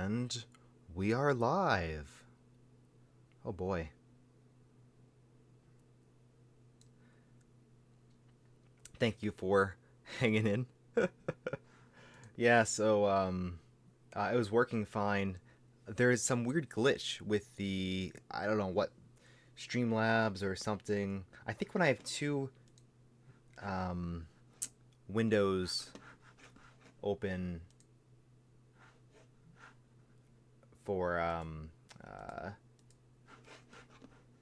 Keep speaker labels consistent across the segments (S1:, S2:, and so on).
S1: And we are live. Oh boy. Thank you for hanging in. Yeah, so it was working fine. There's some weird glitch with the, I don't know what, Streamlabs or something. I think when I have two windows open for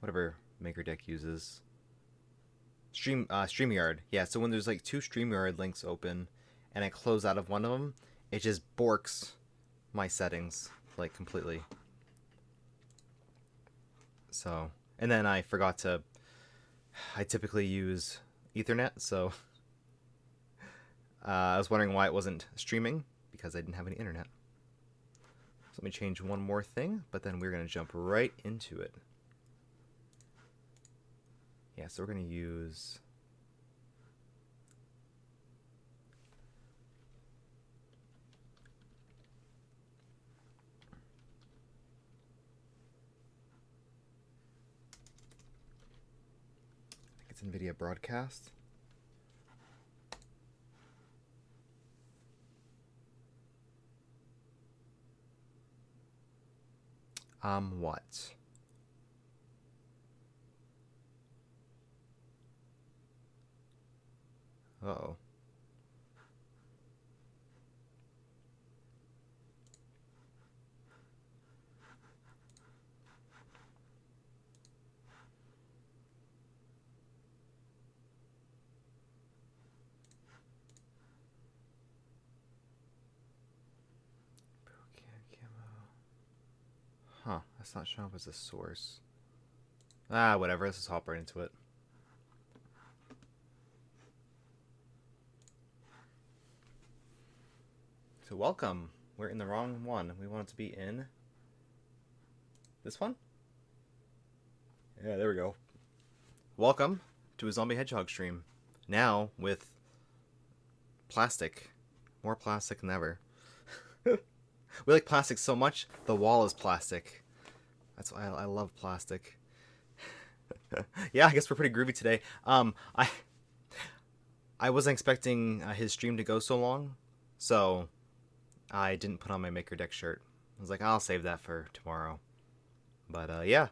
S1: whatever MakerDeck uses. StreamYard. Yeah, so when there's like two StreamYard links open and I close out of one of them, it just borks my settings like completely. So, and then I forgot to, I typically use Ethernet, so I was wondering why it wasn't streaming because I didn't have any internet. So let me change one more thing, but then we're going to jump right into it. Yeah, so we're going to use I think it's NVIDIA Broadcast. What? Uh-oh. Huh, that's not showing up as a source. Ah, whatever, let's just hop right into it. So welcome. We're in the wrong one. We want it to be in this one? Yeah, there we go. Welcome to a Zombie Hedgehog stream. Now with plastic. More plastic than ever. We like plastic so much, the wall is plastic. That's why I love plastic. Yeah, I guess we're pretty groovy today. I wasn't expecting his stream to go so long, so I didn't put on my MakerDeck shirt. I was like, I'll save that for tomorrow. But yeah.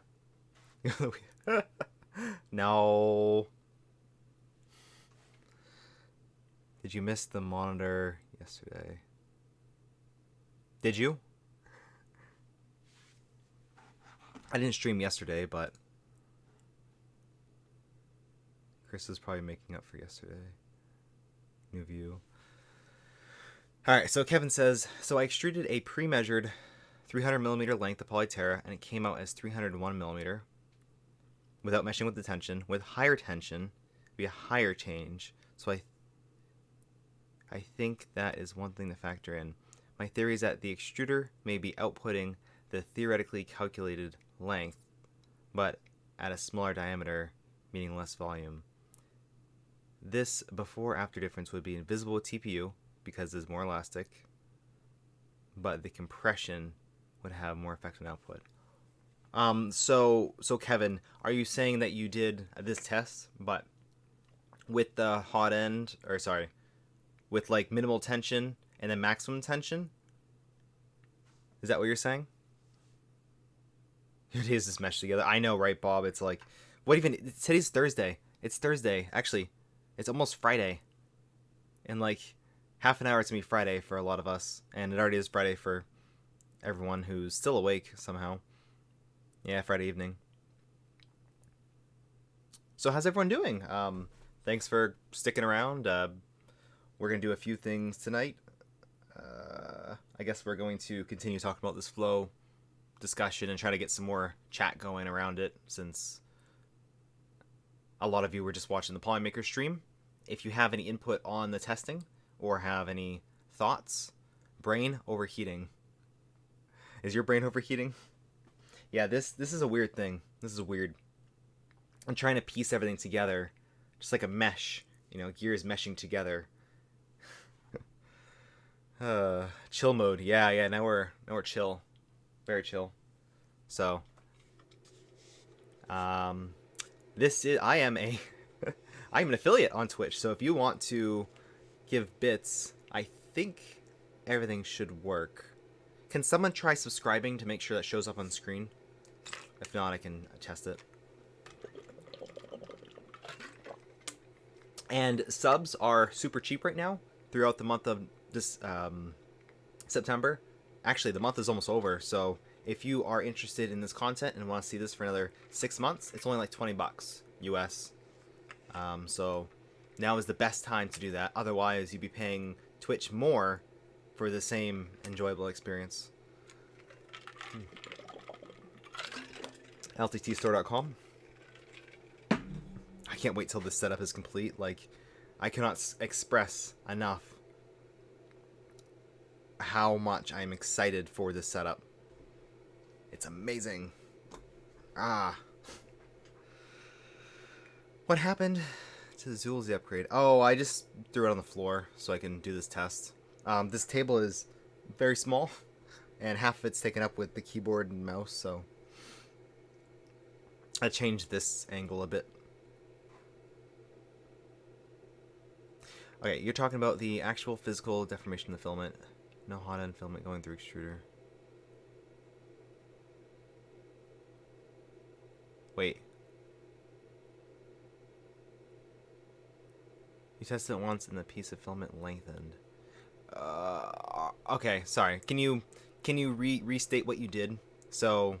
S1: No. Did you miss the monitor yesterday? Did you? I didn't stream yesterday, but Chris is probably making up for yesterday. New view. Alright, so Kevin says, so I extruded a pre-measured 300mm length of Polyterra, and it came out as 301mm without meshing with the tension. With higher tension, it'd be a higher change. So I think that is one thing to factor in. My theory is that the extruder may be outputting the theoretically calculated length, but at a smaller diameter, meaning less volume. This before-after difference would be invisible with TPU because it's more elastic, but the compression would have more effect on output. So Kevin, are you saying that you did this test, but with the hot end, or sorry, with like minimal tension and then maximum tension? Is that what you're saying? It is this meshed together. I know, right, Bob? It's like, what even? Today's Thursday. It's Thursday. Actually, it's almost Friday. In like half an hour, it's gonna be Friday for a lot of us, and it already is Friday for everyone who's still awake somehow. Yeah, Friday evening. So how's everyone doing? Thanks for sticking around. We're gonna do a few things tonight. I guess we're going to continue talking about this flow discussion and try to get some more chat going around it, since a lot of you were just watching the Polymaker stream. If you have any input on the testing or have any thoughts, brain overheating. Is your brain overheating? Yeah, this is a weird thing. This is weird. I'm trying to piece everything together, just like a mesh, you know, gears meshing together. Chill mode. Yeah. Now we're chill, very chill. So, this is I am a I am an affiliate on Twitch. So if you want to give bits, I think everything should work. Can someone try subscribing to make sure that shows up on screen? If not, I can test it. And subs are super cheap right now throughout the month of this September. Actually, the month is almost over, so if you are interested in this content and want to see this for another 6 months, it's only like $20 US. So now is the best time to do that. Otherwise, you'd be paying Twitch more for the same enjoyable experience. LTTstore.com. I can't wait till this setup is complete. Like, I cannot express enough how much I'm excited for this setup. It's amazing. What happened to the Zulzi upgrade? Oh, I just threw it on the floor so I can do this test. This table is very small, and half of it's taken up with the keyboard and mouse, so I changed this angle a bit. Okay, you're talking about the actual physical deformation of the filament. No hot end filament going through extruder. Wait. You tested it once and the piece of filament lengthened. Okay, sorry. Can you restate what you did? So,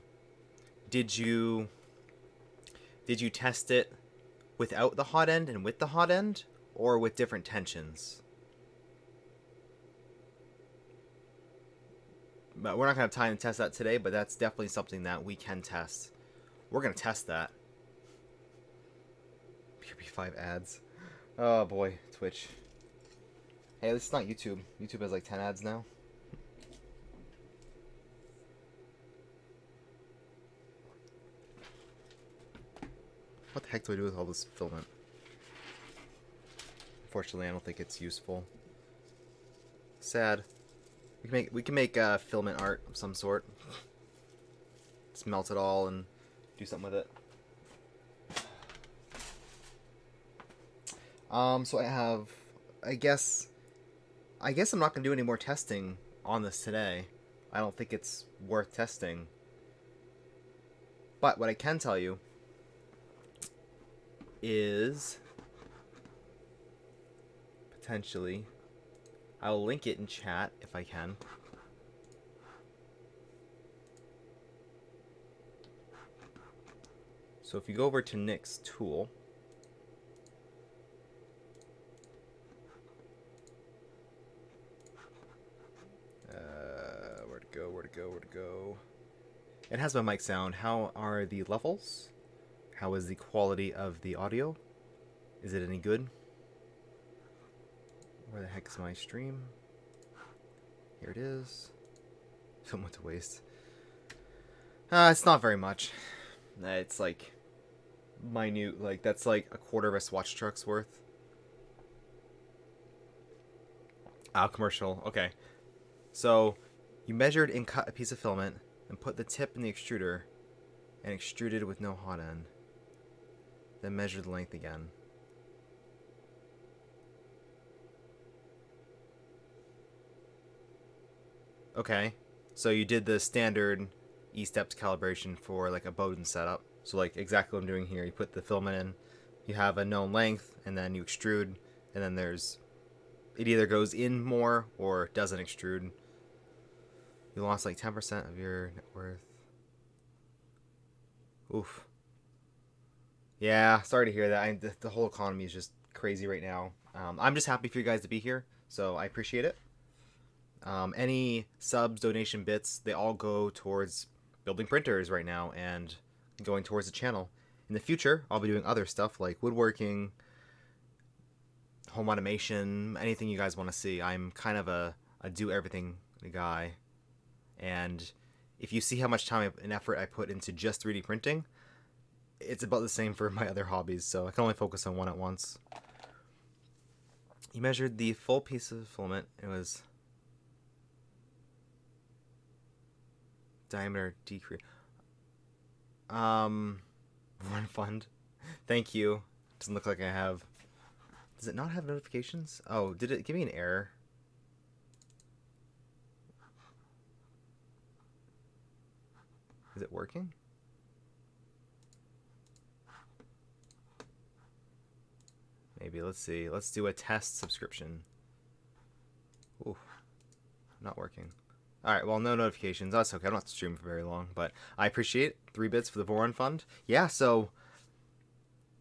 S1: did you test it without the hot end and with the hot end, or with different tensions? But we're not gonna have time to test that today. But that's definitely something that we can test. We're gonna test that. PRP5 ads. Oh boy, Twitch. Hey, at least it's not YouTube. YouTube has like 10 ads now. What the heck do I do with all this filament? Unfortunately, I don't think it's useful. Sad. We can make filament art of some sort. Just melt it all and do something with it. So I guess I'm not gonna do any more testing on this today. I don't think it's worth testing. But what I can tell you is potentially, I'll link it in chat if I can. So if you go over to Nick's tool, where to go? It has my mic sound. How are the levels? How is the quality of the audio? Is it any good? Where the heck is my stream? Here it is. Film went to waste. It's not very much. It's like minute. Like that's like a quarter of a Swatch truck's worth. Commercial. Okay. So you measured and cut a piece of filament and put the tip in the extruder and extruded with no hot end. Then measure the length again. Okay, so you did the standard E-steps calibration for like a Bowden setup. So like exactly what I'm doing here. You put the filament in, you have a known length, and then you extrude, and then it either goes in more or doesn't extrude. You lost like 10% of your net worth. Oof. Yeah, sorry to hear that. The whole economy is just crazy right now. I'm just happy for you guys to be here, so I appreciate it. Any subs, donation bits, they all go towards building printers right now and going towards the channel. In the future, I'll be doing other stuff like woodworking, home automation, anything you guys want to see. I'm kind of a do-everything guy. And if you see how much time and effort I put into just 3D printing, it's about the same for my other hobbies, so I can only focus on one at once. You measured the full piece of filament. It was diameter decrease. One fund. Thank you. Doesn't look like I have. Does it not have notifications? Oh, did it give me an error? Is it working? Maybe, let's see. Let's do a test subscription. Ooh, not working. Alright, well, no notifications. That's okay. I don't have to stream for very long, but I appreciate it. 3 bits for the Voron fund. Yeah, so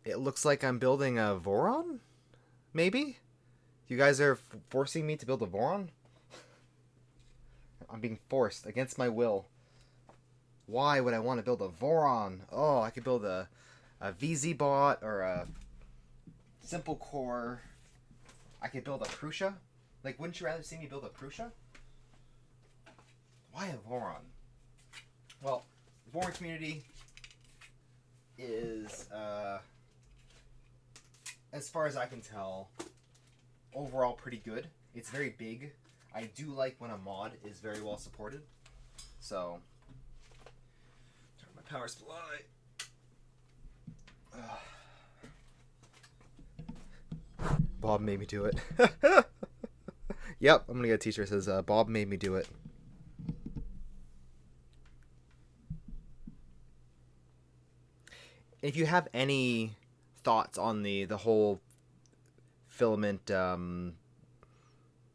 S1: it looks like I'm building a Voron? Maybe? You guys are forcing me to build a Voron? I'm being forced against my will. Why would I want to build a Voron? Oh, I could build a VZ bot or a simple core. I could build a Prusa. Like, wouldn't you rather see me build a Prusa? Why a Voron? Well, the Voron community is, as far as I can tell, overall pretty good. It's very big. I do like when a mod is very well supported. So, turn my power supply. Bob made me do it. Yep, I'm gonna get a t-shirt that says, Bob made me do it. If you have any thoughts on the whole filament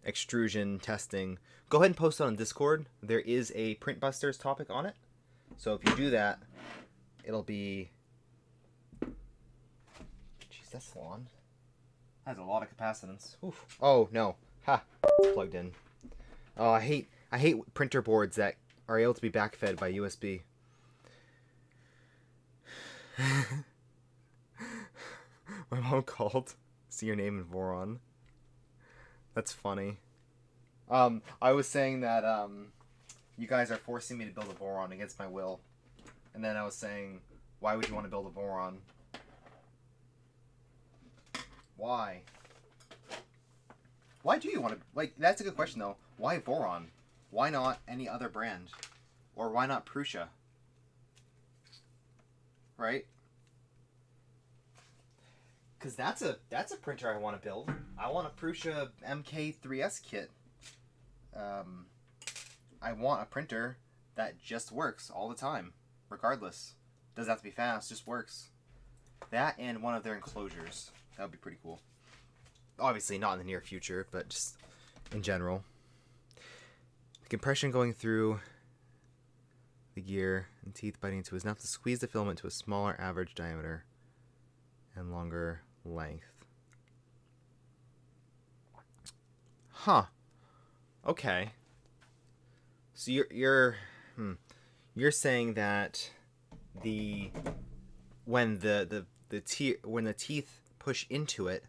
S1: extrusion testing, go ahead and post it on Discord. There is a Print Busters topic on it. So if you do that, it'll be... Jeez, that's long. That has a lot of capacitance. Oof. Oh, no. Ha! It's plugged in. Oh, I hate printer boards that are able to be backfed by USB. My mom called. See your name in Voron. That's funny. I was saying that you guys are forcing me to build a Voron against my will. And then I was saying, why would you want to build a Voron? Why? Why do you want to... Like, that's a good question, though. Why Voron? Why not any other brand? Or why not Prusa? Right? Because that's a printer I want to build. I want a Prusa MK3S kit. I want a printer that just works all the time, regardless. Doesn't have to be fast, just works. That and one of their enclosures. That would be pretty cool. Obviously not in the near future, but just in general. The compression going through the gear and teeth biting into is enough to squeeze the filament to a smaller average diameter and longer length. Huh. Okay. So you're saying that when the teeth push into it,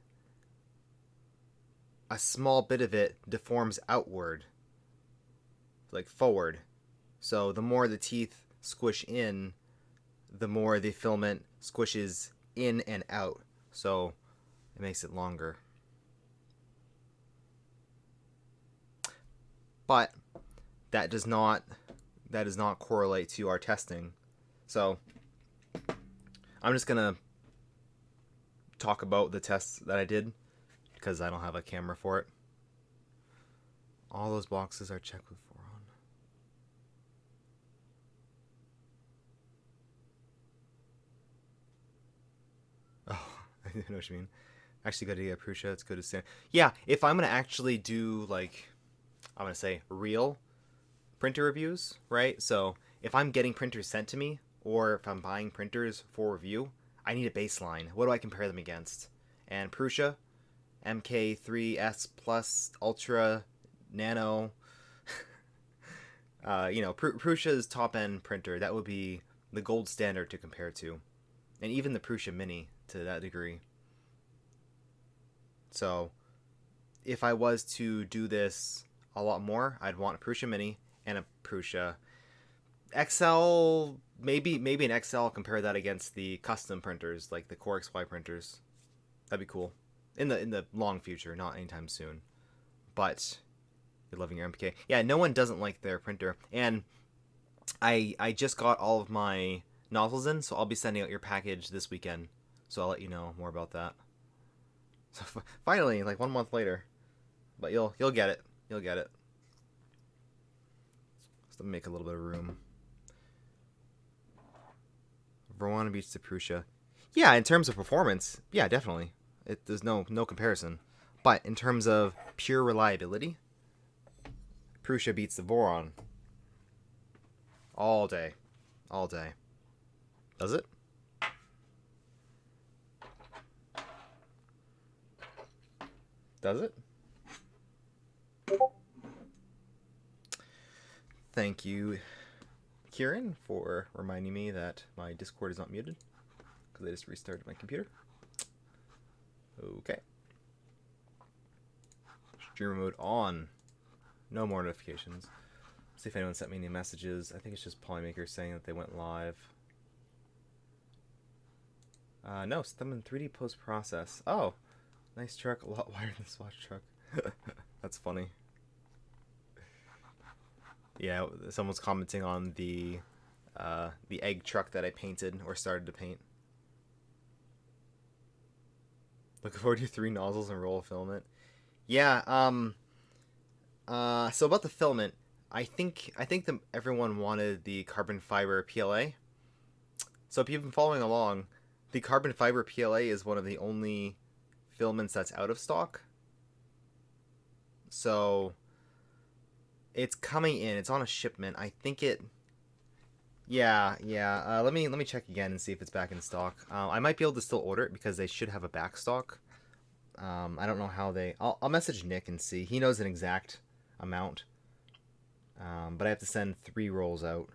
S1: a small bit of it deforms outward, like forward. So the more the teeth squish in, the more the filament squishes in and out. So it makes it longer. But that does not correlate to our testing. So I'm just gonna talk about the tests that I did because I don't have a camera for it. All those boxes are checked with Voron. Oh, I know what you mean. Actually, good to get Prusa. It's good to say. Yeah, if I'm gonna actually do, like, I'm gonna say real printer reviews, right? So if I'm getting printers sent to me, or if I'm buying printers for review, I need a baseline. What do I compare them against? And Prusa, MK3S Plus, Ultra, Nano. Prusa's top-end printer, that would be the gold standard to compare to. And even the Prusa Mini to that degree. So if I was to do this a lot more, I'd want a Prusa Mini and a Prusa XL, maybe an XL. Compare that against the custom printers like the Core XY printers. That'd be cool in the long future, not anytime soon. But you're loving your MPK. Yeah, no one doesn't like their printer. And I just got all of my nozzles in, so I'll be sending out your package this weekend. So I'll let you know more about that. So finally, like 1 month later, but you'll get it. You'll get it. So let me make a little bit of room. Verona beats to Prussia. Yeah, in terms of performance, yeah, definitely. There's no comparison. But in terms of pure reliability, Prussia beats the Voron. All day. All day. Does it? Does it? Thank you, Kieran, for reminding me that my Discord is not muted, because I just restarted my computer. Okay. Streamer mode on. No more notifications. See if anyone sent me any messages. I think it's just Polymaker saying that they went live. No, it's them in 3D post-process. Oh, nice truck. A lot wider than the Swatch truck. That's funny. Yeah, someone's commenting on the egg truck that I painted or started to paint. Looking forward to 3 nozzles and roll of filament. Yeah. So about the filament, I think everyone wanted the carbon fiber PLA. So if you've been following along, the carbon fiber PLA is one of the only filaments that's out of stock. So it's coming in. It's on a shipment. I think it. Yeah. Let me check again and see if it's back in stock. I might be able to still order it because they should have a back stock. I don't know how they. I'll message Nick and see. He knows an exact amount. But I have to send 3 rolls out.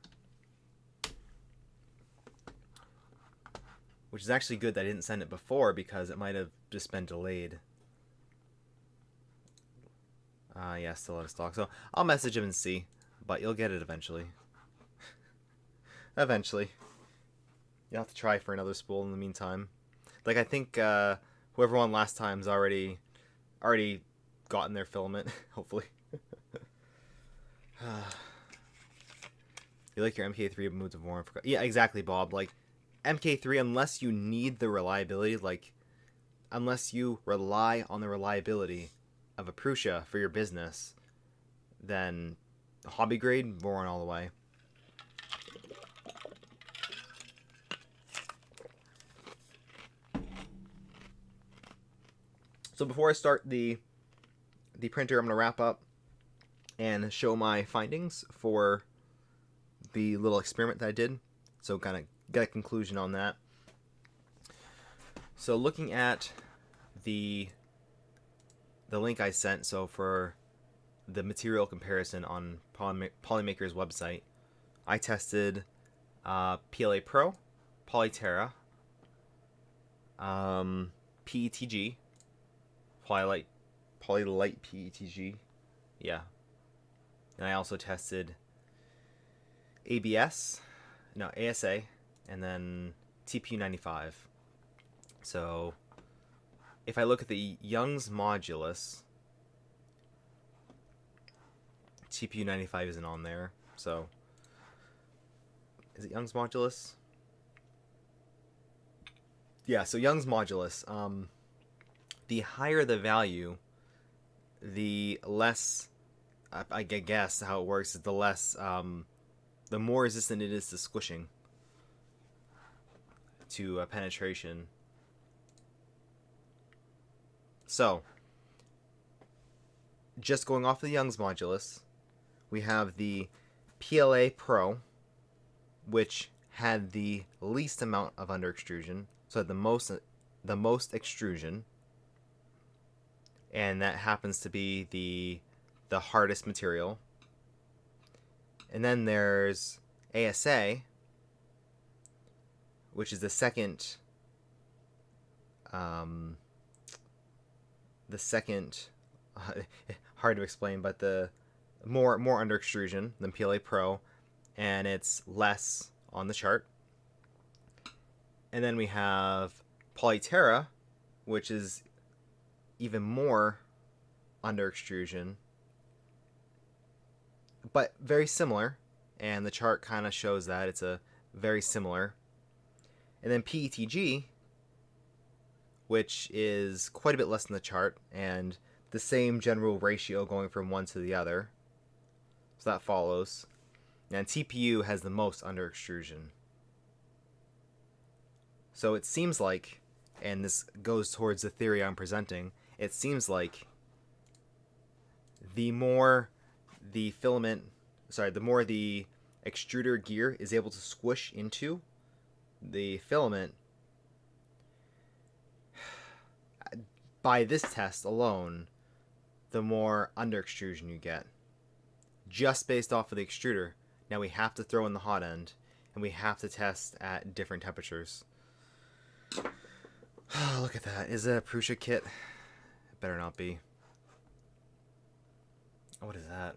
S1: Which is actually good that I didn't send it before because it might have just been delayed. Yeah, still out of stock. So I'll message him and see. But you'll get it eventually. Eventually. You'll have to try for another spool in the meantime. Like, I think whoever won last time's already gotten their filament, hopefully. You like your MK3 move to Voron? Yeah, exactly, Bob. Like, MK3, unless you need the reliability, like, unless you rely on the reliability of a Prusa for your business, then hobby grade, Voron all the way. So before I start the printer, I'm going to wrap up and show my findings for the little experiment that I did. So kind of get a conclusion on that. So looking at the link I sent, so for the material comparison on Polymaker's website, I tested PLA Pro, Polyterra, PETG, Polylite PETG, yeah. And I also tested ASA, and then TPU95. So if I look at the Young's modulus, TPU95 isn't on there. So is it Young's modulus? Yeah, so Young's modulus. The higher the value, the less, I guess how it works is the less, the more resistant it is to squishing, to penetration. So, just going off the Young's modulus, we have the PLA Pro, which had the least amount of under extrusion, so the most extrusion, and that happens to be the hardest material. And then there's ASA, which is the second hard to explain, but the more under extrusion than PLA Pro, and it's less on the chart. And then we have Polyterra, which is even more under extrusion, but very similar, and the chart kind of shows that it's a very similar. And then PETG, which is quite a bit less than the chart, and the same general ratio going from one to the other. So that follows. And TPU has the most under extrusion. So it seems like, and this goes towards the theory I'm presenting, it seems like the more the extruder gear is able to squish into the filament, by this test alone, the more under extrusion you get. Just based off of the extruder. Now we have to throw in the hot end, and we have to test at different temperatures. Oh, look at that. Is it a Prusa kit? It better not be. What is that?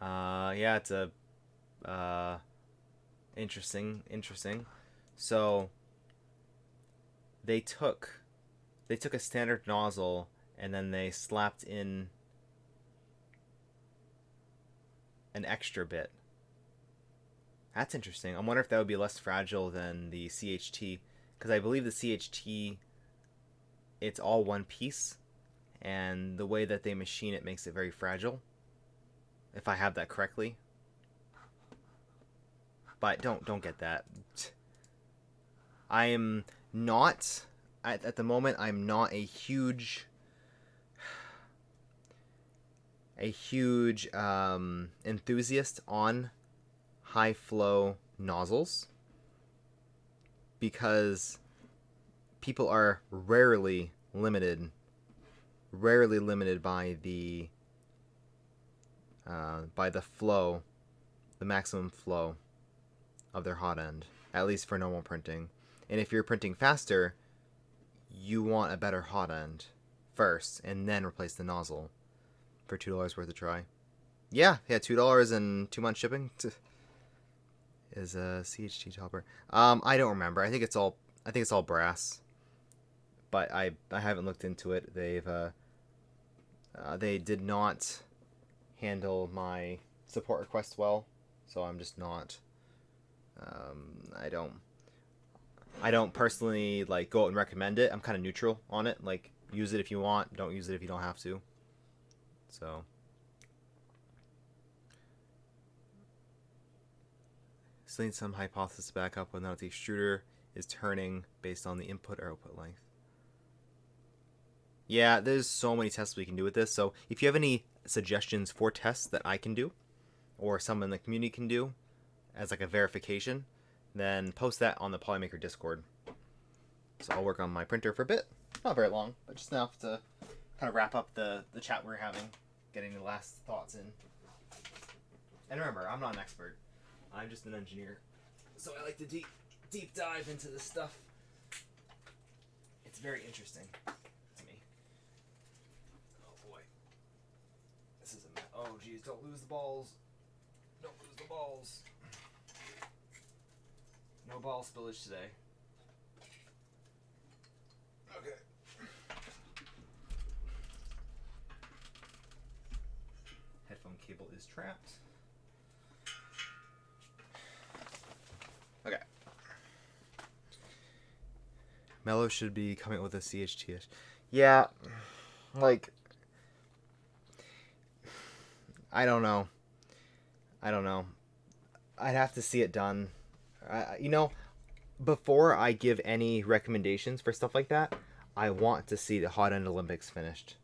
S1: Yeah, it's a interesting. So they took a standard nozzle and then they slapped in an extra bit. That's interesting. I wonder if that would be less fragile than the CHT, because I believe the CHT, it's all one piece, and the way that they machine it makes it very fragile, if I have that correctly. But don't get that. I am not, at the moment, I'm not a huge enthusiast on high flow nozzles, because people are rarely limited by the flow, the maximum flow of their hot end, at least for normal printing. And if you're printing faster, you want a better hot end first and then replace the nozzle for $2 worth a try. Yeah, $2 and 2 months shipping is a CHT topper. I don't remember. I think it's all brass, but I haven't looked into it. They did not handle my support request well, so I'm just not. I don't personally like go out and recommend it. I'm kind of neutral on it. Like, use it if you want, don't use it if you don't have to. So still need some hypothesis to back up whether or not the extruder is turning based on the input or output length. Yeah, there's so many tests we can do with this. So if you have any suggestions for tests that I can do, or someone in the community can do as like a verification, then post that on the Polymaker Discord. So I'll work on my printer for a bit. Not very long, but just enough to kind of wrap up the chat we're having, getting the last thoughts in. And remember, I'm not an expert. I'm just an engineer. So I like to deep dive into this stuff. It's very interesting to me. Oh boy. This is a mess. Oh geez, don't lose the balls. Don't lose the balls. No ball spillage today. Okay. Headphone cable is trapped. Okay. Mellow should be coming with a CHT-ish. Yeah, like, I don't know. I'd have to see it done. You know, before I give any recommendations for stuff like that, I want to see the Hot End Olympics finished.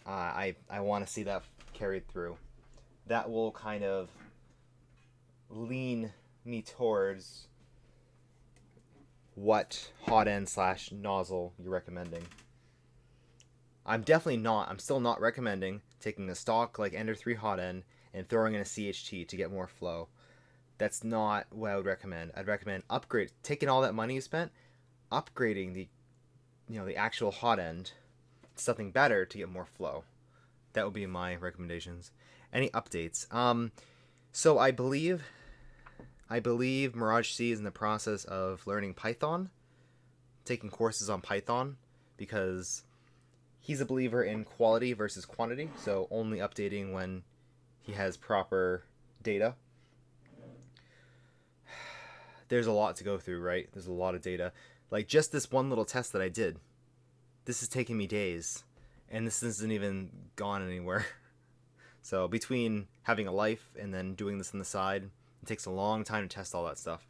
S1: I want to see that carried through. That will kind of lean me towards what hot end / nozzle you're recommending. I'm still not recommending taking a stock like Ender 3 hot end and throwing in a CHT to get more flow. That's not what I would recommend. I'd recommend taking all that money you spent, upgrading the actual hot end to something better to get more flow. That would be my recommendations. Any updates? So I believe Mirage C is in the process of learning Python, taking courses on Python, because he's a believer in quality versus quantity, so only updating when he has proper data. There's a lot to go through, right? There's a lot of data. Like just this one little test that I did, this is taking me days, and this isn't even gone anywhere. So between having a life and then doing this on the side, it takes a long time to test all that stuff.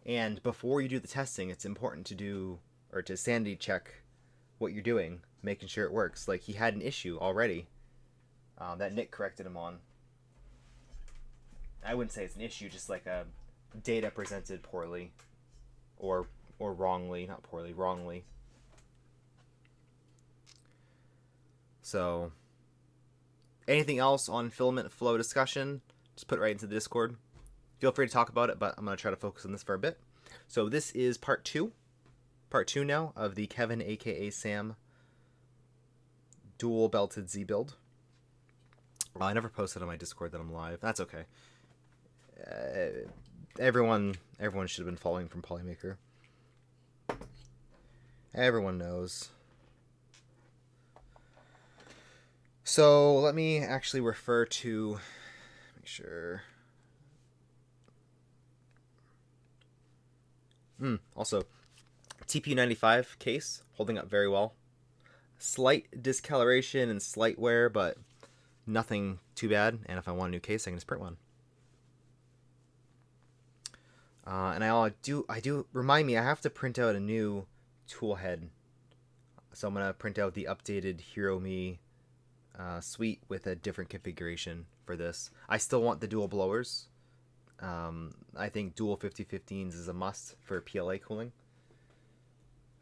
S1: And before you do the testing, it's important to do, or to sanity check what you're doing, making sure it works. Like he had an issue already that Nick corrected him on. I wouldn't say it's an issue, just like a data presented poorly, or wrongly, not poorly, wrongly. So, anything else on filament flow discussion, just put it right into the Discord. Feel free to talk about it, but I'm going to try to focus on this for a bit. So this is part two now of the Kevin aka Sam dual belted Z build. I never posted on my Discord that I'm live. That's okay. Everyone should have been following from Polymaker. Everyone knows. So let me actually refer to, make sure. Also, TP95 case, holding up very well. Slight discoloration and slight wear, but nothing too bad. And if I want a new case, I can just print one. And I do remind me, I have to print out a new tool head. So I'm gonna print out the updated HeroMe suite with a different configuration for this. I still want the dual blowers. I think dual 5015s is a must for PLA cooling.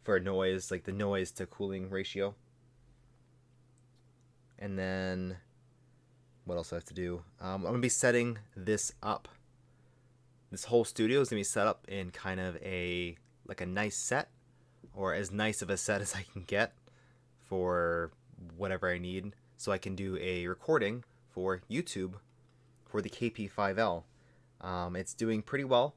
S1: For noise, like the noise to cooling ratio. And then, what else do I have to do? I'm going to be setting this up. This whole studio is going to be set up in kind of a nice set, or as nice of a set as I can get for whatever I need, so I can do a recording for YouTube for the KP5L. It's doing pretty well.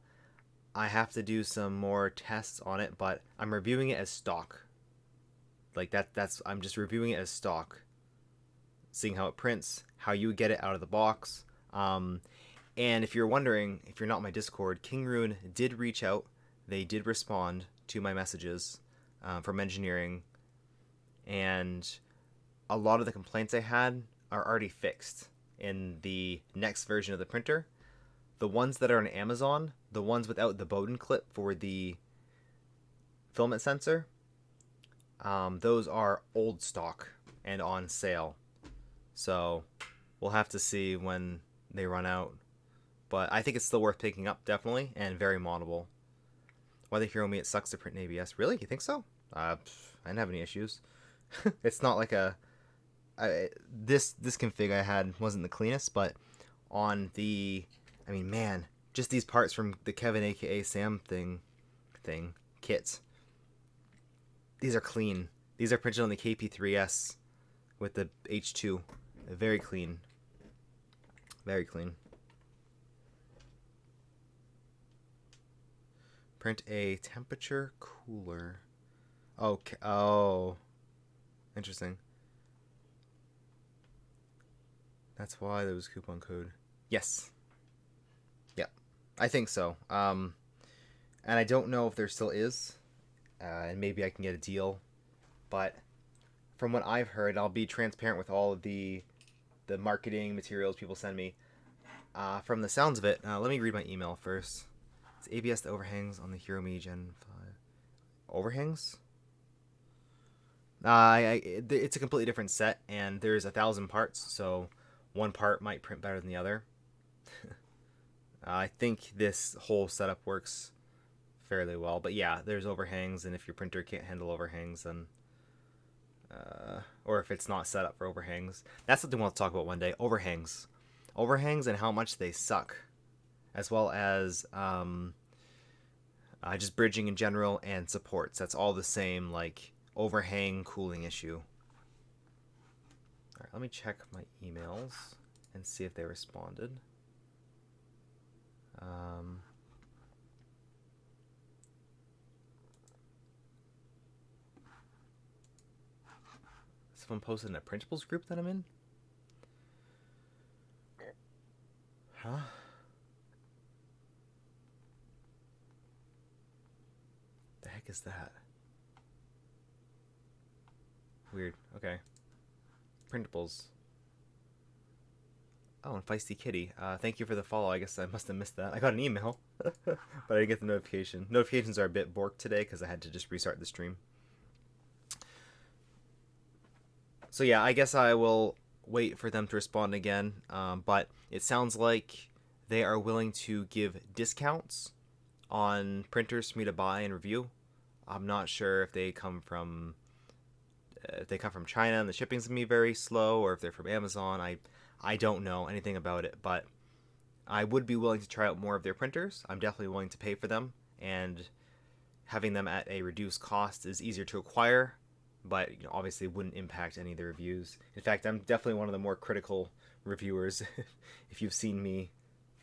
S1: I have to do some more tests on it, but I'm reviewing it as stock. Like I'm just reviewing it as stock, seeing how it prints, how you get it out of the box. And if you're wondering, if you're not in my Discord, King Rune did reach out. They did respond to my messages from engineering, and a lot of the complaints I had are already fixed in the next version of the printer. The ones that are on Amazon, the ones without the Bowden clip for the filament sensor, those are old stock and on sale. So we'll have to see when they run out. But I think it's still worth picking up, definitely, and very moddable. Why the HeroMe, it sucks to print in ABS. Really? You think so? I didn't have any issues. It's not like this config I had wasn't the cleanest, but on the, I mean, man, just these parts from the Kevin aka Sam kits. These are clean. These are printed on the KP3S with the H2. Very clean. Very clean. Print a temperature cooler. Okay. Oh. Interesting. That's why there was a coupon code. Yes. Yep. I think so. And I don't know if there still is. And maybe I can get a deal. But from what I've heard, I'll be transparent with all of the marketing materials people send me. From the sounds of it, let me read my email first. It's ABS that overhangs on the HeroMe Gen 5. Overhangs? It's a completely different set, and there's 1,000 parts, so one part might print better than the other. I think this whole setup works fairly well, but yeah, there's overhangs, and if your printer can't handle overhangs, then or if it's not set up for overhangs, that's something we'll have to talk about one day. Overhangs and how much they suck, as well as just bridging in general and supports. That's all the same, like overhang cooling issue. All right, let me check my emails and see if they responded. Someone posted in a printables group that I'm in? Huh? heck is that? Weird. Okay. Printables. Oh, and Feisty Kitty. Thank you for the follow. I guess I must have missed that. I got an email, but I didn't get the notification. Notifications are a bit borked today because I had to just restart the stream. So yeah, I guess I will wait for them to respond again. But it sounds like they are willing to give discounts on printers for me to buy and review. I'm not sure if they come from China and the shipping's gonna be very slow, or if they're from Amazon. I don't know anything about it, but I would be willing to try out more of their printers. I'm definitely willing to pay for them, and having them at a reduced cost is easier to acquire, but obviously wouldn't impact any of the reviews. In fact, I'm definitely one of the more critical reviewers if you've seen me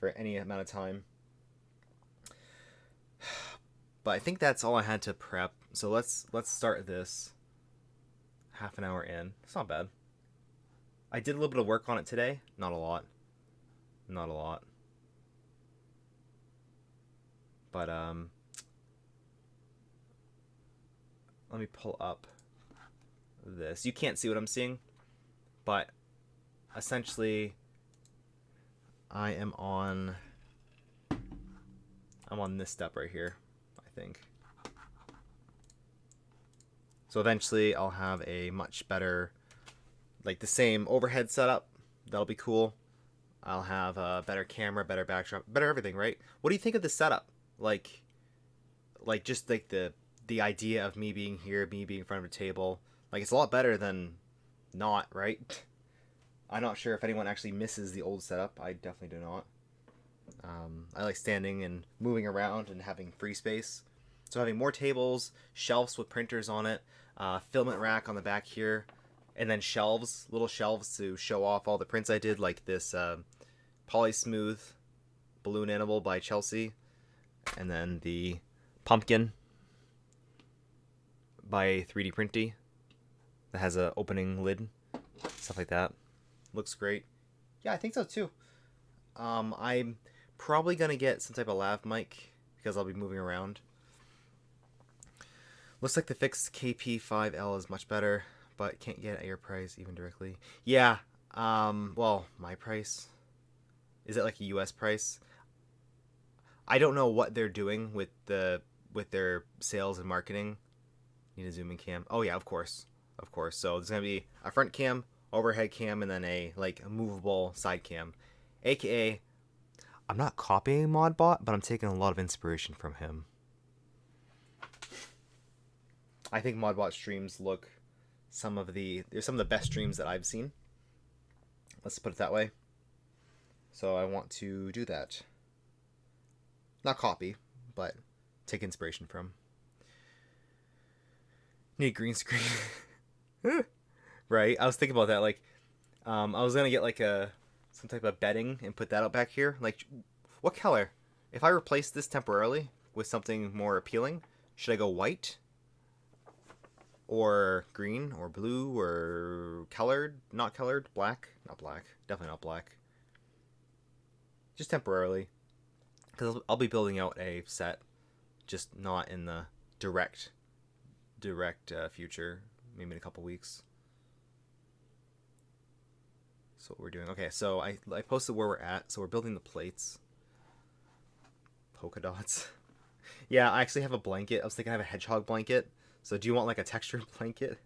S1: for any amount of time. But I think that's all I had to prep. So let's start this. Half an hour in. It's not bad. I did a little bit of work on it today. Not a lot. Not a lot. But let me pull up this. You can't see what I'm seeing, but essentially I'm on this step right here, I think. So eventually I'll have a much better, like the same overhead setup. That'll be cool. I'll have a better camera, better backdrop, better everything, right? What do you think of the setup? Like just like the idea of me being here, me being in front of a table. Like, it's a lot better than not, right? I'm not sure if anyone actually misses the old setup. I definitely do not. I like standing and moving around and having free space. So having more tables, shelves with printers on it, filament rack on the back here, and then shelves, little shelves to show off all the prints I did, like this Poly Smooth balloon animal by Chelsea, and then the pumpkin by 3D Printy that has an opening lid, stuff like that. Looks great. Yeah, I think so too. I'm probably gonna get some type of lav mic because I'll be moving around. Looks like the fixed KP5L is much better, but can't get at your price even directly. Yeah, well, my price? Is it like a US price? I don't know what they're doing with their sales and marketing. Need a zoom in cam. Oh yeah, of course. Of course. So there's gonna be a front cam, overhead cam, and then a movable side cam. AKA, I'm not copying Modbot, but I'm taking a lot of inspiration from him. I think Modbot streams look they're some of the best streams that I've seen. Let's put it that way. So I want to do that. Not copy, but take inspiration from. Need a green screen. Right? I was thinking about that. Like, I was gonna get like some type of bedding and put that out back here. Like, what color? If I replace this temporarily with something more appealing, should I go white? Or green? Or blue? Or colored? Not colored? Black? Not black. Definitely not black. Just temporarily. Because I'll be building out a set. Just not in the direct future. Maybe in a couple weeks. So what we're doing. Okay, so I posted where we're at. So we're building the plates. Polka dots. Yeah, I actually have a blanket. I was thinking I have a hedgehog blanket. So do you want like a textured blanket?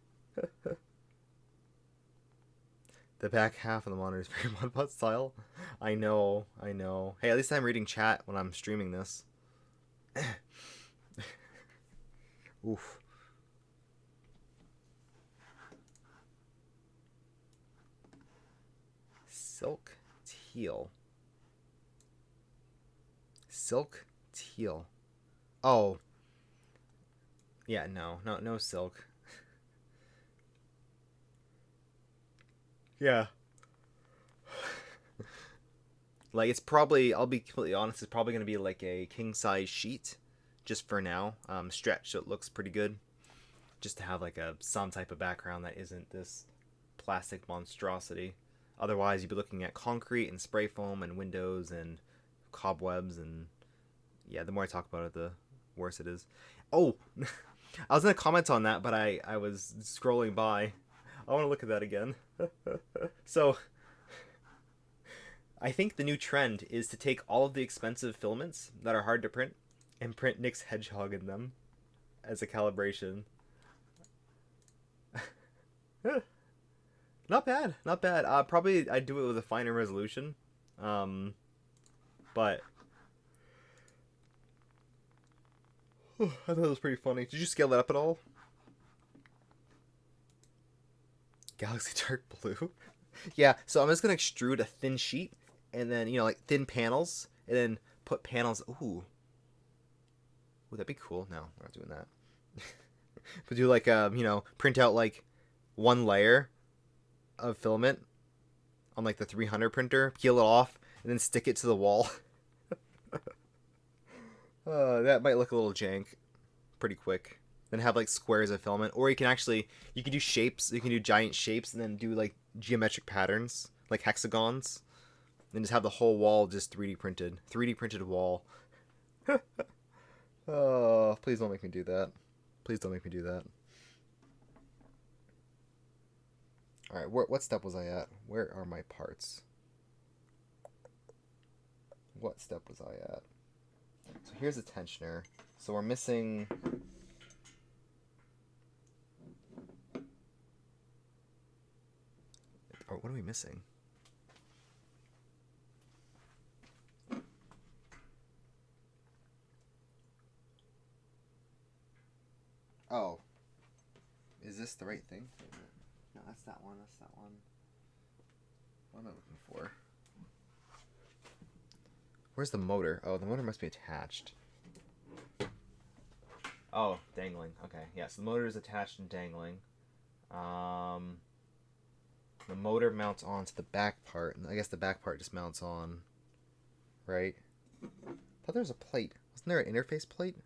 S1: The back half of the monitor is very Modbot style. I know. Hey, at least I'm reading chat when I'm streaming this. Oof. Silk teal. Silk teal. Oh. Yeah, no silk. Yeah. Like, it's probably, I'll be completely honest, it's probably going to be like a king size sheet just for now. Stretched so it looks pretty good. Just to have like some type of background that isn't this plastic monstrosity. Otherwise, you'd be looking at concrete and spray foam and windows and cobwebs, and yeah, the more I talk about it, the worse it is. Oh, I was gonna comment on that, but I was scrolling by. I want to look at that again. So, I think the new trend is to take all of the expensive filaments that are hard to print and print Nick's hedgehog in them as a calibration. Not bad, not bad. Probably I'd do it with a finer resolution. But I thought it was pretty funny. Did you scale that up at all? Galaxy Dark Blue? Yeah, so I'm just going to extrude a thin sheet and then, you know, like thin panels and then put panels. Ooh, that'd be cool. No, we're not doing that. But do like, you know, print out like one layer of filament on like the 300 printer, peel it off, and then stick it to the wall. That might look a little jank pretty quick. Then have like squares of filament, or you can do shapes. You can do giant shapes and then do like geometric patterns, like hexagons, and just have the whole wall just 3D printed wall. Oh, please don't make me do that. Please don't make me do that. All right, what step was I at? Where are my parts? What step was I at? So here's the tensioner. So we're missing. Oh, what are we missing? Oh. Is this the right thing? No, that's that one. That's that one. What am I looking for? Where's the motor? Oh, the motor must be attached. Oh, dangling. Okay, yeah, so the motor is attached and dangling. The motor mounts onto the back part, and I guess the back part just mounts on, right? I thought there was a plate. Wasn't there an interface plate?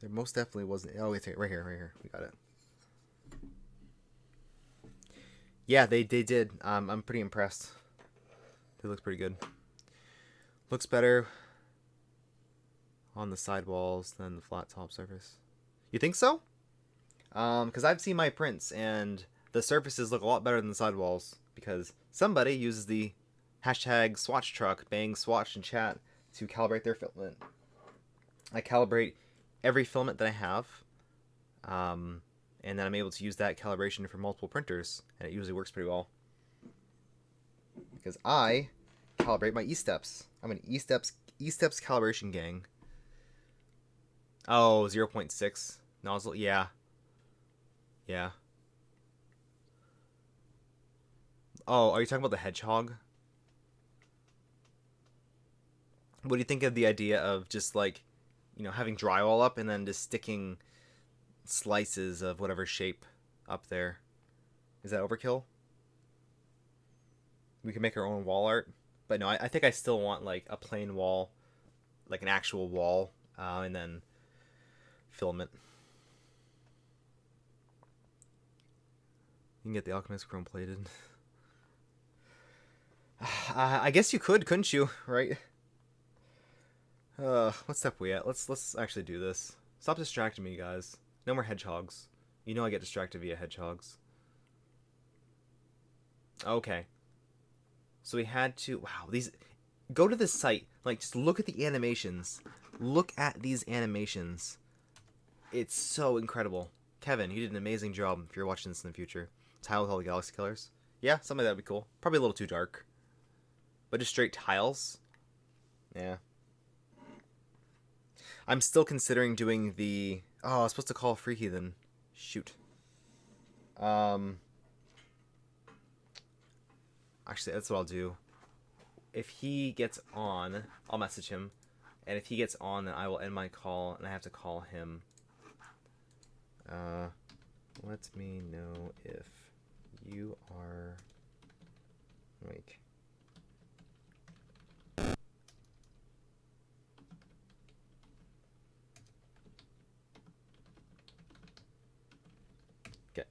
S1: There most definitely wasn't. Oh, wait, right here. We got it. Yeah, they did. I'm pretty impressed. It looks pretty good. Looks better on the sidewalls than the flat top surface. You think so? Because I've seen my prints, and the surfaces look a lot better than the sidewalls, because somebody uses the hashtag swatch truck, bang swatch in chat, to calibrate their filament. I calibrate every filament that I have, and then I'm able to use that calibration for multiple printers, and it usually works pretty well. Because I calibrate my E-steps. I'm an E-steps calibration gang. Oh, 0.6 nozzle. Yeah. Oh, are you talking about the hedgehog? What do you think of the idea of just like, you know, having drywall up and then just sticking slices of whatever shape up there? Is that overkill? We can make our own wall art. But no, I think I still want like a plain wall, like an actual wall, and then filament. You can get the Alchemist chrome plated. I guess you could, couldn't you? Right? What step are we at? Let's actually do this. Stop distracting me, guys. No more hedgehogs. You know I get distracted via hedgehogs. Okay. So we had to... Wow, these... Go to this site. Like, just look at the animations. Look at these animations. It's so incredible. Kevin, you did an amazing job if you're watching this in the future. Tile with all the galaxy colors. Yeah, something like that would be cool. Probably a little too dark. But just straight tiles? Yeah. I'm still considering doing the... Oh, I was supposed to call Free Heathen. Shoot. Actually, that's what I'll do. If he gets on, I'll message him. And if he gets on, then I will end my call, and I have to call him. Let me know if you are awake. Okay.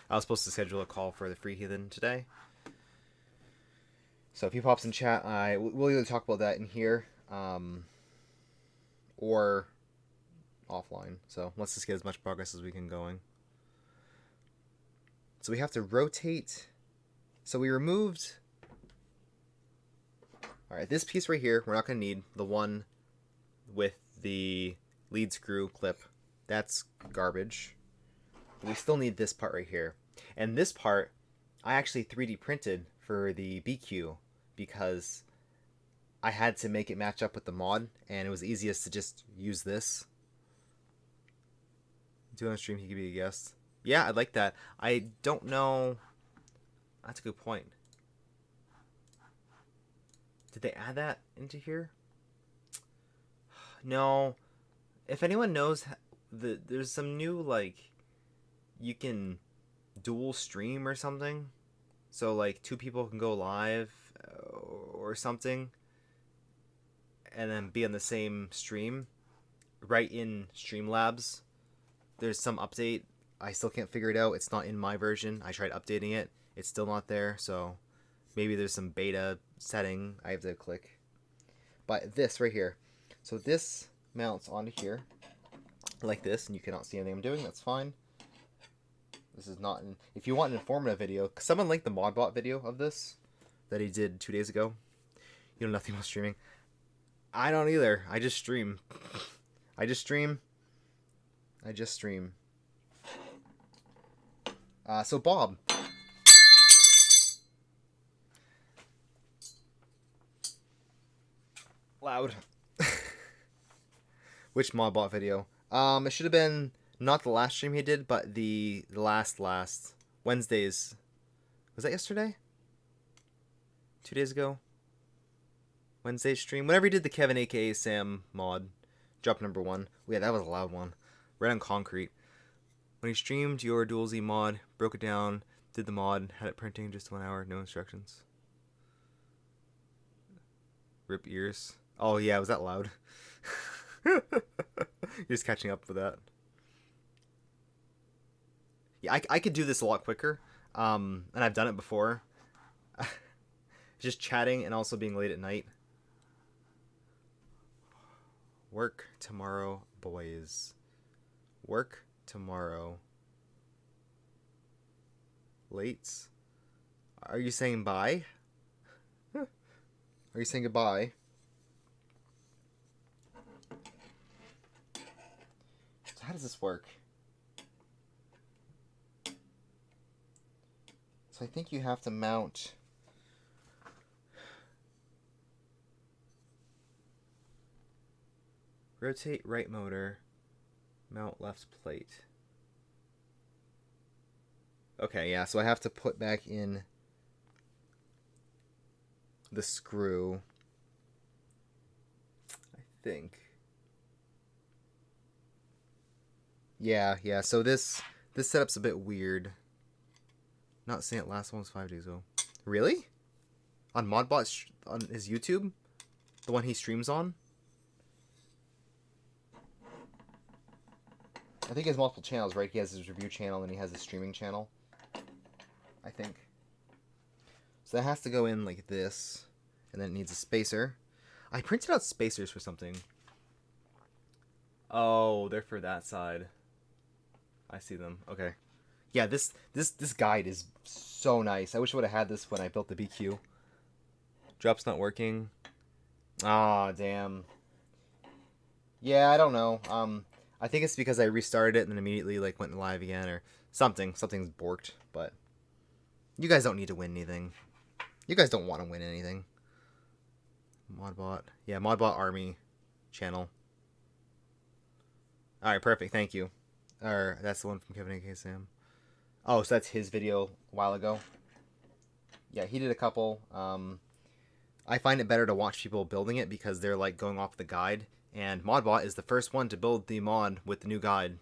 S1: I was supposed to schedule a call for the Free Heathen today. So if he pops in chat, we'll either talk about that in here, or offline. So let's just get as much progress as we can going. So we have to rotate. So we removed... Alright, this piece right here, we're not going to need. The one with the lead screw clip. That's garbage. But we still need this part right here. And this part, I actually 3D printed for the BQ because I had to make it match up with the mod, and it was easiest to just use this. Do on stream, he could be a guest. Yeah, I'd like that. I don't know. That's a good point. Did they add that into here? No. If anyone knows, there's some new, like, you can dual stream or something. So, like, 2 people can go live or something and then be on the same stream right in Streamlabs. There's some update. I still can't figure it out. It's not in my version. I tried updating it. It's still not there, so maybe there's some beta setting I have to click. But this right here. So this mounts onto here like this, and you cannot see anything I'm doing. That's fine. This is not an... If you want an informative video, someone linked the ModBot video of this that he did 2 days ago. You know nothing about streaming. I don't either. I just stream. I just stream. So Bob. Loud. Which ModBot video? It should have been not the last stream he did, but the last Wednesdays. Was that yesterday? 2 days ago? Wednesday stream? Whenever he did the Kevin aka Sam mod. Drop number 1. Oh, yeah, that was a loud one. Right on concrete. When he streamed your Dual Z mod, broke it down, did the mod, had it printing in just 1 hour, no instructions. Rip ears. Oh yeah, was that loud? You're just catching up with that. Yeah, I could do this a lot quicker, and I've done it before. Just chatting and also being late at night. Work tomorrow, boys. Work tomorrow. Late? Are you saying bye? Are you saying goodbye? So how does this work? So I think you have to mount... Rotate right motor, mount left plate. Okay, yeah, so I have to put back in the screw, I think. Yeah, so this setup's a bit weird. Not saying it last one was 5 days ago. Really? On ModBot, on his YouTube? The one he streams on? I think he has multiple channels, right? He has his review channel and he has his streaming channel. I think. So that has to go in like this. And then it needs a spacer. I printed out spacers for something. Oh, they're for that side. I see them. Okay. Yeah, this guide is so nice. I wish I would have had this when I built the BQ. Drop's not working. Ah, damn. Yeah, I don't know. I think it's because I restarted it and then immediately like went live again or something. Something's borked, but you guys don't need to win anything. You guys don't want to win anything. ModBot. Yeah, ModBot Army channel. Alright, perfect. Thank you. Or that's the one from Kevin aka Sam. Oh, so that's his video a while ago. Yeah, he did a couple. I find it better to watch people building it because they're like going off the guide. And ModBot is the first one to build the mod with the new guide.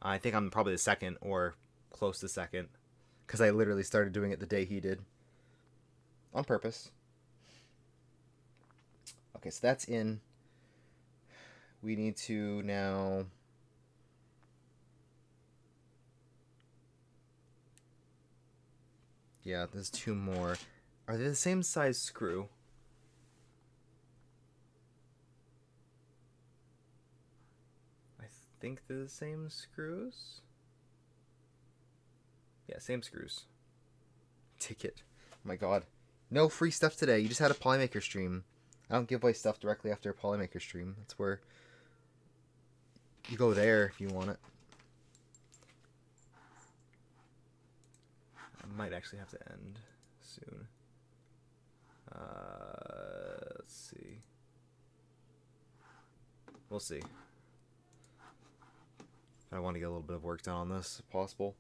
S1: I think I'm probably the second or close to second. Because I literally started doing it the day he did. On purpose. Okay, so that's in. We need to now... Yeah, there's 2 more. Are they the same size screw? think they're the same screws. Yeah, same screws. Ticket. Oh my god. No free stuff today. You just had a Polymaker stream. I don't give away stuff directly after a Polymaker stream. That's where you go there if you want it. I might actually have to end soon. Let's see. We'll see. I want to get a little bit of work done on this, if possible.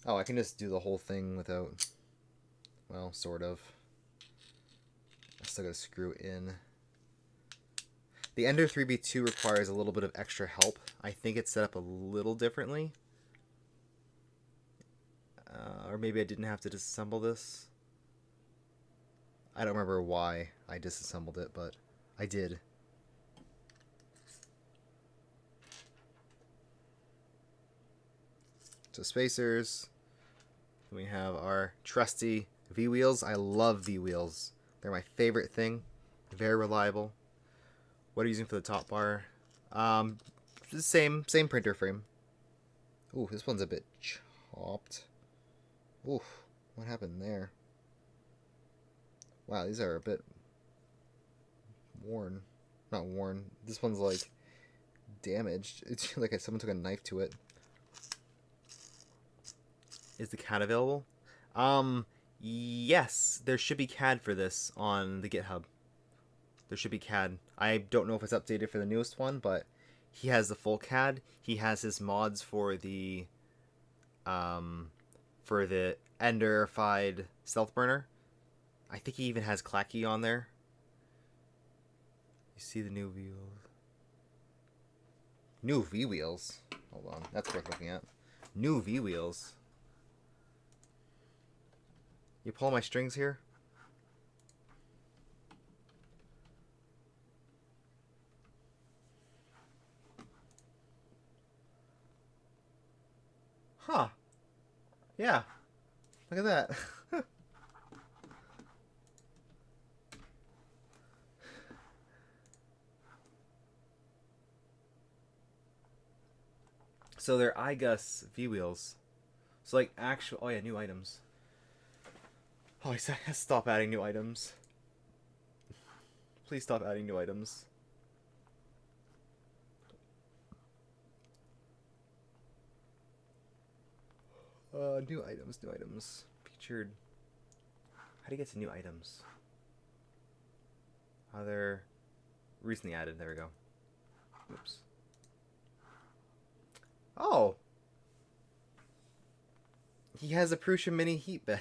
S1: Oh, I can just do the whole thing without... Well, sort of. I still gotta screw in. The Ender 3B2 requires a little bit of extra help. I think it's set up a little differently. Or maybe I didn't have to disassemble this. I don't remember why I disassembled it, but I did. So spacers. We have our trusty V-wheels. I love V-wheels. They're my favorite thing. Very reliable. What are you using for the top bar? Same printer frame. Ooh, this one's a bit chopped. Ooh, what happened there? Wow, these are a bit worn. Not worn. This one's like damaged. It's like someone took a knife to it. Is the CAD available? Yes, there should be CAD for this on the GitHub. There should be CAD. I don't know if it's updated for the newest one, but he has the full CAD. He has his mods for the Enderified Stealth Burner. I think he even has Clacky on there. You see the new wheels. New V-wheels. Hold on, that's worth looking at. New V-wheels. You pull my strings here? Huh. Yeah. Look at that. So they're iGus V-wheels. So like actual... Oh yeah, new items. Oh, I said stop adding new items. Please stop adding new items. New items, new items. Featured. How do you get to new items? Other... Recently added, there we go. Oops. Oh! He has a Prusa mini heat bed.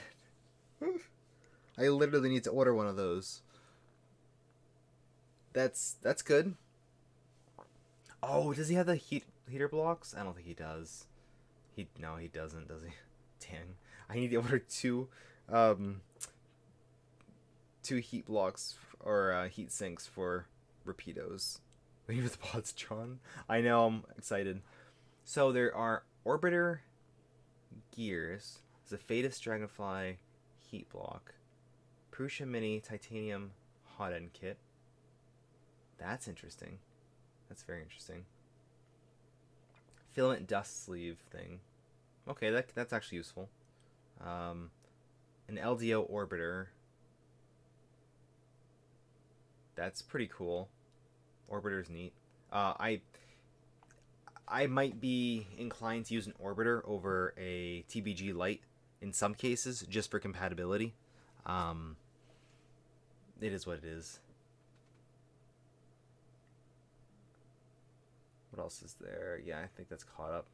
S1: I literally need to order one of those. That's good. Oh, does he have the heater blocks? I don't think he does. No, he doesn't, does he? Dang. I need to order two heat blocks or heat sinks for Rapidos. Wait for the pods, Tron. I know, I'm excited. So there are Orbiter gears. There's a Phaetus Dragonfly heat block. Prusa Mini Titanium hot end kit. That's interesting. That's very interesting. Filament dust sleeve thing. Okay, that's actually useful. An LDO orbiter. That's pretty cool. Orbiter's neat. I might be inclined to use an orbiter over a TBG Lite in some cases, just for compatibility. It is what it is. What else is there? Yeah, I think that's caught up.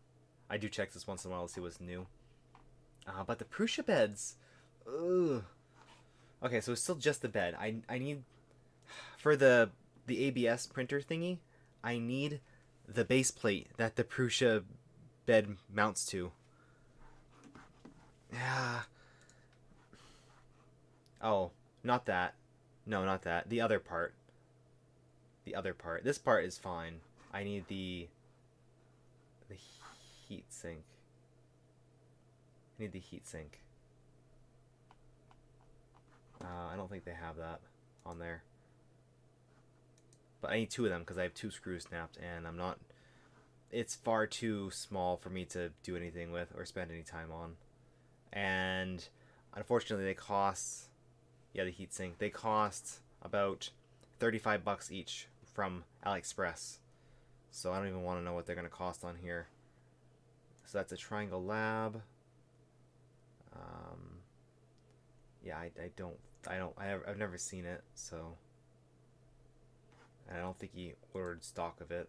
S1: I do check this once in a while to see what's new. But the Prusa beds. Ugh. Okay, so it's still just the bed. I need... For the ABS printer thingy, I need the base plate that the Prusa bed mounts to. Yeah. Oh, not that. No, not that. The other part. The other part. This part is fine. I need the heat sink. I need the heat sink. I don't think they have that on there. But I need 2 of them because I have 2 screws snapped, and I'm not... It's far too small for me to do anything with or spend any time on. And unfortunately, they cost... Yeah, the heatsink. They cost about $35 each from AliExpress. So I don't even want to know what they're going to cost on here. So that's a Triangle Lab. Yeah, I've never seen it, so I don't think he ordered stock of it.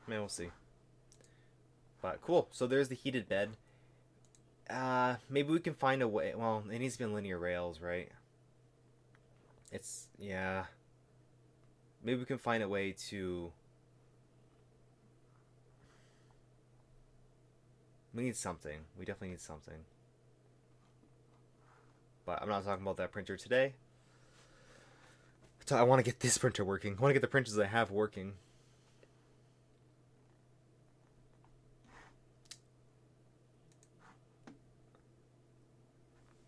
S1: Man, we'll see. But cool. So there's the heated bed. Maybe we can find a way. Well, it needs to be on linear rails, right? Yeah. Maybe we can find a way to... We need something. We definitely need something. But I'm not talking about that printer today. I want to get this printer working. I want to get the printers I have working.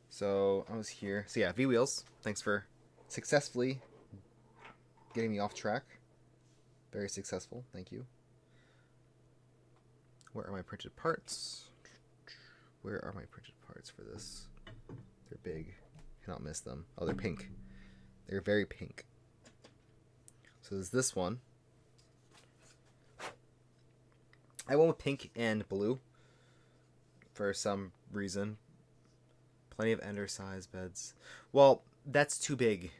S1: So I was here. So yeah, V-Wheels. Thanks for successfully getting me off track. Very successful. Thank you. Where are my printed parts? Where are my printed parts for this? They're big. Cannot miss them. Oh, they're pink. They're very pink. So there's this one. I went with pink and blue for some reason. Plenty of ender size beds. Well, that's too big.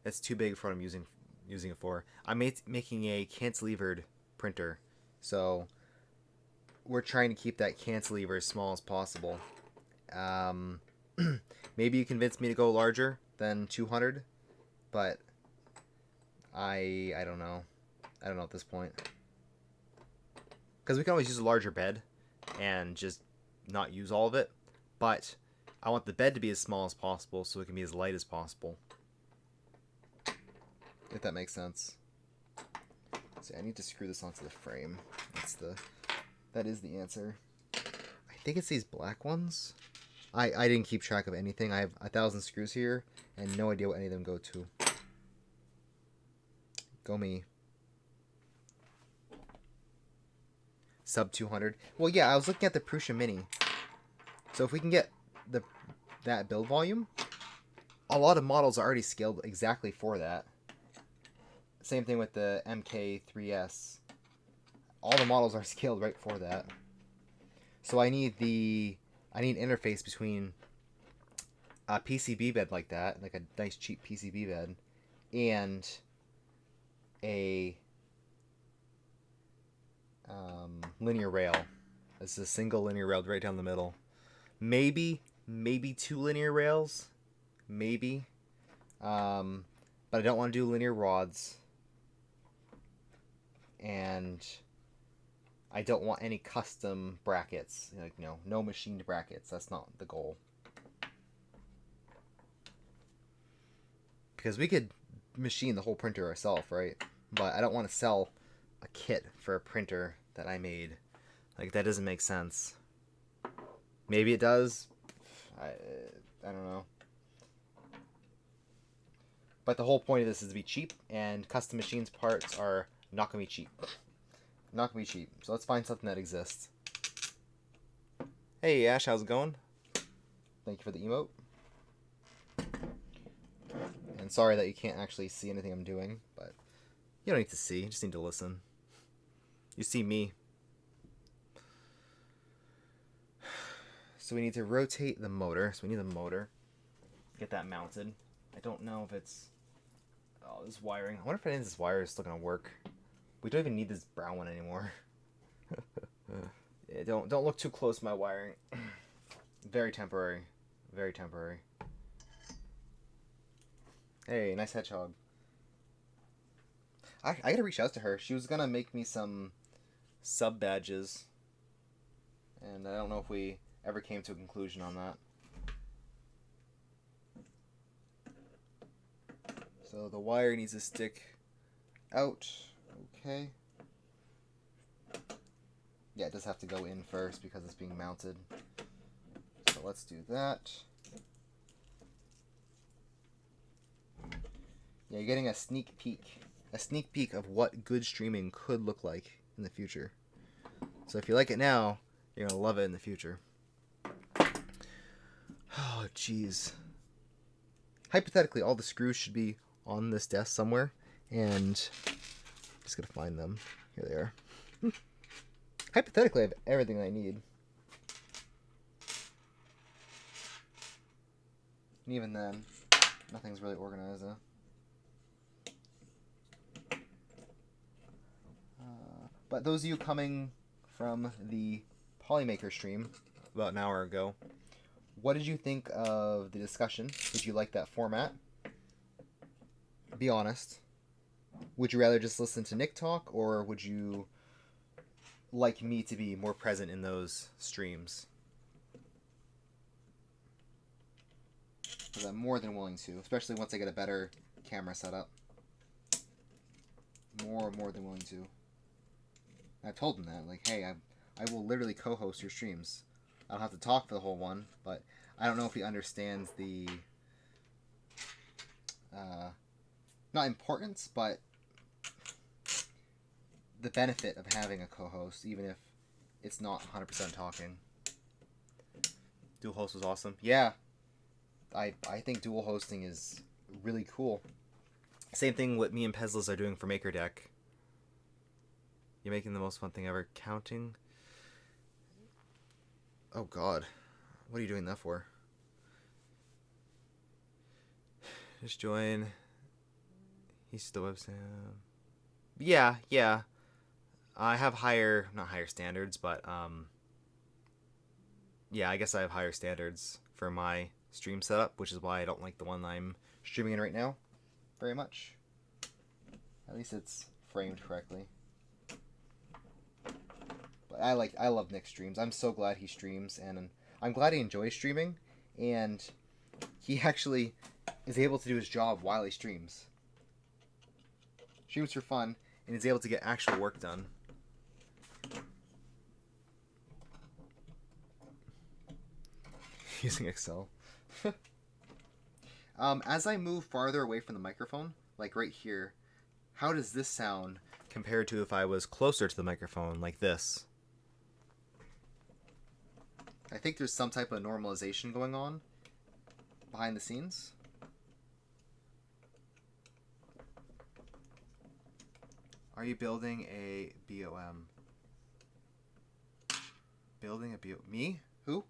S1: That's too big for what I'm using it for. I'm making a cantilevered printer, so we're trying to keep that cantilever as small as possible. Maybe you convinced me to go larger than 200, but I don't know. I don't know at this point. Because we can always use a larger bed and just not use all of it, but I want the bed to be as small as possible so it can be as light as possible. If that makes sense. See, I need to screw this onto the frame. That is the answer. I think it's these black ones. I didn't keep track of anything. I have 1,000 screws here and no idea what any of them go to. Go me. Sub 200. Well, yeah, I was looking at the Prusa Mini. So if we can get that build volume, a lot of models are already scaled exactly for that. Same thing with the MK3S. All the models are scaled right for that. So I need an interface between a PCB bed like that, like a nice cheap PCB bed, and a linear rail. This is a single linear rail right down the middle. Maybe 2 linear rails, maybe. But I don't want to do linear rods, and I don't want any custom brackets. Like, no machined brackets. That's not the goal. Because we could machine the whole printer ourselves, right? But I don't want to sell a kit for a printer that I made. Like, that doesn't make sense. Maybe it does. I don't know. But the whole point of this is to be cheap, and custom machines parts are not going to be cheap. Not going to be cheap. So let's find something that exists. Hey, Ash, how's it going? Thank you for the emote. And sorry that you can't actually see anything I'm doing, but you don't need to see. You just need to listen. You see me. So we need to rotate the motor. So we need the motor. Get that mounted. I don't know if it's... Oh, this wiring. I wonder if any of this wire is still going to work. We don't even need this brown one anymore. Yeah, don't look too close to my wiring. Very temporary. Very temporary. Hey, nice hedgehog. I gotta reach out to her. She was gonna make me some sub badges, and I don't know if we ever came to a conclusion on that. So the wire needs to stick out. Okay. Yeah, it does have to go in first because it's being mounted. So let's do that. Yeah, you're getting a sneak peek of what good streaming could look like in the future. So if you like it now, you're going to love it in the future. Oh, jeez. Hypothetically, all the screws should be on this desk somewhere, and I'm just going to find them. Here they are. Hypothetically, I have everything I need. And even then, nothing's really organized, though. But those of you coming from the Polymaker stream about an hour ago, what did you think of the discussion? Did you like that format? Be honest. Would you rather just listen to Nick talk, or would you like me to be more present in those streams? Because I'm more than willing to, especially once I get a better camera setup. More than willing to. I've told him that, like, hey, I will literally co-host your streams. I don't have to talk for the whole one, but I don't know if he understands the, not importance, but the benefit of having a co-host, even if it's not 100% talking. Dual host was awesome. Yeah, I think dual hosting is really cool. Same thing what me and Pezlas are doing for MakerDeck. You're making the most fun thing ever. Counting? Oh god. What are you doing that for? Just join. He's still website. Yeah. I have not higher standards, but yeah, I guess I have higher standards for my stream setup, which is why I don't like the one I'm streaming in right now very much. At least it's framed correctly. But I love Nick's streams. I'm so glad he streams, and I'm glad he enjoys streaming, and he actually is able to do his job while he streams. Streams for fun, and he's able to get actual work done. Using Excel. As I move farther away from the microphone, like right here, how does this sound compared to if I was closer to the microphone, like this? I think there's some type of normalization going on behind the scenes. Are you building a BOM? Building a BOM? Me? Who?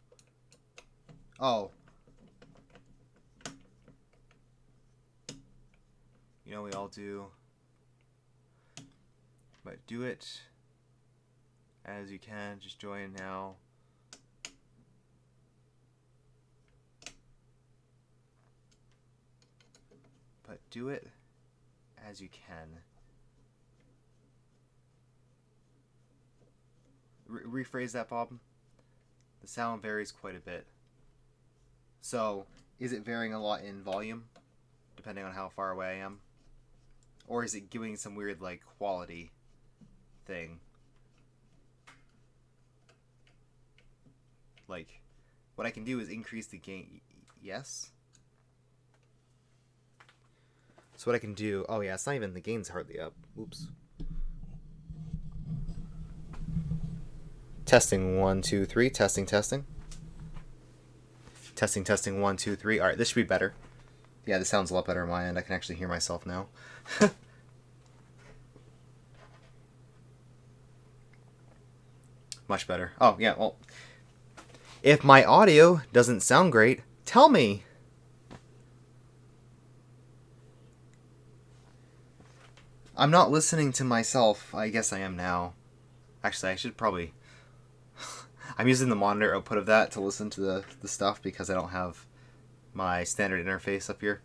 S1: Oh. You know we all do. But do it as you can. Just join now. But do it as you can. Rephrase that, Bob. The sound varies quite a bit. So, is it varying a lot in volume, depending on how far away I am? Or is it giving some weird, like, quality thing? Like, what I can do is increase the gain. Yes? So what I can do... Oh, yeah, it's not even... The gain's hardly up. Oops. Testing 1, 2, 3. Testing. Testing, 1, 2, 3. Alright, this should be better. Yeah, this sounds a lot better on my end. I can actually hear myself now. Much better. Oh, yeah, well... If my audio doesn't sound great, tell me! I'm not listening to myself. I guess I am now. Actually, I should probably... I'm using the monitor output of that to listen to the stuff because I don't have my standard interface up here.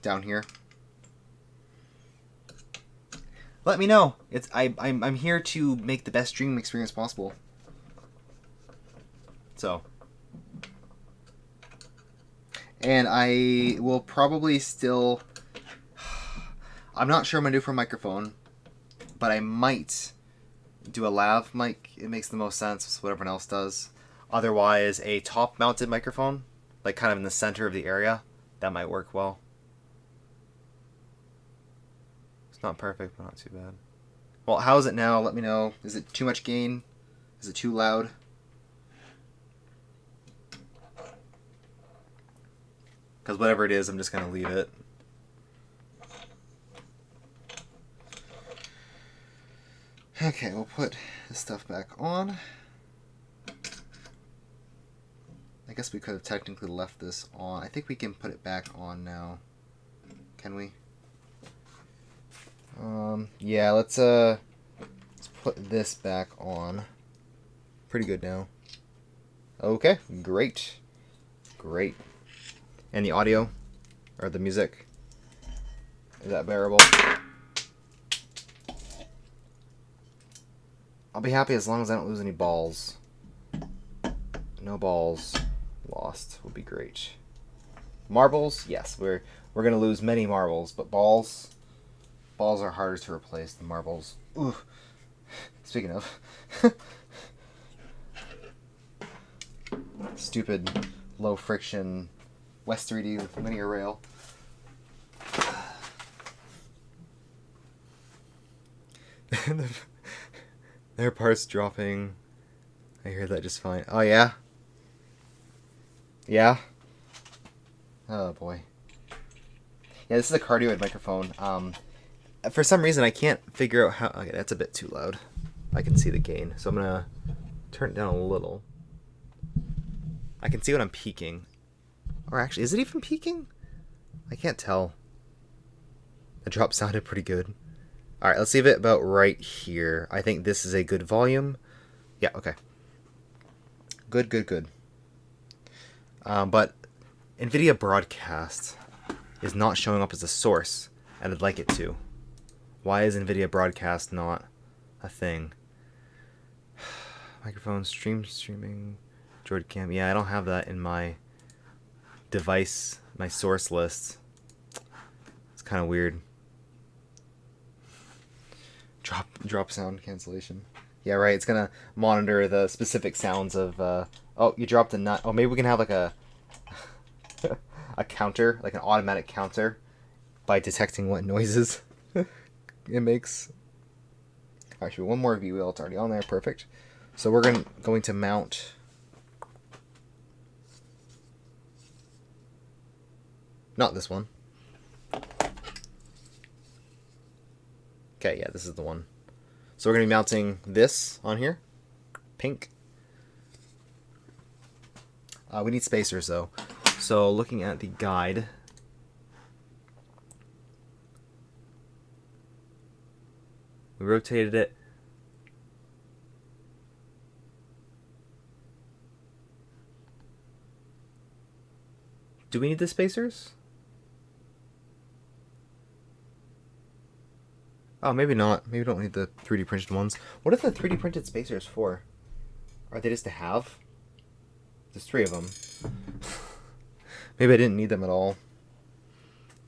S1: Down here. Let me know. I'm here to make the best streaming experience possible. So. And I will probably still... I'm not sure I'm going to do for a microphone, but I might do a lav mic. It makes the most sense, what everyone else does. Otherwise, a top-mounted microphone, like kind of in the center of the area, that might work well. Not perfect, but not too bad. Well, how is it now? Let me know. Is it too much gain? Is it too loud? Because whatever it is, I'm just going to leave it. Okay, we'll put this stuff back on. I guess we could have technically left this on. I think we can put it back on now. Can we? Yeah, let's put this back on. Pretty good now. Okay, great. Great. And the audio, or the music, is that bearable? I'll be happy as long as I don't lose any balls. No balls lost would be great. Marbles, yes, we're gonna lose many marbles, but balls are harder to replace than marbles. Ooh. Speaking of, stupid low friction West 3D linear rail. Their parts dropping. I hear that just fine. Oh yeah? Yeah? Oh boy. Yeah, this is a cardioid microphone. For some reason I can't figure out how... Okay, that's a bit too loud. I can see the gain. So I'm gonna turn it down a little. I can see when I'm peaking. Or actually, is it even peaking? I can't tell. The drop sounded pretty good. Alright, let's leave it about right here. I think this is a good volume. Yeah, okay. Good, good, good. But NVIDIA Broadcast is not showing up as a source, and I'd like it to. Why is NVIDIA Broadcast not a thing? Microphone, streaming, Droid Cam. Yeah, I don't have that in my device, my source list. It's kind of weird. Drop sound cancellation. Yeah, right. It's gonna monitor the specific sounds of. Oh, you dropped a nut. Oh, maybe we can have like a a counter, like an automatic counter, by detecting what noises it makes. Actually, one more view wheel. It's already on there. Perfect. So we're going to mount. Not this one. Okay, yeah, this is the one. So we're going to be mounting this on here. Pink. We need spacers, though. So looking at the guide... We rotated it. Do we need the spacers? Oh, maybe not. Maybe we don't need the 3D printed ones. What are the 3D printed spacers for? Are they just to have? There's 3 of them. Maybe I didn't need them at all.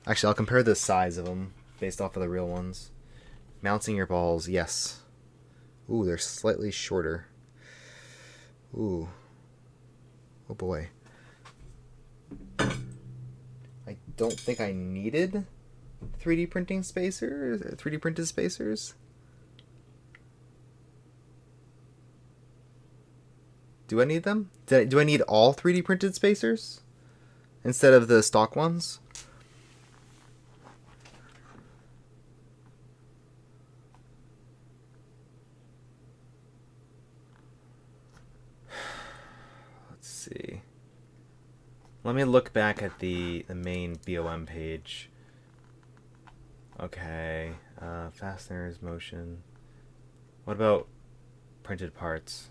S1: Actually, I'll compare the size of them based off of the real ones. Mounting your balls, yes. Ooh, they're slightly shorter. Ooh. Oh boy. I don't think I needed 3D printing spacers, 3D printed spacers. Do I need them? Do I need all 3D printed spacers instead of the stock ones? Let's see. Let me look back at the main BOM page. Okay, fasteners, motion. What about printed parts?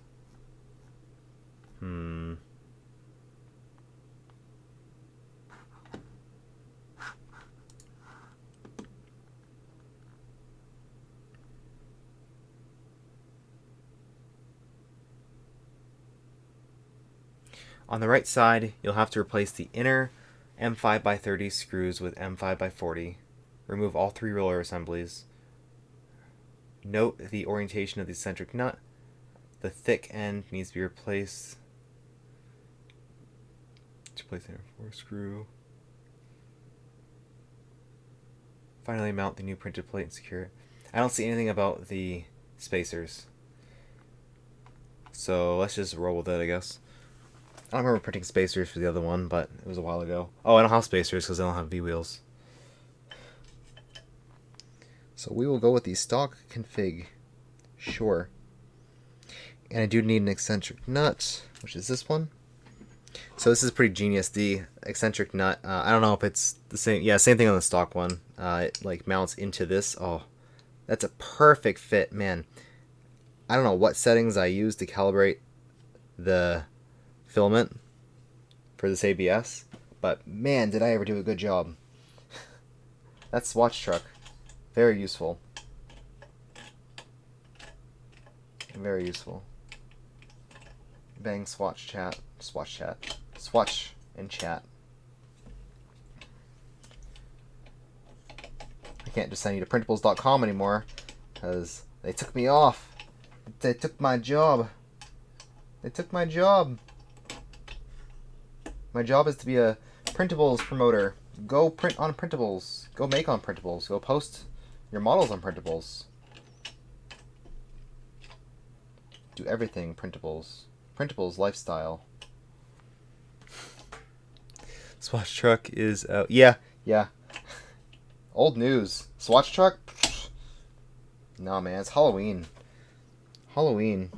S1: On the right side, you'll have to replace the inner M5x30 screws with M5x40. Remove all 3 roller assemblies. Note the orientation of the eccentric nut. The thick end needs to be replaced. To place inner 4 screw. Finally mount the new printed plate and secure it. I don't see anything about the spacers. So let's just roll with it, I guess. I don't remember printing spacers for the other one, but it was a while ago. Oh, I don't have spacers because I don't have V-wheels. So we will go with the stock config. Sure. And I do need an eccentric nut, which is this one. So this is pretty genius. The eccentric nut, I don't know if it's the same. Yeah, same thing on the stock one. It like mounts into this. Oh, that's a perfect fit, man. I don't know what settings I use to calibrate the filament for this ABS, but man, did I ever do a good job. That swatch truck, very useful. Very useful. Bang swatch chat. Swatch chat. Swatch and chat. I can't just send you to printables.com anymore because they took me off. They took my job. They took my job. My job is to be a printables promoter. Go print on printables. Go make on printables. Go post your models on printables. Do everything printables. Printables lifestyle. Swatch truck is out. Yeah. Old news. Swatch truck? Nah, man, it's Halloween. Halloween.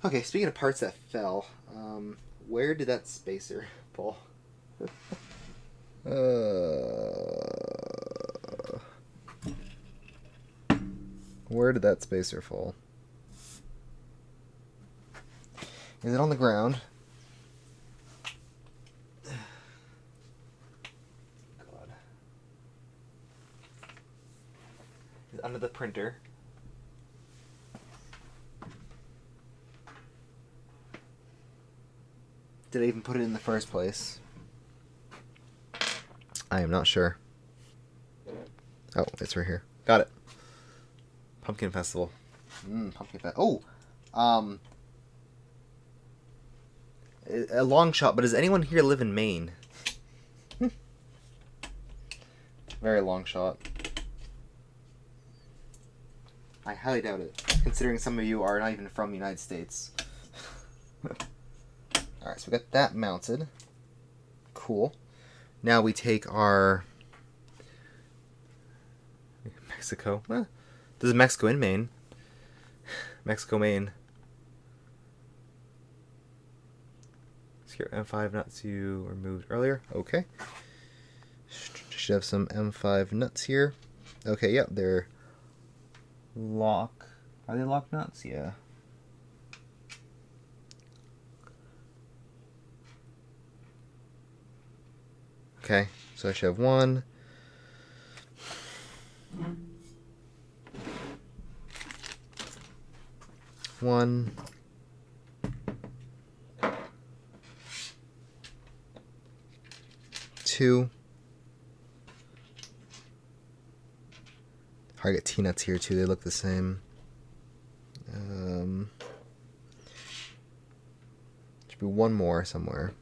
S1: Okay, speaking of parts that fell, where did that spacer fall? Where did that spacer fall? Is it on the ground? God. Is it under the printer? Did I even put it in the first place? I am not sure. Oh, it's right here. Got it. Pumpkin Festival. Pumpkin Festival. Oh! A long shot, but does anyone here live in Maine? Very long shot. I highly doubt it, considering some of you are not even from the United States. Alright, so we got that mounted. Cool. Now we take our Mexico. Does Mexico in Maine? Mexico, Maine. Secure M5 nuts you removed earlier. Okay. Should have some M5 nuts here. Okay, yep, they're lock. Are they lock nuts? Yeah. Okay, so I should have one. One. Two. I get T-nuts here too, they look the same. Should be one more somewhere.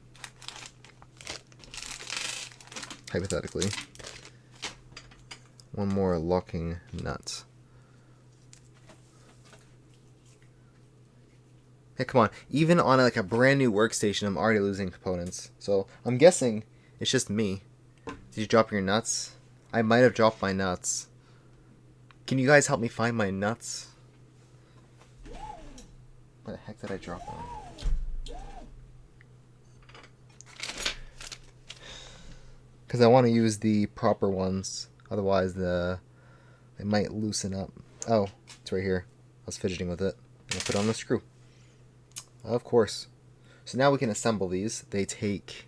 S1: Hypothetically. One more locking nut. Hey, come on. Even on like a brand new workstation, I'm already losing components. So I'm guessing it's just me. Did you drop your nuts? I might have dropped my nuts. Can you guys help me find my nuts? Where the heck did I drop them? Because I want to use the proper ones. Otherwise, they might loosen up. Oh, it's right here. I was fidgeting with it. And I put on the screw. Of course. So now we can assemble these. They take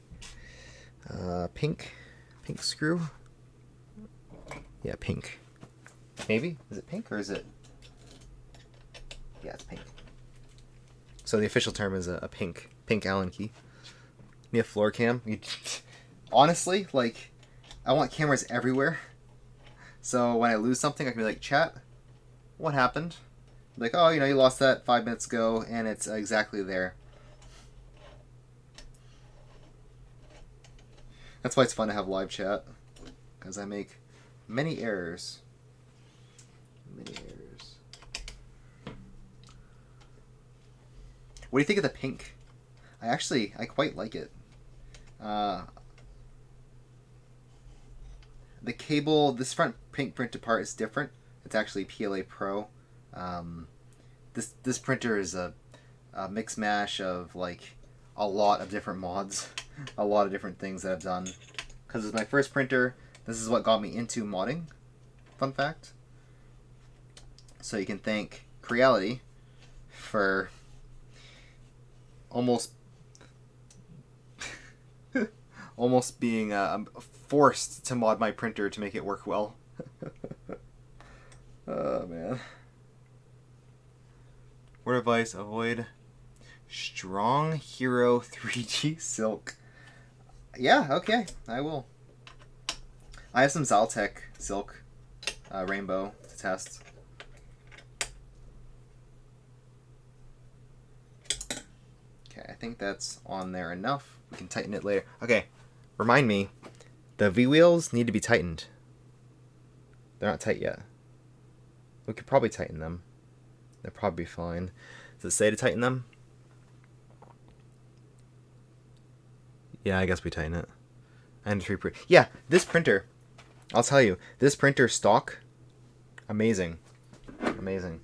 S1: pink screw. Yeah, pink. Maybe? Is it pink or is it? Yeah, it's pink. So the official term is a pink Allen key. Need a floor cam. Honestly, like, I want cameras everywhere. So when I lose something, I can be like, chat, what happened? Like, oh, you know, you lost that 5 minutes ago, and it's exactly there. That's why it's fun to have live chat. because I make many errors. Many errors. What do you think of the pink? I quite like it. The cable, this front pink printed part is different. It's actually PLA Pro. This printer is a mix mash of like a lot of different mods, a lot of different things that I've done. Because it's my first printer, this is what got me into modding. Fun fact. So you can thank Creality for almost being forced to mod my printer to make it work well. Oh man. Word advice: avoid Strong Hero 3G Silk. Yeah, okay, I will. I have some Zaltec Silk Rainbow to test. Okay, I think that's on there enough. We can tighten it later. Okay, remind me, the V-wheels need to be tightened. They're not tight yet. We could probably tighten them. They'll probably be fine. Does it say to tighten them? Yeah, I guess we tighten it. And yeah, this printer, I'll tell you, this printer stock, amazing. Amazing.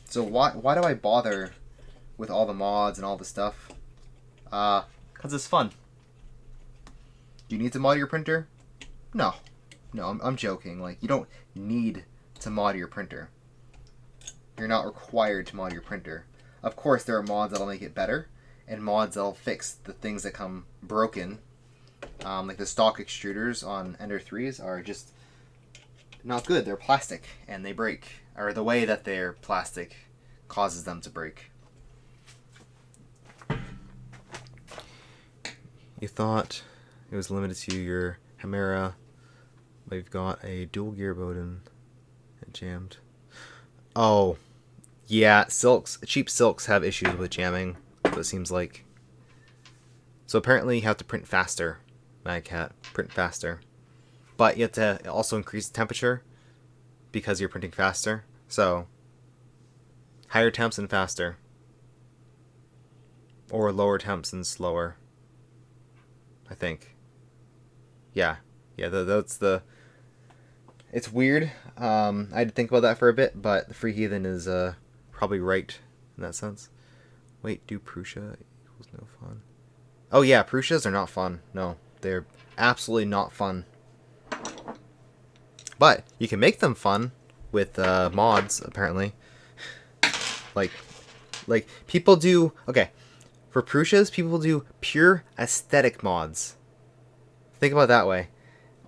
S1: So why do I bother with all the mods and all the stuff? Because it's fun. Do you need to mod your printer? No. No, I'm joking. Like, you don't need to mod your printer. You're not required to mod your printer. Of course, there are mods that'll make it better, and mods that'll fix the things that come broken. Like the stock extruders on Ender 3s are just not good. They're plastic, and they break. Or the way that they're plastic causes them to break. You thought it was limited to your Chimera, but you've got a dual gear Bowden. It jammed. Oh, yeah, silks. Cheap silks have issues with jamming, it seems like. So apparently you have to print faster. Magcat, print faster. But you have to also increase the temperature because you're printing faster. So, higher temps and faster. Or lower temps and slower. I think. Yeah. Yeah, that's the... It's weird. I had to think about that for a bit, but the Free Heathen is probably right in that sense. Wait, do Prusa equals no fun? Oh yeah, Prusas are not fun. No, they're absolutely not fun. But you can make them fun with mods, apparently. Like people do... Okay, for Prusas, people do pure aesthetic mods. Think about it that way.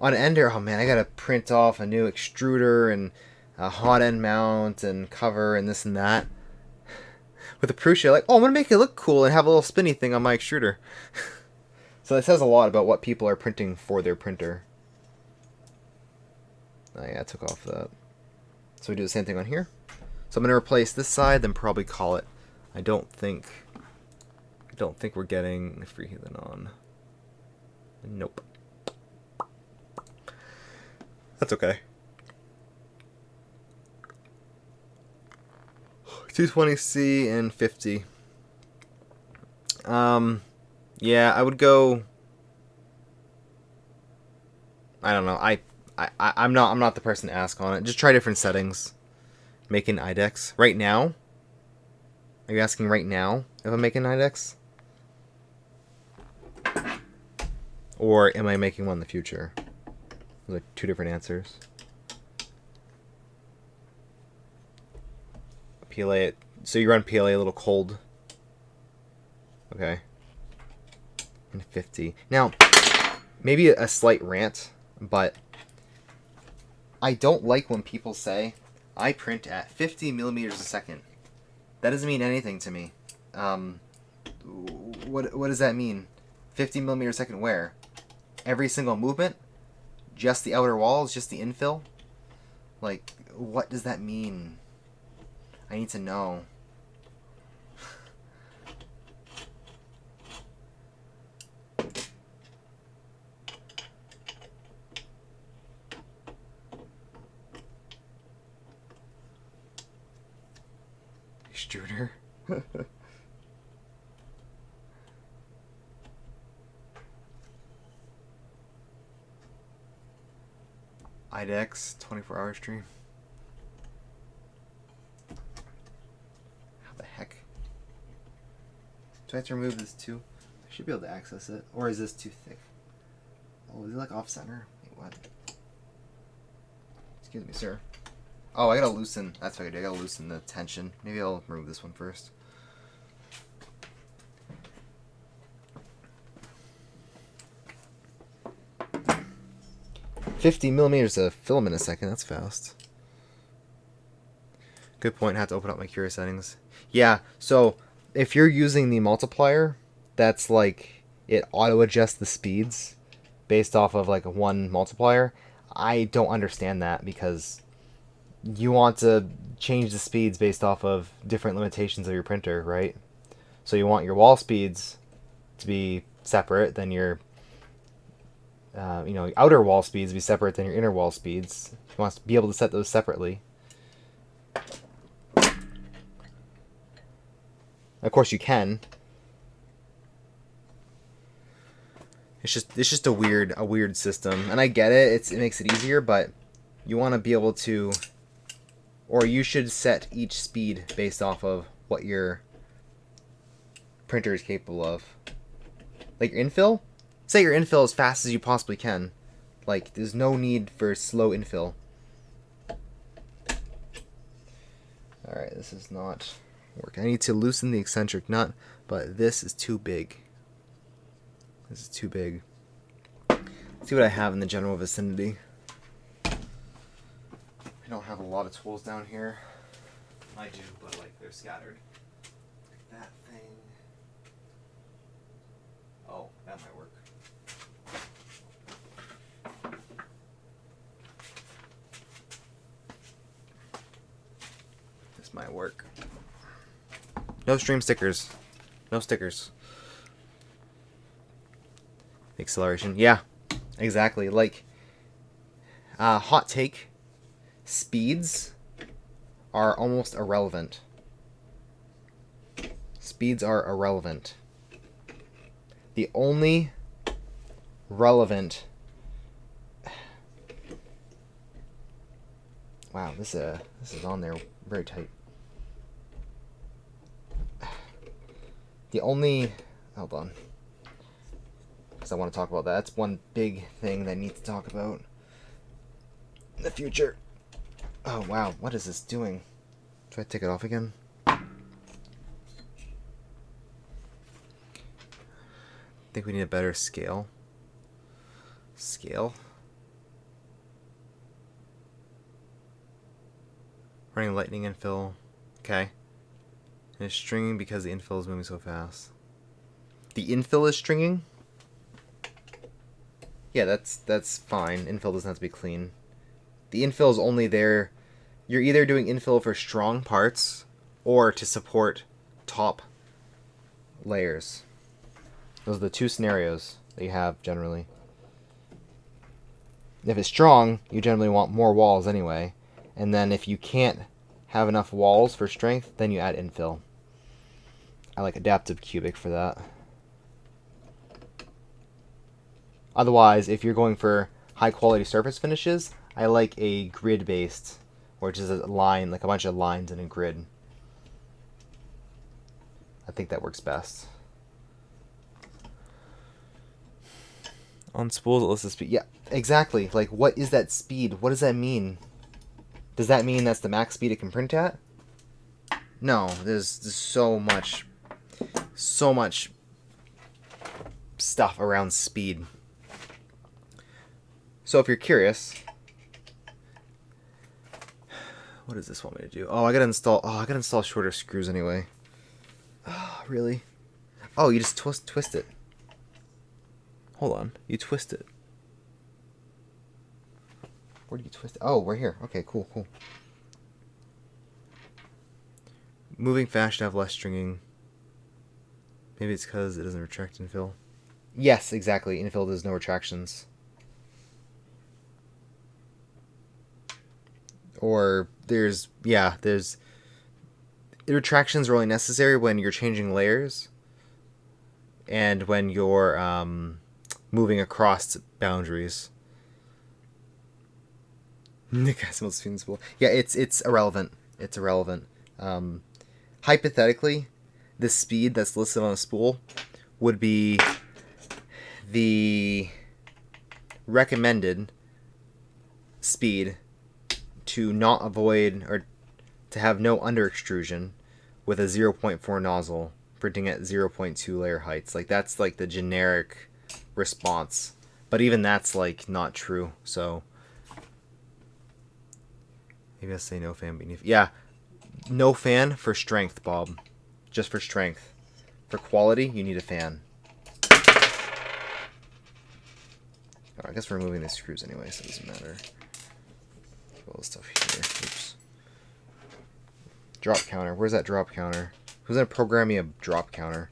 S1: On Ender, oh man, I gotta print off a new extruder and a hot end mount and cover and this and that. With the Prusa, like, oh, I'm gonna make it look cool and have a little spinny thing on my extruder. So it says a lot about what people are printing for their printer. Oh yeah, I took off that. So we do the same thing on here. So I'm gonna replace this side, then probably call it. I don't think we're getting Free Heathen on. Nope. That's okay. 220C and 50. Yeah, I would go. I don't know. I'm not the person to ask on it. Just try different settings. Making IDEX right now. Are you asking right now if I'm making IDEX? Or am I making one in the future? Those are two different answers. PLA, so you run PLA a little cold. Okay. And 50. Now, maybe a slight rant, but I don't like when people say, I print at 50 millimeters a second. That doesn't mean anything to me. What does that mean? 50 millimeters a second where? Every single movement? Just the outer walls? Just the infill? Like, what does that mean? I need to know. extruder. IDEX 24-hour stream. How the heck? Do I have to remove this too? I should be able to access it. Or is this too thick? Oh, is it like off center? Wait, what? Excuse me, sir. Oh, I gotta loosen. That's what I do. I gotta loosen the tension. Maybe I'll remove this one first. $50mm of film in a second. That's fast. Good point. I have to open up my Cura settings. Yeah. So if you're using the multiplier, that's like it auto adjusts the speeds based off of like one multiplier. I don't understand that because you want to change the speeds based off of different limitations of your printer, right? So you want your wall speeds to be separate than your outer wall speeds to be separate than your inner wall speeds. You want to be able to set those separately. Of course you can. It's just a weird system, and I get it. It makes it easier, but you want to be able to, or you should set each speed based off of what your printer is capable of. Like your infill, set your infill as fast as you possibly can. Like there's no need for slow infill. All right, this is not working. I need to loosen the eccentric nut, but this is too big. This is too big. Let's see what I have in the general vicinity. I don't have a lot of tools down here. I do, but like they're scattered. That thing. Oh, that might work. This might work. No stream stickers. No stickers. Acceleration. Yeah, exactly. Like, hot take, speeds are almost irrelevant. Speeds are irrelevant. The only relevant... Wow, this is on there very tight. The only... Hold on. Because I want to talk about that. That's one big thing that I need to talk about in the future. Oh, wow. What is this doing? Do I take it off again? I think we need a better scale. Scale. Running lightning infill. Okay. And it's stringing because the infill is moving so fast. The infill is stringing? Yeah, that's fine. Infill doesn't have to be clean. The infill is only there. You're either doing infill for strong parts or to support top layers. Those are the two scenarios that you have generally. If it's strong, you generally want more walls anyway. And then if you can't have enough walls for strength, then you add infill. I like adaptive cubic for that. Otherwise, if you're going for high quality surface finishes, I like a grid based, which is a line, like a bunch of lines in a grid. I think that works best. On spools, it lists the speed. Yeah, exactly. Like, what is that speed? What does that mean? Does that mean that's the max speed it can print at? No, there's so much stuff around speed. So if you're curious, what does this want me to do? Oh, I gotta install shorter screws anyway. Oh, really? Oh, you just twist it. Hold on, you twist it. Where do you twist it? Oh, we're here. Okay, cool. Moving fast should have less stringing. Maybe it's because it doesn't retract infill. Yes, exactly. Infill does no retractions. Or there's retraction is really necessary when you're changing layers and when you're moving across boundaries. Yeah, it's irrelevant. It's irrelevant. Hypothetically, the speed that's listed on a spool would be the recommended speed to not avoid or to have no under extrusion with a 0.4 nozzle printing at 0.2 layer heights. Like that's like the generic response, but even that's like not true. So maybe I'll say no fan beneath. Yeah, no fan for strength, Bob. Just for strength. For quality, you need a fan. Oh, I guess we're removing these screws anyway, so it doesn't matter. All this stuff here. Oops. Drop counter. Where's that drop counter? Who's gonna program me a drop counter?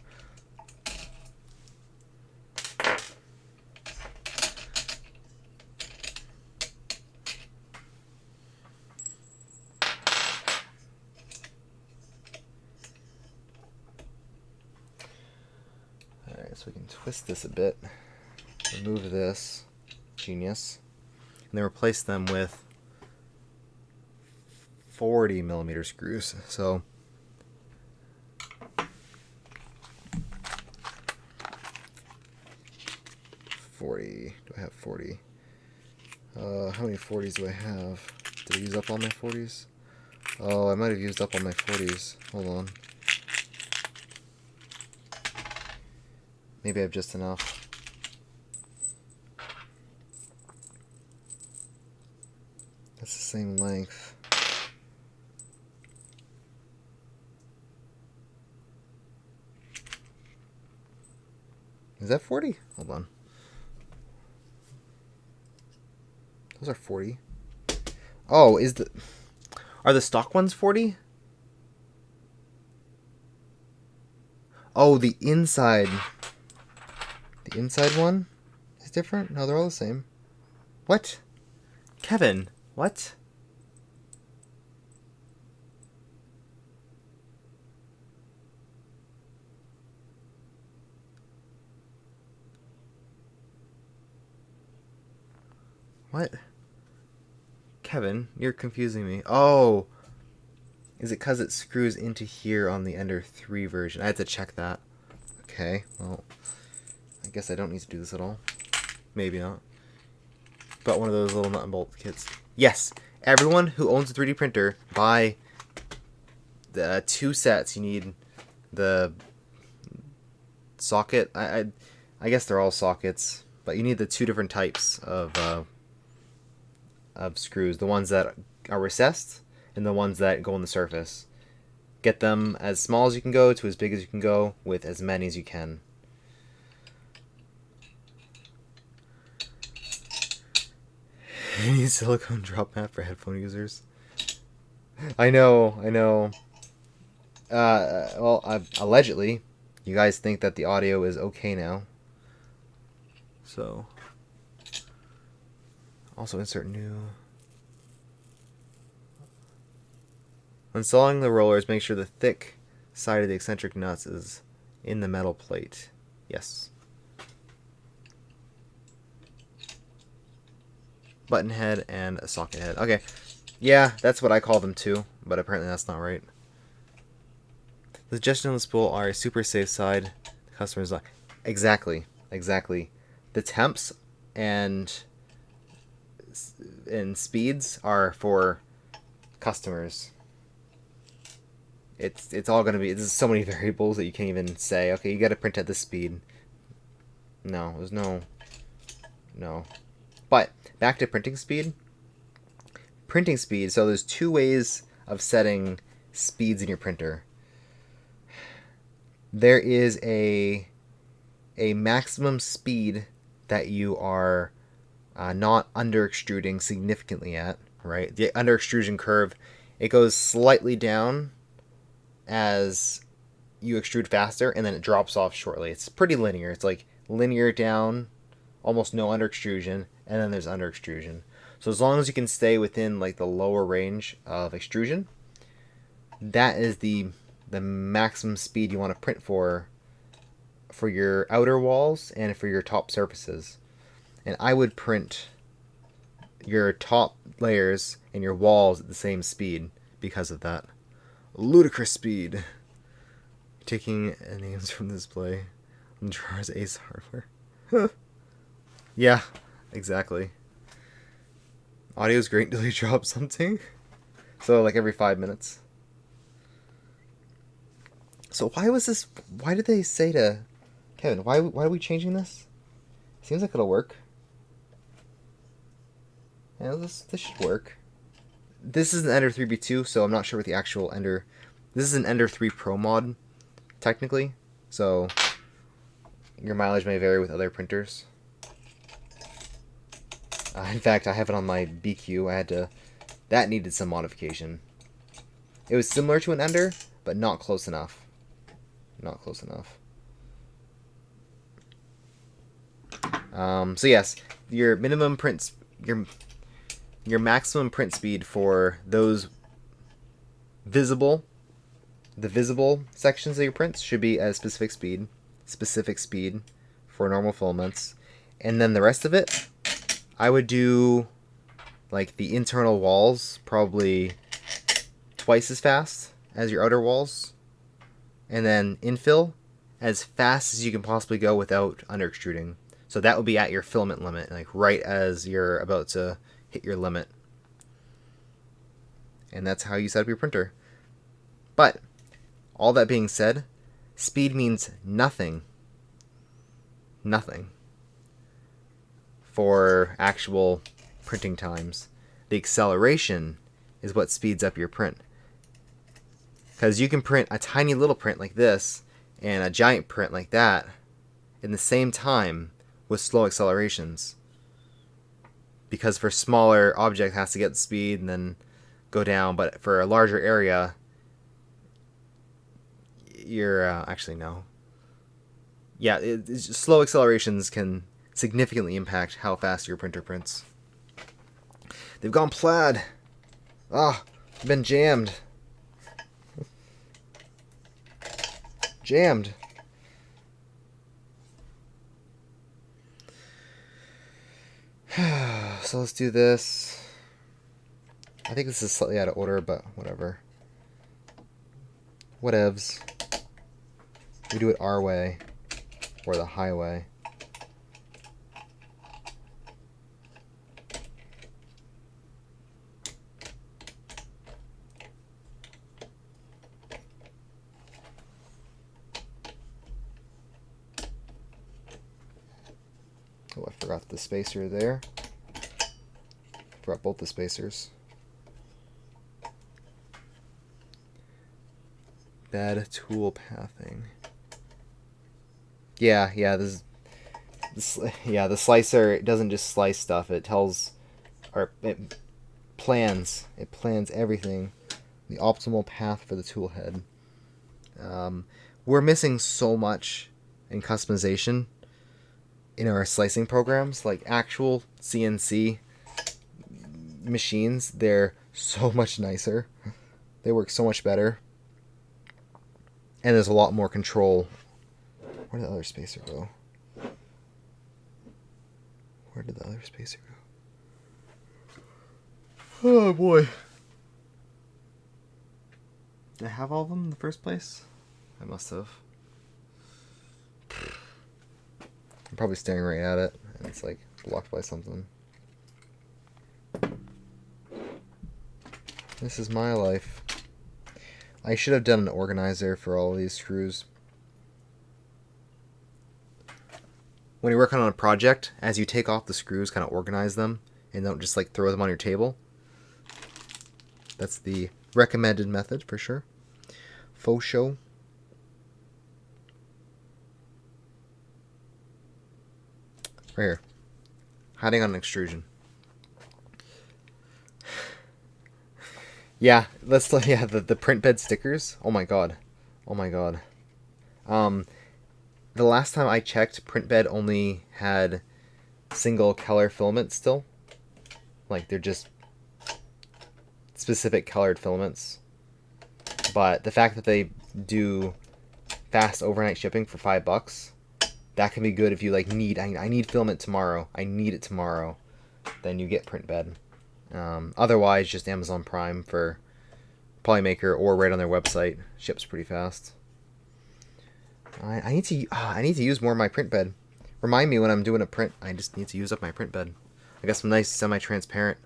S1: Alright, so we can twist this a bit. Remove this. Genius. And then replace them with 40mm screws. So do I have 40? How many 40s do I have? Did I use up all my 40s? Oh, I might have used up all my 40s. Hold on. Maybe I have just enough. That's the same length. Is that 40? Hold on. Those are 40. Oh, are the stock ones 40? Oh, the inside one is different? No, they're all the same. What? Kevin, what? What? Kevin, you're confusing me. Oh! Is it because it screws into here on the Ender 3 version? I had to check that. Okay, well, I guess I don't need to do this at all. Maybe not. But one of those little nut and bolt kits. Yes! Everyone who owns a 3D printer, buy the 2 sets. You need the socket. I guess they're all sockets, but you need the 2 different types of screws. The ones that are recessed and the ones that go on the surface. Get them as small as you can go to as big as you can go with as many as you can. You need silicone drop mat for headphone users. I know. Well, allegedly, you guys think that the audio is okay now. So, also insert new. When installing the rollers, make sure the thick side of the eccentric nuts is in the metal plate. Yes. Button head and a socket head. Okay. Yeah, that's what I call them too, but apparently that's not right. The suggestions on the spool are a super safe side. The customer's like, exactly. The temps and speeds are for customers. It's all going to be, there's so many variables that you can't even say, okay, you got to print at this speed. No, there's no. But back to printing speed. So there's 2 ways of setting speeds in your printer. There is a maximum speed that you are not under extruding significantly at, right? The under extrusion curve, it goes slightly down as you extrude faster, and then it drops off shortly. It's pretty linear. It's like linear down, almost no under extrusion, and then there's under extrusion. So as long as you can stay within like the lower range of extrusion, that is the maximum speed you want to print for your outer walls and for your top surfaces. And I would print your top layers and your walls at the same speed because of that. Ludicrous speed. Taking names from the display on drawers Ace hardware. Yeah, exactly. Audio's great until you drop something. So like every 5 minutes. So why did they say to Kevin, why are we changing this? Seems like it'll work. Yeah, this should work. This is an Ender 3B2, so I'm not sure what the actual Ender... This is an Ender 3 Pro mod, technically. So your mileage may vary with other printers. In fact, I have it on my BQ. That needed some modification. It was similar to an Ender, but not close enough. Not close enough. So yes, your minimum print, your maximum print speed for those visible sections of your prints should be at a specific speed for normal filaments, and then the rest of it, I would do like the internal walls probably twice as fast as your outer walls, and then infill as fast as you can possibly go without under extruding. So that would be at your filament limit, like right as you're about to hit your limit. And that's how you set up your printer. But all that being said, speed means nothing for actual printing times. The acceleration is what speeds up your print. Because you can print a tiny little print like this and a giant print like that in the same time with slow accelerations. Because for smaller object it has to get the speed and then go down, but for a larger area you're actually no. Yeah, slow accelerations can significantly impact how fast your printer prints. They've gone plaid. Ah, been jammed. Jammed. So let's do this. I think this is slightly out of order, but whatever. Whatevs. We do it our way, or the highway. Oh, I forgot the spacer there. Forgot both the spacers. Bad tool pathing. Yeah, the slicer, it doesn't just slice stuff, it tells, or it plans everything, the optimal path for the tool head. We're missing so much in customization in our slicing programs, like actual CNC machines. They're so much nicer, they work so much better, and there's a lot more control. Where did the other spacer go? Where did the other spacer go? Oh boy. Did I have all of them in the first place? I must have. I'm probably staring right at it, and it's like blocked by something. This is my life. I should have done an organizer for all of these screws. When you're working on a project, as you take off the screws, kind of organize them, and don't just like throw them on your table. That's the recommended method for sure. Faux show. Right here. Hiding on an extrusion. Yeah, the print bed stickers. Oh my god. Oh my god. The last time I checked, print bed only had single color filaments still. Like they're just specific colored filaments. But the fact that they do fast overnight shipping for $5, that can be good if you like I need filament tomorrow. I need it tomorrow. Then you get print bed. Otherwise, just Amazon Prime for Polymaker or right on their website ships pretty fast. I need to use more of my print bed. Remind me when I'm doing a print. I just need to use up my print bed. I got some nice semi-transparent.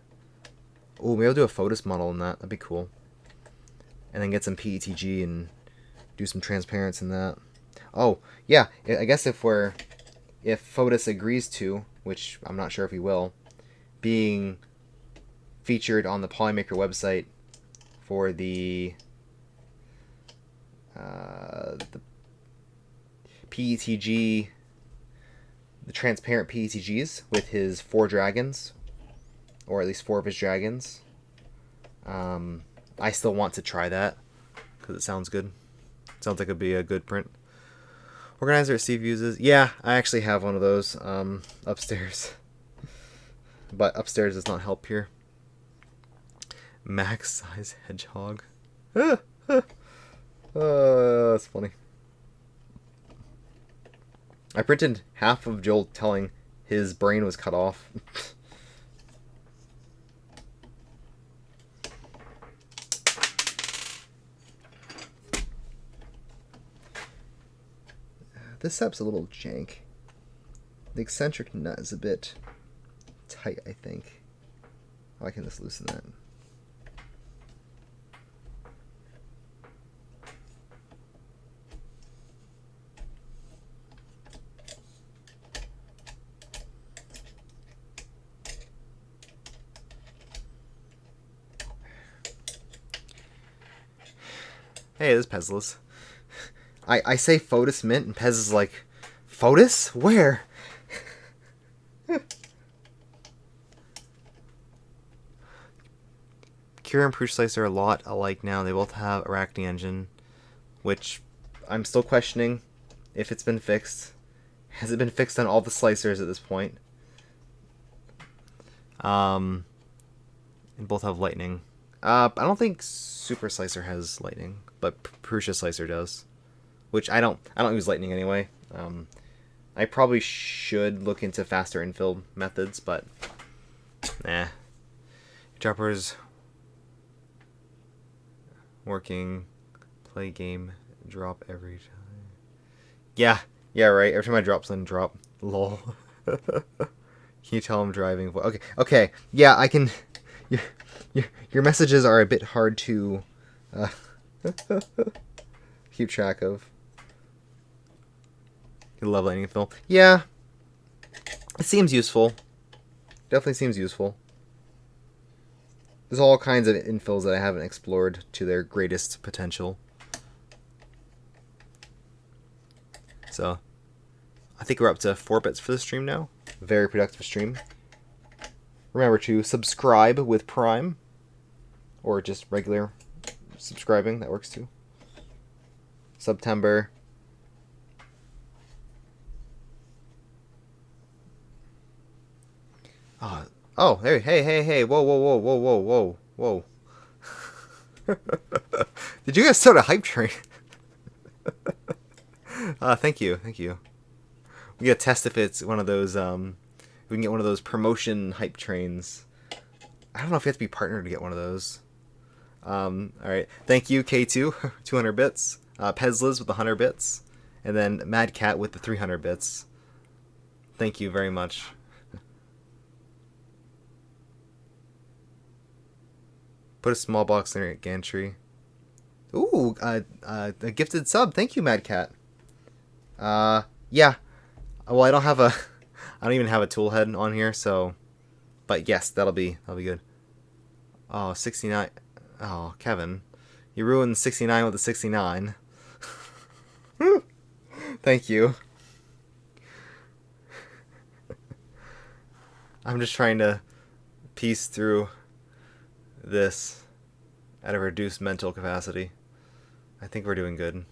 S1: Oh, maybe I'll do a Photos model in that. That'd be cool. And then get some PETG and do some transparency in that. Oh, yeah. I guess if Photos agrees to, which I'm not sure if he will, being featured on the Polymaker website for the PETG, the transparent PETGs with his 4 dragons, or at least 4 of his dragons. I still want to try that because it sounds good. It sounds like it'd be a good print. Organizer Steve uses. Yeah, I actually have one of those upstairs. But upstairs does not help here. Max size hedgehog. That's funny. I printed half of Joel telling his brain was cut off. This setup's a little jank. The eccentric nut is a bit tight, I think. Oh, I can just loosen that. Hey, this is Pezless. I say Photos Mint, and Pez is like, Photos? Where? Cure and Prush Slicer are a lot alike now. They both have Arachne Engine, which I'm still questioning if it's been fixed. Has it been fixed on all the slicers at this point? And both have lightning. I don't think Super Slicer has lightning, but Prusa Slicer does. Which I don't use lightning anyway. I probably should look into faster infill methods, but nah. Droppers working, play game, drop every time. Yeah, right. Every time I drop something, drop. Lol. Can you tell I'm driving? Okay. Yeah, I can. Your messages are a bit hard to keep track of. You love lightning fill. Yeah, it seems useful. Definitely seems useful. There's all kinds of infills that I haven't explored to their greatest potential. So, I think we're up to 4 bits for the stream now. Very productive stream. Remember to subscribe with Prime. Or just regular subscribing. That works too. September. Oh, hey, whoa. Did you guys start a hype train? Thank you. We gotta test if it's one of those, we can get one of those promotion hype trains. I don't know if you have to be partnered to get one of those. Alright. Thank you, K2, 200 bits. Pezliz with 100 bits. And then Mad Cat with the 300 bits. Thank you very much. Put a small box in your gantry. Ooh, a gifted sub. Thank you, Mad Cat. Yeah. Well, I don't even have a tool head on here, so. But yes, that'll be good. Oh, 69. Oh, Kevin, you ruined 69 with a 69. Thank you. I'm just trying to piece through this at a reduced mental capacity. I think we're doing good.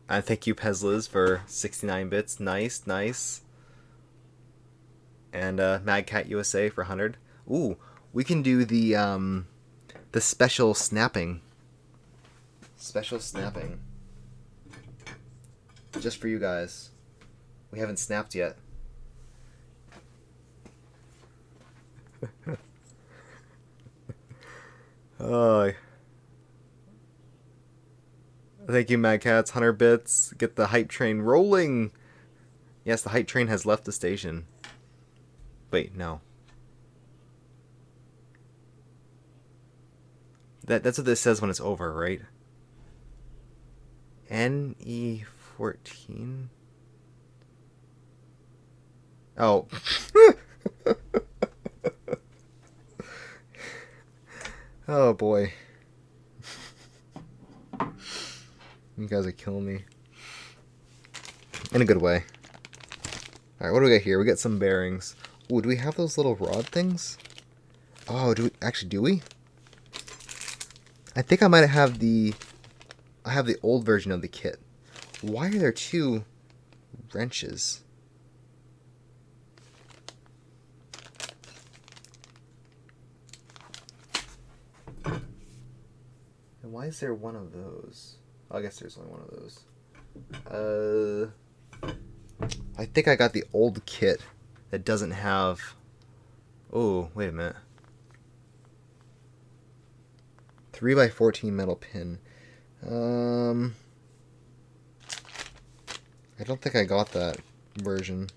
S1: And thank you, Pezliz, for 69 bits. Nice. And Mad Cat USA for 100. Ooh, we can do the special snapping. Special snapping. Just for you guys. We haven't snapped yet. Oh. Thank you, Mad Cats. 100 bits. Get the hype train rolling. Yes, the hype train has left the station. Wait, no. That's what this says when it's over, right? NE14. Oh. Oh boy. You guys are killing me. In a good way. Alright, what do we got here? We got some bearings. Ooh, do we have those little rod things? Oh, do we? Actually, do we? I think I might have the... I have the old version of the kit. Why are there two wrenches? And why is there one of those? Oh, I guess there's only one of those. I think I got the old kit that doesn't have... Oh, wait a minute. 3x14 metal pin. I don't think I got that version.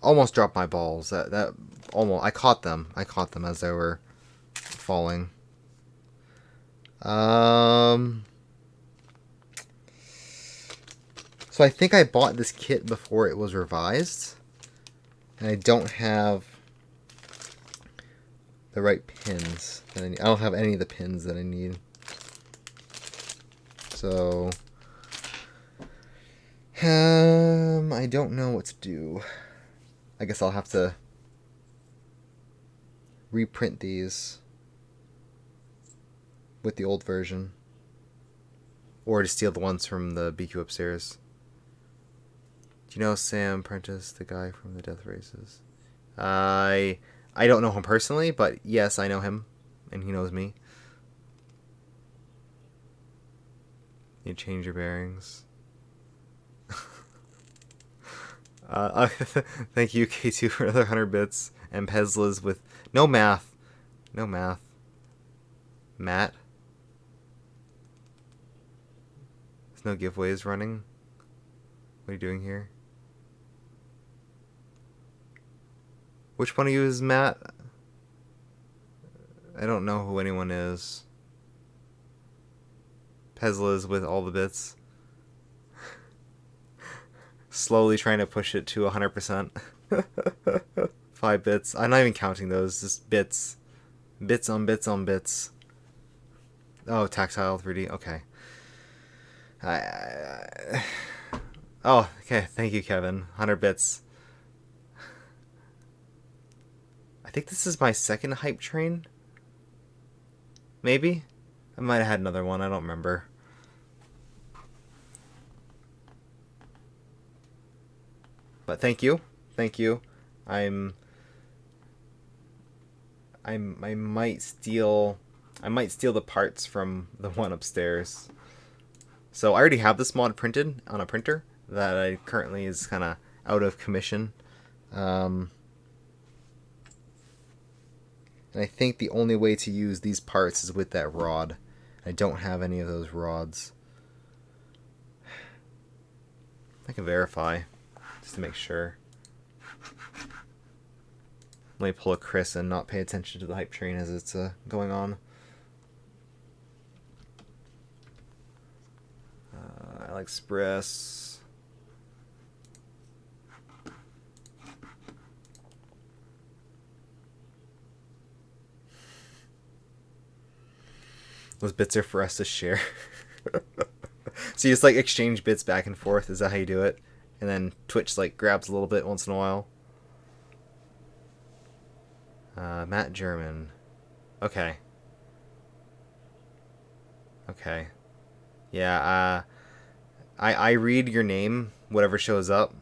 S1: Almost dropped my balls. That almost... I caught them. I caught them as they were falling. So I think I bought this kit before it was revised. And I don't have the right pins that I need. I don't have any of the pins that I need. So I don't know what to do. I guess I'll have to reprint these with the old version, or to steal the ones from the BQ upstairs. Do you know Sam Prentice, the guy from the Death Races? I don't know him personally, but yes, I know him, and he knows me. You change your bearings. Thank you, K2, for another 100 bits. And Pezla's with no math. No math. Matt? There's no giveaways running. What are you doing here? Which one of you is Matt? I don't know who anyone is. Pezla's with all the bits. Slowly trying to push it to 100%. 5 bits. I'm not even counting those. Just bits. Bits on bits on bits. Oh, tactile 3D. Okay. Oh, okay. Thank you, Kevin. 100 bits. I think this is my second hype train. Maybe? I might have had another one. I don't remember. But thank you. Thank you. I might steal the parts from the one upstairs. So I already have this mod printed on a printer that I currently is kind of out of commission. And I think the only way to use these parts is with that rod. I don't have any of those rods. I can verify just to make sure. Let me pull a Chris and not pay attention to the hype train as it's going on. AliExpress. Those bits are for us to share. So you just like exchange bits back and forth. Is that how you do it? And then Twitch like grabs a little bit once in a while. Matt German. Okay. Okay. Yeah, I read your name, whatever shows up.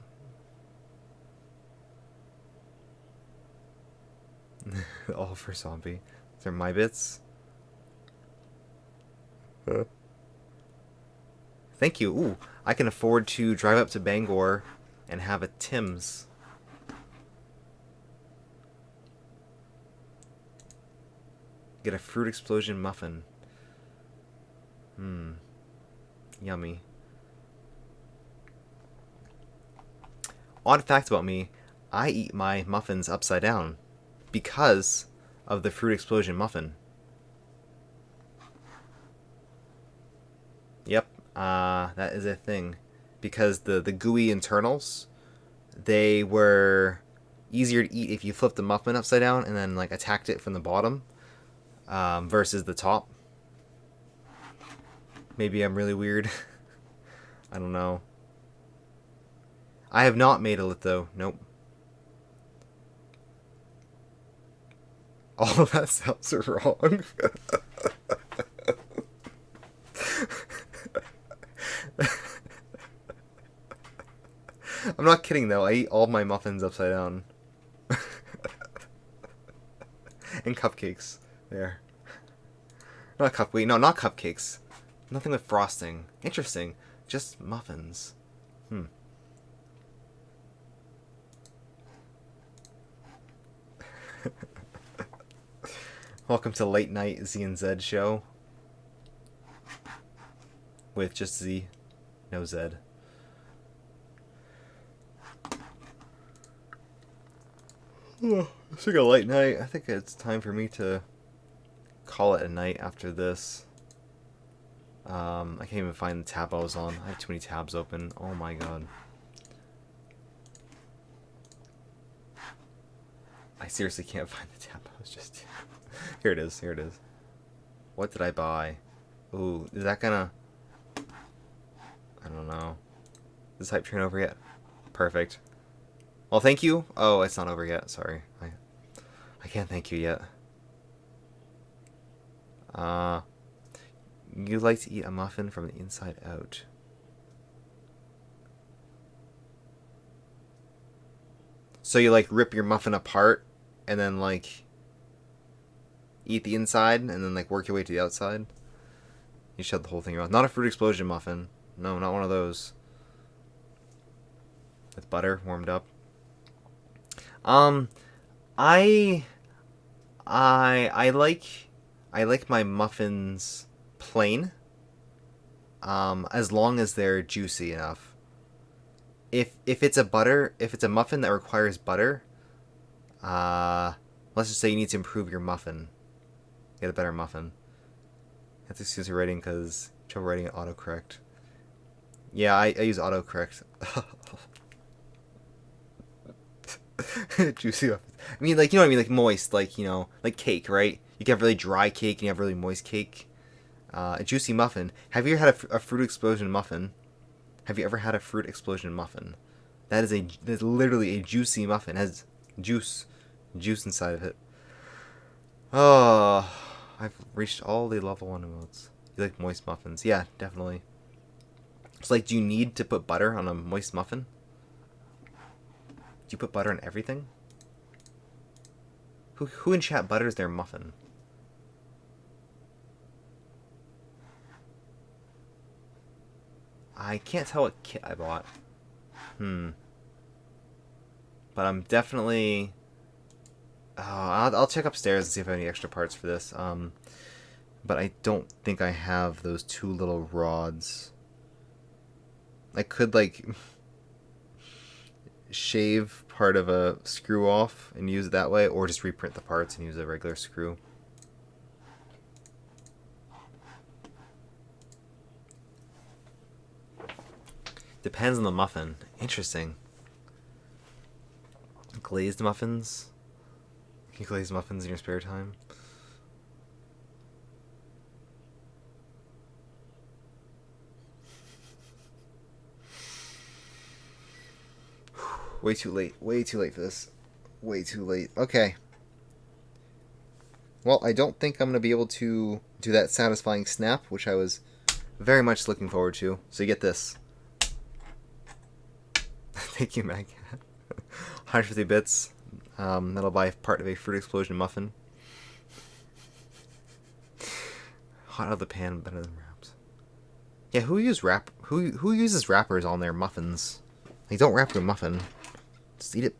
S1: All for zombie. These are my bits. Thank you. Ooh, I can afford to drive up to Bangor and have a Tim's. Get a fruit explosion muffin. Yummy. Odd fact about me, I eat my muffins upside down because of the fruit explosion muffin. Yep, that is a thing. Because the gooey internals, they were easier to eat if you flipped the muffin upside down and then like attacked it from the bottom versus the top. Maybe I'm really weird. I don't know. I have not made a litho. Nope. All of that sounds wrong. I'm not kidding though. I eat all my muffins upside down. And cupcakes. There. Not cupcakes. Nothing with frosting. Interesting. Just muffins. Welcome to Late Night Z and Z show. With just Z, no Z. It's like a late night. I think it's time for me to call it a night after this. I can't even find the tab I was on. I have too many tabs open. Oh my god. I seriously can't find the tab I was just... Here it is. Here it is. What did I buy? Ooh, is that gonna... I don't know. Is the hype train over yet? Perfect. Well, thank you. Oh, it's not over yet. Sorry. I can't thank you yet. You like to eat a muffin from the inside out. So you like rip your muffin apart and then like eat the inside and then like work your way to the outside? You shove the whole thing around. Not a fruit explosion muffin. No, not one of those. With butter warmed up. I like my muffins plain. As long as they're juicy enough. If it's a muffin that requires butter, let's just say you need to improve your muffin. Get a better muffin. That's excuse me writing because trouble writing it autocorrect. Yeah, I use autocorrect. Juicy muffins. I mean, like, you know what I mean? Like moist, like, you know, like cake, right? You can have really dry cake and you have really moist cake. A juicy muffin. Have you ever had a fruit explosion muffin? Have you ever had a fruit explosion muffin? That is literally a juicy muffin. It has juice inside of it. Oh, I've reached all the level 1 emotes. You like moist muffins? Yeah, definitely. It's like, do you need to put butter on a moist muffin? Do you put butter on everything? Who in chat butters their muffin? I can't tell what kit I bought. But I'm definitely... I'll check upstairs and see if I have any extra parts for this. But I don't think I have those 2 little rods. I could, like, shave part of a screw off and use it that way, or just reprint the parts and use a regular screw. Depends on the muffin. Interesting. Glazed muffins? Can you glaze muffins in your spare time? Way too late. Way too late for this. Way too late. Okay. Well, I don't think I'm going to be able to do that satisfying snap, which I was very much looking forward to. So you get this. Thank you, Mag. 150 bits. That'll buy part of a fruit explosion muffin. Hot out of the pan, better than wraps. Yeah, who uses wrappers on their muffins? Like, don't wrap your muffin. Just eat it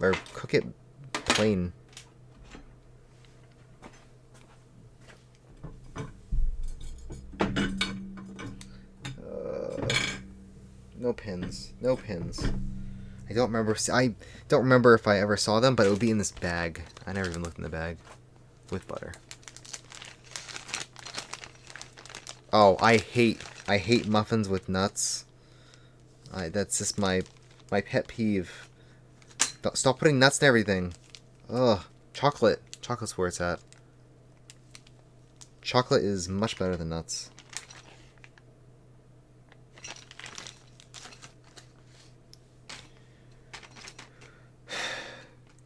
S1: or cook it plain. No pins. No pins. I don't remember if I ever saw them, but it would be in this bag. I never even looked in the bag with butter. Oh, I hate muffins with nuts. That's just my pet peeve. Stop putting nuts in everything. Ugh. Chocolate. Chocolate's where it's at. Chocolate is much better than nuts.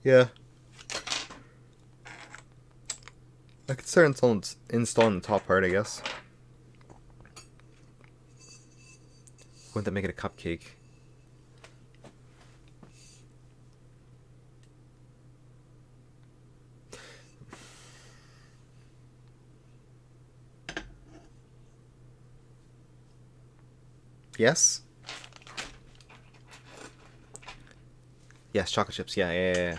S1: Yeah. I could start installing the top part, I guess. Wouldn't that make it a cupcake? Yes? Yes, chocolate chips. Yeah.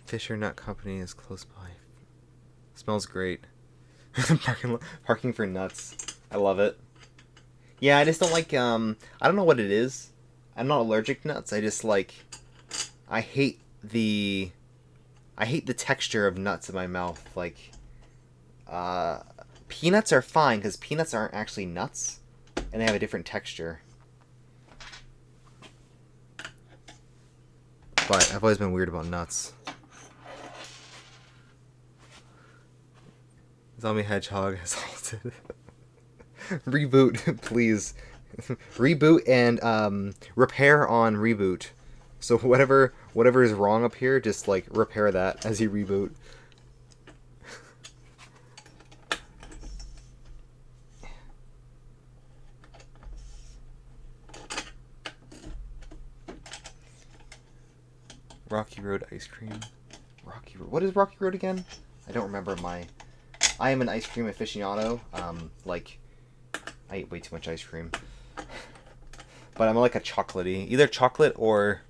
S1: Fisher Nut Company is close by. Smells great. Parking for nuts. I love it. Yeah, I just don't like, I don't know what it is. I'm not allergic to nuts. I just like, I hate the texture of nuts in my mouth. Like, peanuts are fine because peanuts aren't actually nuts and they have a different texture. But I've always been weird about nuts. Zombie Hedgehog has halted. Reboot, please. Reboot and repair on reboot. So whatever is wrong up here, just like repair that as you reboot. Rocky Road ice cream. Rocky Road. What is Rocky Road again? I don't remember my. I am an ice cream aficionado. Like, I eat way too much ice cream. But I'm like a chocolatey. Either chocolate or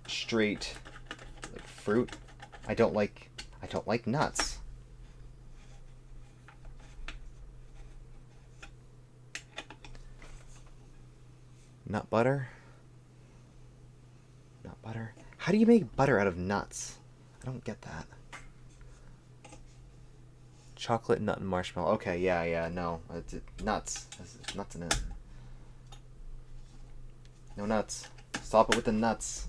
S1: straight like fruit. I don't like nuts. Nut butter? Nut butter? How do you make butter out of nuts? I don't get that. Chocolate, nut, and marshmallow. Okay, yeah, no. It's nuts. There's nuts in it. No nuts. Stop it with the nuts.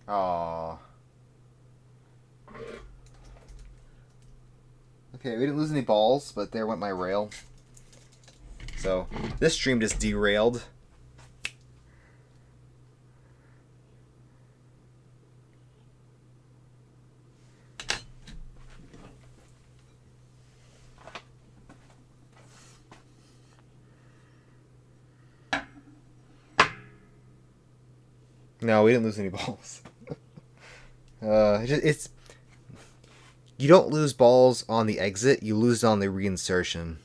S1: Aww. Okay, we didn't lose any balls, but there went my rail. So, this stream just derailed. No, we didn't lose any balls. It's you don't lose balls on the exit, you lose on the reinsertion.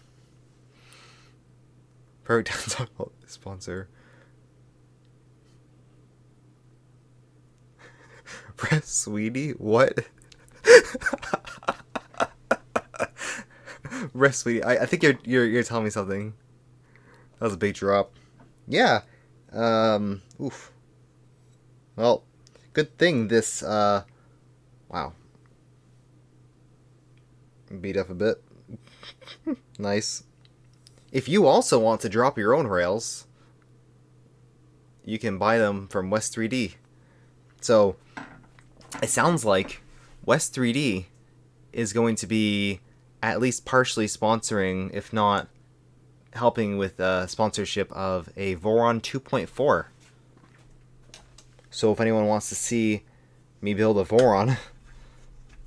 S1: Perfect time to talk about the sponsor. Press Sweetie? What? Rest Sweetie. I think you're telling me something. That was a big drop. Yeah. Oof. Well, good thing this, wow. Beat up a bit. Nice. If you also want to drop your own rails, you can buy them from West 3D. So, it sounds like West 3D is going to be at least partially sponsoring, if not helping with sponsorship of a Voron 2.4. So if anyone wants to see me build a Voron.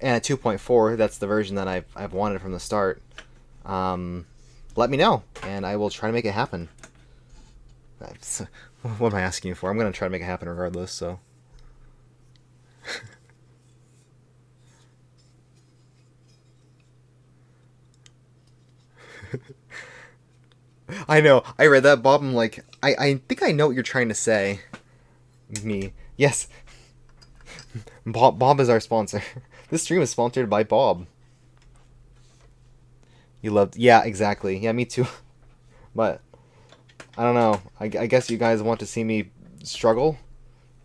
S1: And a 2.4, that's the version that I've wanted from the start. Let me know, and I will try to make it happen. What am I asking you for? I'm going to try to make it happen regardless, so... I know. I read that, Bob. I'm like, I think I know what you're trying to say. Me. Yes. Bob is our sponsor. This stream is sponsored by Bob. You loved... Yeah, exactly. Yeah, me too. But, I don't know. I guess you guys want to see me struggle?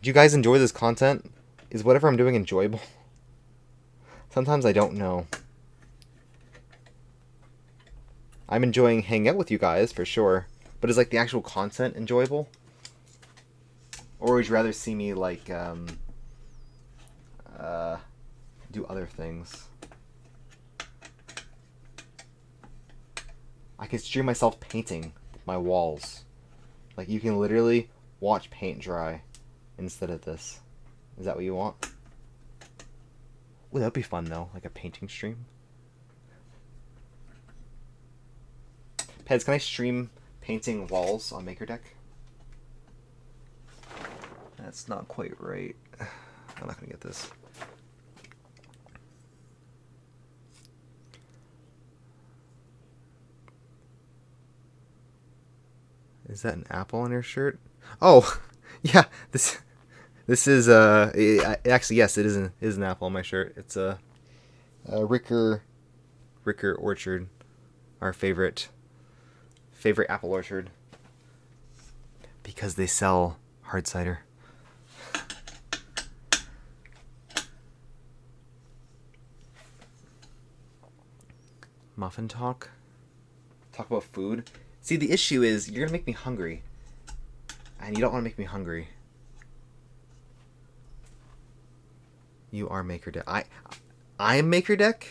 S1: Do you guys enjoy this content? Is whatever I'm doing enjoyable? Sometimes I don't know. I'm enjoying hanging out with you guys, for sure. But is, like, the actual content enjoyable? Or would you rather see me, like, do other things? I can stream myself painting my walls. Like, you can literally watch paint dry instead of this. Is that what you want? Ooh, that'd be fun, though. Like a painting stream. Peds, can I stream painting walls on MakerDeck? That's not quite right. I'm not gonna get this. Is that an apple on your shirt? Oh, yeah. This is actually, yes, it is an apple on my shirt. It's a Ricker Orchard, our favorite apple orchard, because they sell hard cider. Muffin talk? Talk about food? See, the issue is you're gonna make me hungry, and you don't want to make me hungry. You are MakerDeck. I am MakerDeck?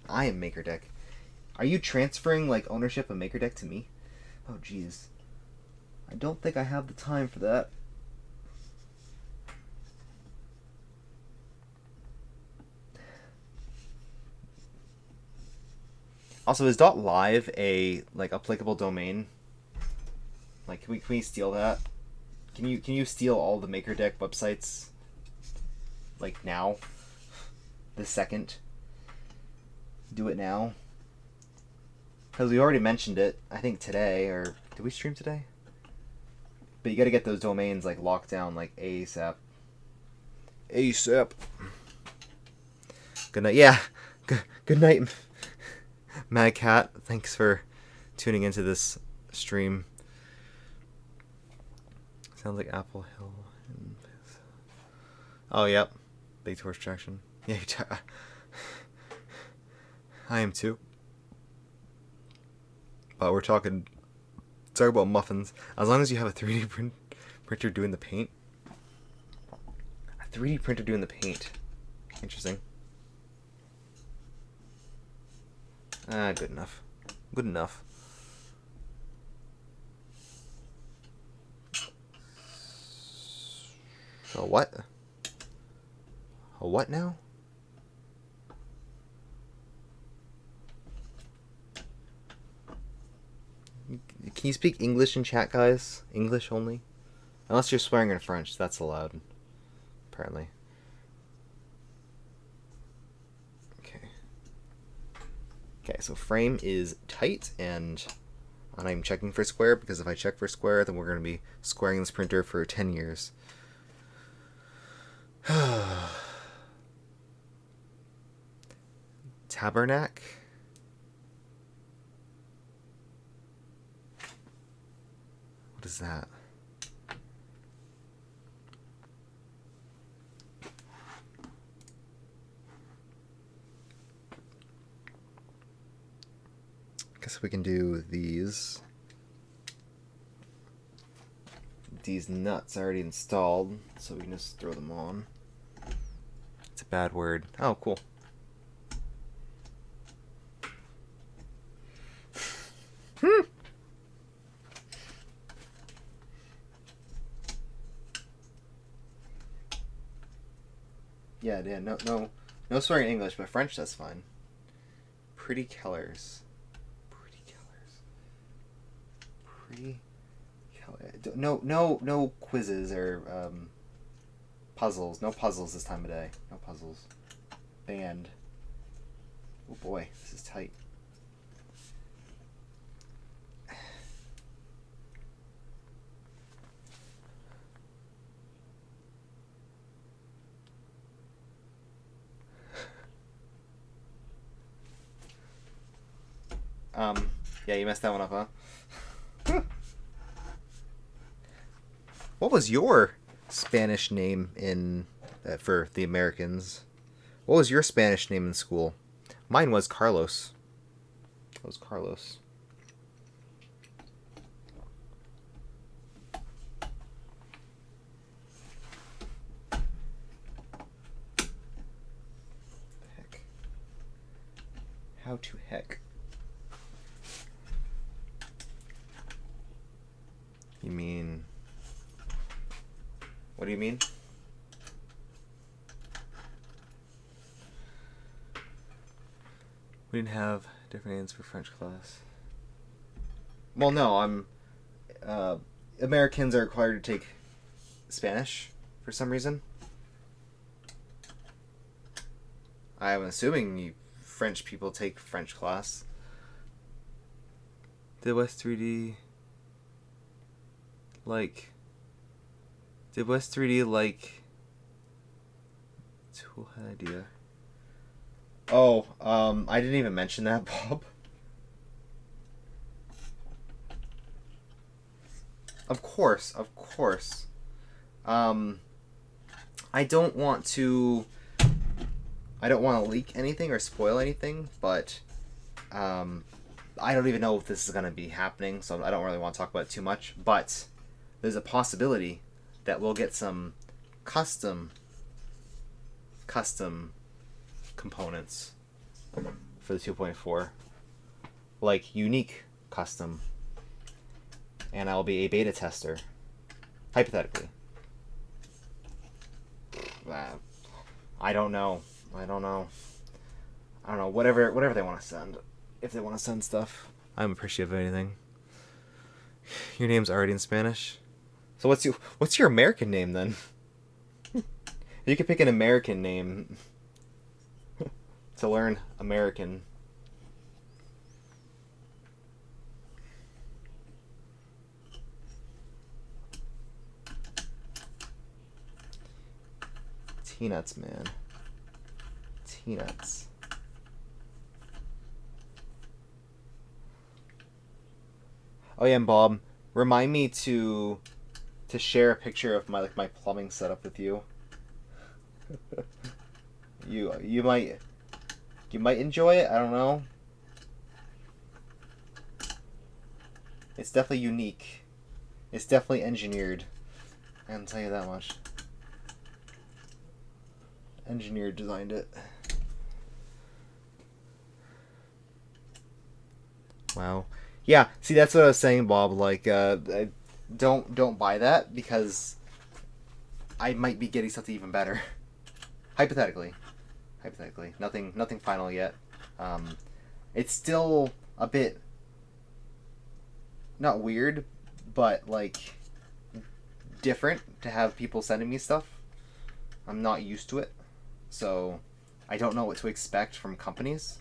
S1: I am MakerDeck. Are you transferring, like, ownership of MakerDeck to me? Oh, jeez. I don't think I have the time for that. Also, is .live a, like, applicable domain? Like, can we steal that? Can you steal all the MakerDeck websites? Like, now? This second? Do it now? Because we already mentioned it, I think today, or... Did we stream today? But you gotta get those domains, like, locked down, like, ASAP. ASAP. Good night. Yeah. Good night, Mad Cat. Thanks for tuning into this stream. Sounds like Apple Hill. Oh, yep. Big torch traction. Yeah, I am too. But we're talking about muffins. As long as you have a 3D printer doing the paint. A 3D printer doing the paint. Interesting. Good enough. Good enough. So what? A what now? Can you speak English in chat, guys? English only? Unless you're swearing in French, that's allowed. Apparently. Okay. Okay, so frame is tight, and I'm checking for square, because if I check for square, then we're going to be squaring this printer for 10 years. Tabernacle? What is that? Guess we can do these. These nuts are already installed, so we can just throw them on. It's a bad word. Oh, cool. Yeah, no swearing in English, but French, that's fine. Pretty colors. No quizzes or puzzles. No puzzles this time of day. No puzzles. Band. Oh boy, this is tight. Yeah, you messed that one up, huh? What was your Spanish name in for the Americans? What was your Spanish name in school? Mine was Carlos. It was Carlos. Heck. How to heck? You mean... What do you mean? We didn't have different names for French class. Well, no, Americans are required to take Spanish for some reason. I'm assuming French people take French class. Did West 3D like... Did West 3D like... Tool head idea. Oh, I didn't even mention that, Bob. Of course. I don't want to leak anything or spoil anything, but I don't even know if this is going to be happening, so I don't really want to talk about it too much, but there's a possibility that we'll get some custom components for the 2.4, like unique custom, and I'll be a beta tester, hypothetically. I don't know. Whatever they want to send. If they want to send stuff, I'm appreciative of anything. Your name's already in Spanish. So what's your American name then? You could pick an American name to learn American. T-nuts, man. T-nuts. Oh yeah, and Bob, remind me to share a picture of my plumbing setup with you. You might enjoy it. I don't know. It's definitely unique. It's definitely engineered. I can tell you that much. Engineer designed it. Wow. Yeah. See, that's what I was saying, Bob. Like, don't buy that because I might be getting something even better. Hypothetically, nothing final yet. It's still a bit not weird, but like different to have people sending me stuff. I'm not used to it, so I don't know what to expect from companies.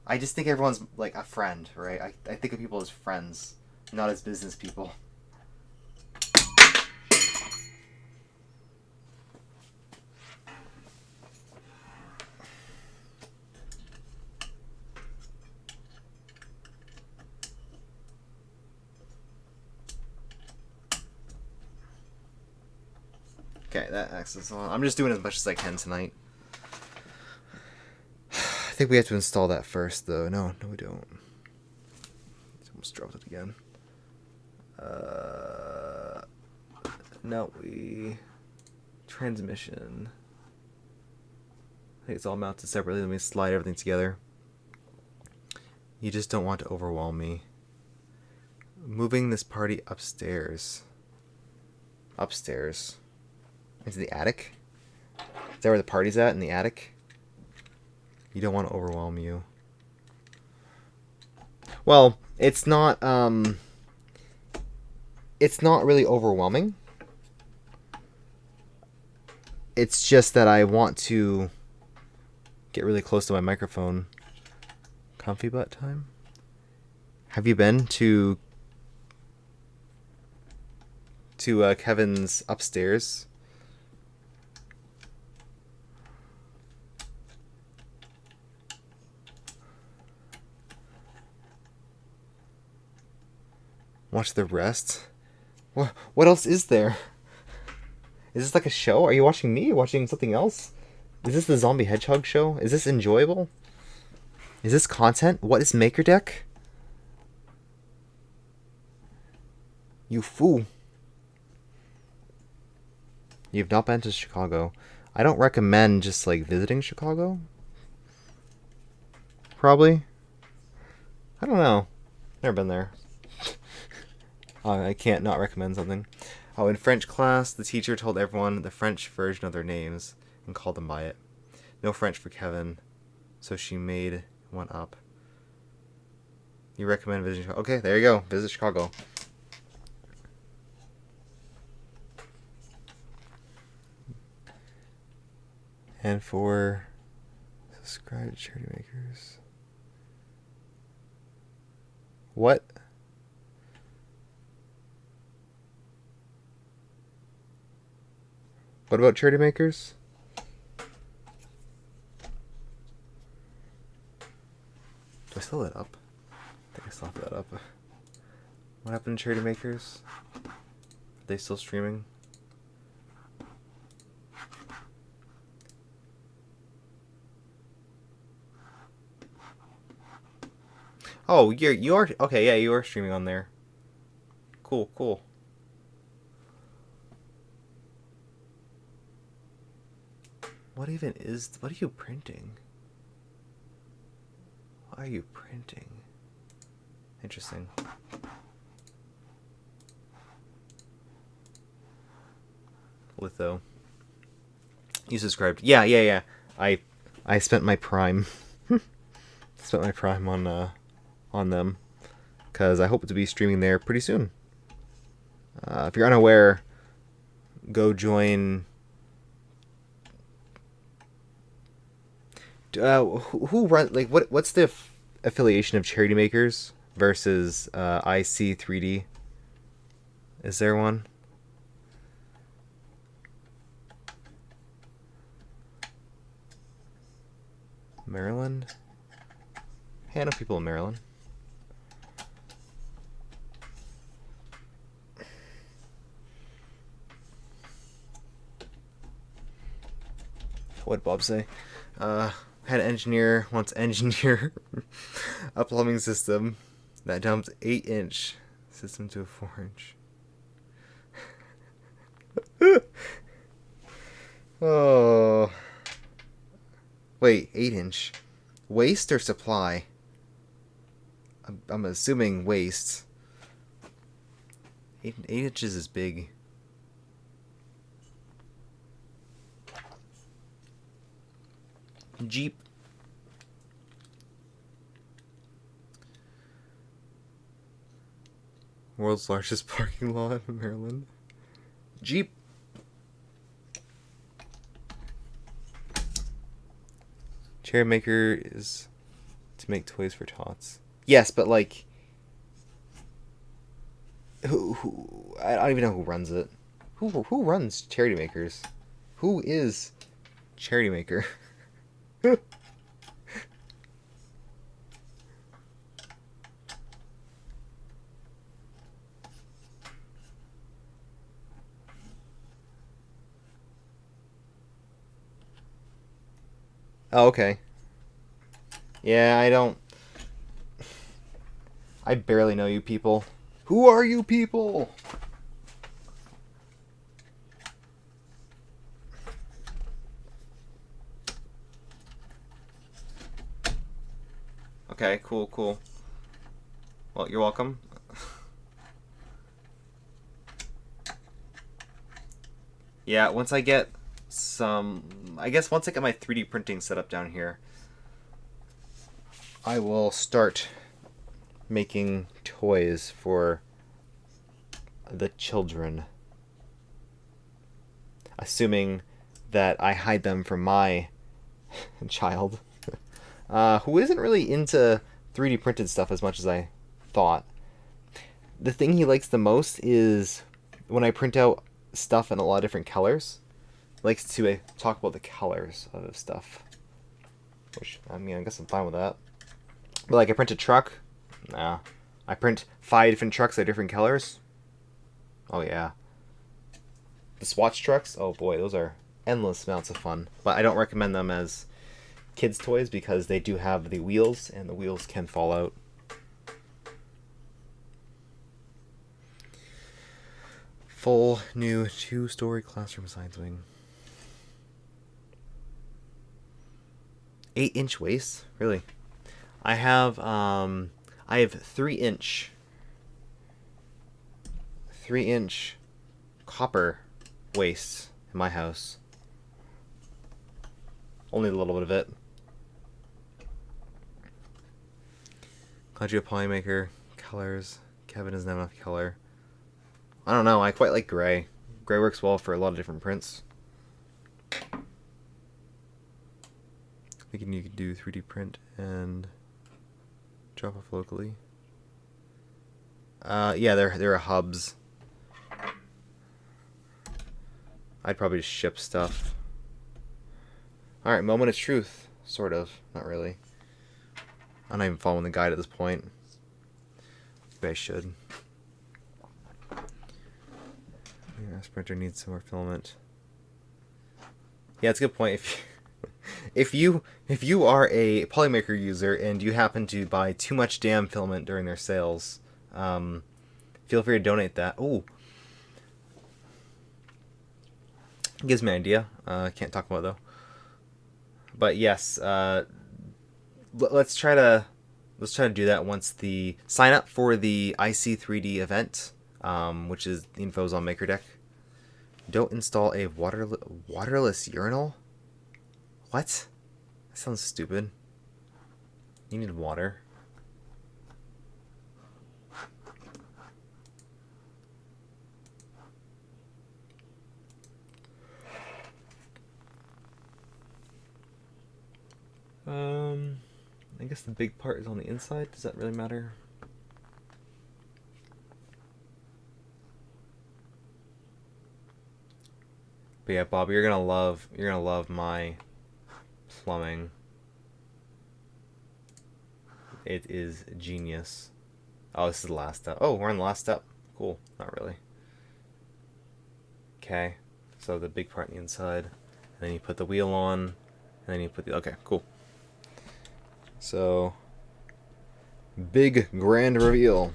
S1: I just think everyone's like a friend, right? I think of people as friends, not as business people. Okay, that access on. I'm just doing as much as I can tonight. I think we have to install that first, though. No, we don't. Almost dropped it again. No, transmission. I think it's all mounted separately. Let me slide everything together. You just don't want to overwhelm me. Moving this party upstairs. Into the attic? Is that where the party's at, in the attic? You don't want to overwhelm you. Well, it's not really overwhelming. It's just that I want to get really close to my microphone. Comfy butt time? Have you been to Kevin's upstairs? Watch the rest? What else is there? Is this like a show? Are you watching me? Are you watching something else? Is this the Zombie Hedgehog show? Is this enjoyable? Is this content? What is Maker Deck? You fool. You've not been to Chicago. I don't recommend just like visiting Chicago. Probably. I don't know. Never been there. I can't not recommend something. Oh, in French class, the teacher told everyone the French version of their names and called them by it. No French for Kevin, so she made one up. You recommend visiting Chicago? Okay, there you go. Visit Chicago. And for subscribe to Charity Makers. What? What about Charity Makers? Do I still have that up? I think I still have that up. What happened to Charity Makers? Are they still streaming? Oh, you are okay. Yeah, you are streaming on there. Cool, cool. What even is? What are you printing? What are you printing? Interesting. Litho. You subscribed? Yeah. I spent my Prime. Spent my Prime on them, because I hope to be streaming there pretty soon. If you're unaware, go join. Who run like what's the affiliation of Charity Makers versus IC3D? Is there one? Maryland? Hey, I know people in Maryland. What'd Bob say? Had an engineer wants engineer a plumbing system that dumps 8-inch system to a 4-inch. Oh. Wait, 8-inch. Waste or supply? I'm assuming waste. 8 inches is big. Jeep. World's largest parking lot in Maryland. Jeep. Chair maker is to make toys for tots. Yes, but like, who? I don't even know who runs it. Who runs Charity Makers? Who is Charity Maker? Oh, okay. Yeah, I barely know you people. Who are you people? Okay, cool. Well, you're welcome. Yeah, once I get some... I guess once I get my 3D printing set up down here, I will start making toys for the children. Assuming that I hide them from my child, who isn't really into 3D printed stuff as much as I thought. The thing he likes the most is when I print out stuff in a lot of different colors. He likes to talk about the colors of stuff. Which, I mean, I guess I'm fine with that. But like, I print a truck. Nah. I print 5 different trucks of different colors. Oh yeah. The Swatch trucks, oh boy, those are endless amounts of fun. But I don't recommend them as kids' toys because they do have the wheels, and the wheels can fall out. Full new 2-story classroom science wing. 8-inch waist? Really? I have 3-inch copper waste in my house. Only a little bit of it. Conjure Polymaker colors. Kevin doesn't have enough color. I don't know, I quite like gray. Gray works well for a lot of different prints. Thinking you could do 3D print and drop off locally. Yeah, there are hubs. I'd probably just ship stuff. Alright, moment of truth. Sort of. Not really. I'm not even following the guide at this point. Maybe I should. Your printer needs some more filament. Yeah, it's a good point. If you are a Polymaker user and you happen to buy too much damn filament during their sales, feel free to donate that. Oh, gives me an idea. Can't talk about it though. But yes, let's try to do that once the sign up for the IC3D event, which is the info's on MakerDeck. Don't install a waterless urinal. What? That sounds stupid. You need water. I guess the big part is on the inside. Does that really matter? But yeah, Bob, you're gonna love my plumbing. It is genius. Oh, this is the last step. Oh, we're on the last step. Cool. Not really. Okay. So the big part on the inside, and then you put the wheel on, and then you put the... Okay, cool. So, big grand reveal.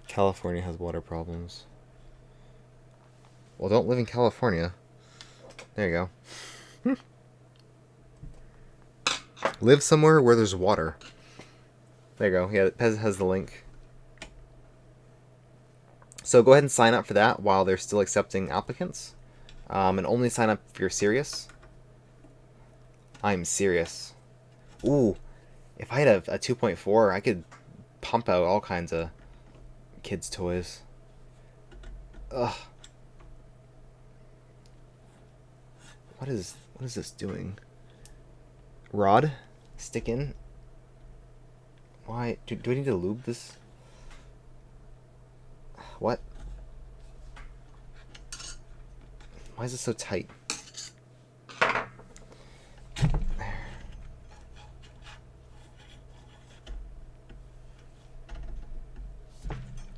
S1: California has water problems. Well, don't live in California. There you go. Live somewhere where there's water. There you go. Yeah, Pez has the link. So go ahead and sign up for that while they're still accepting applicants. And only sign up if you're serious. I'm serious. Ooh, if I had a 2.4, I could pump out all kinds of kids' toys. Ugh. What is this doing? Rod? Stick in? Why? Do I need to lube this? What? Why is it so tight? There.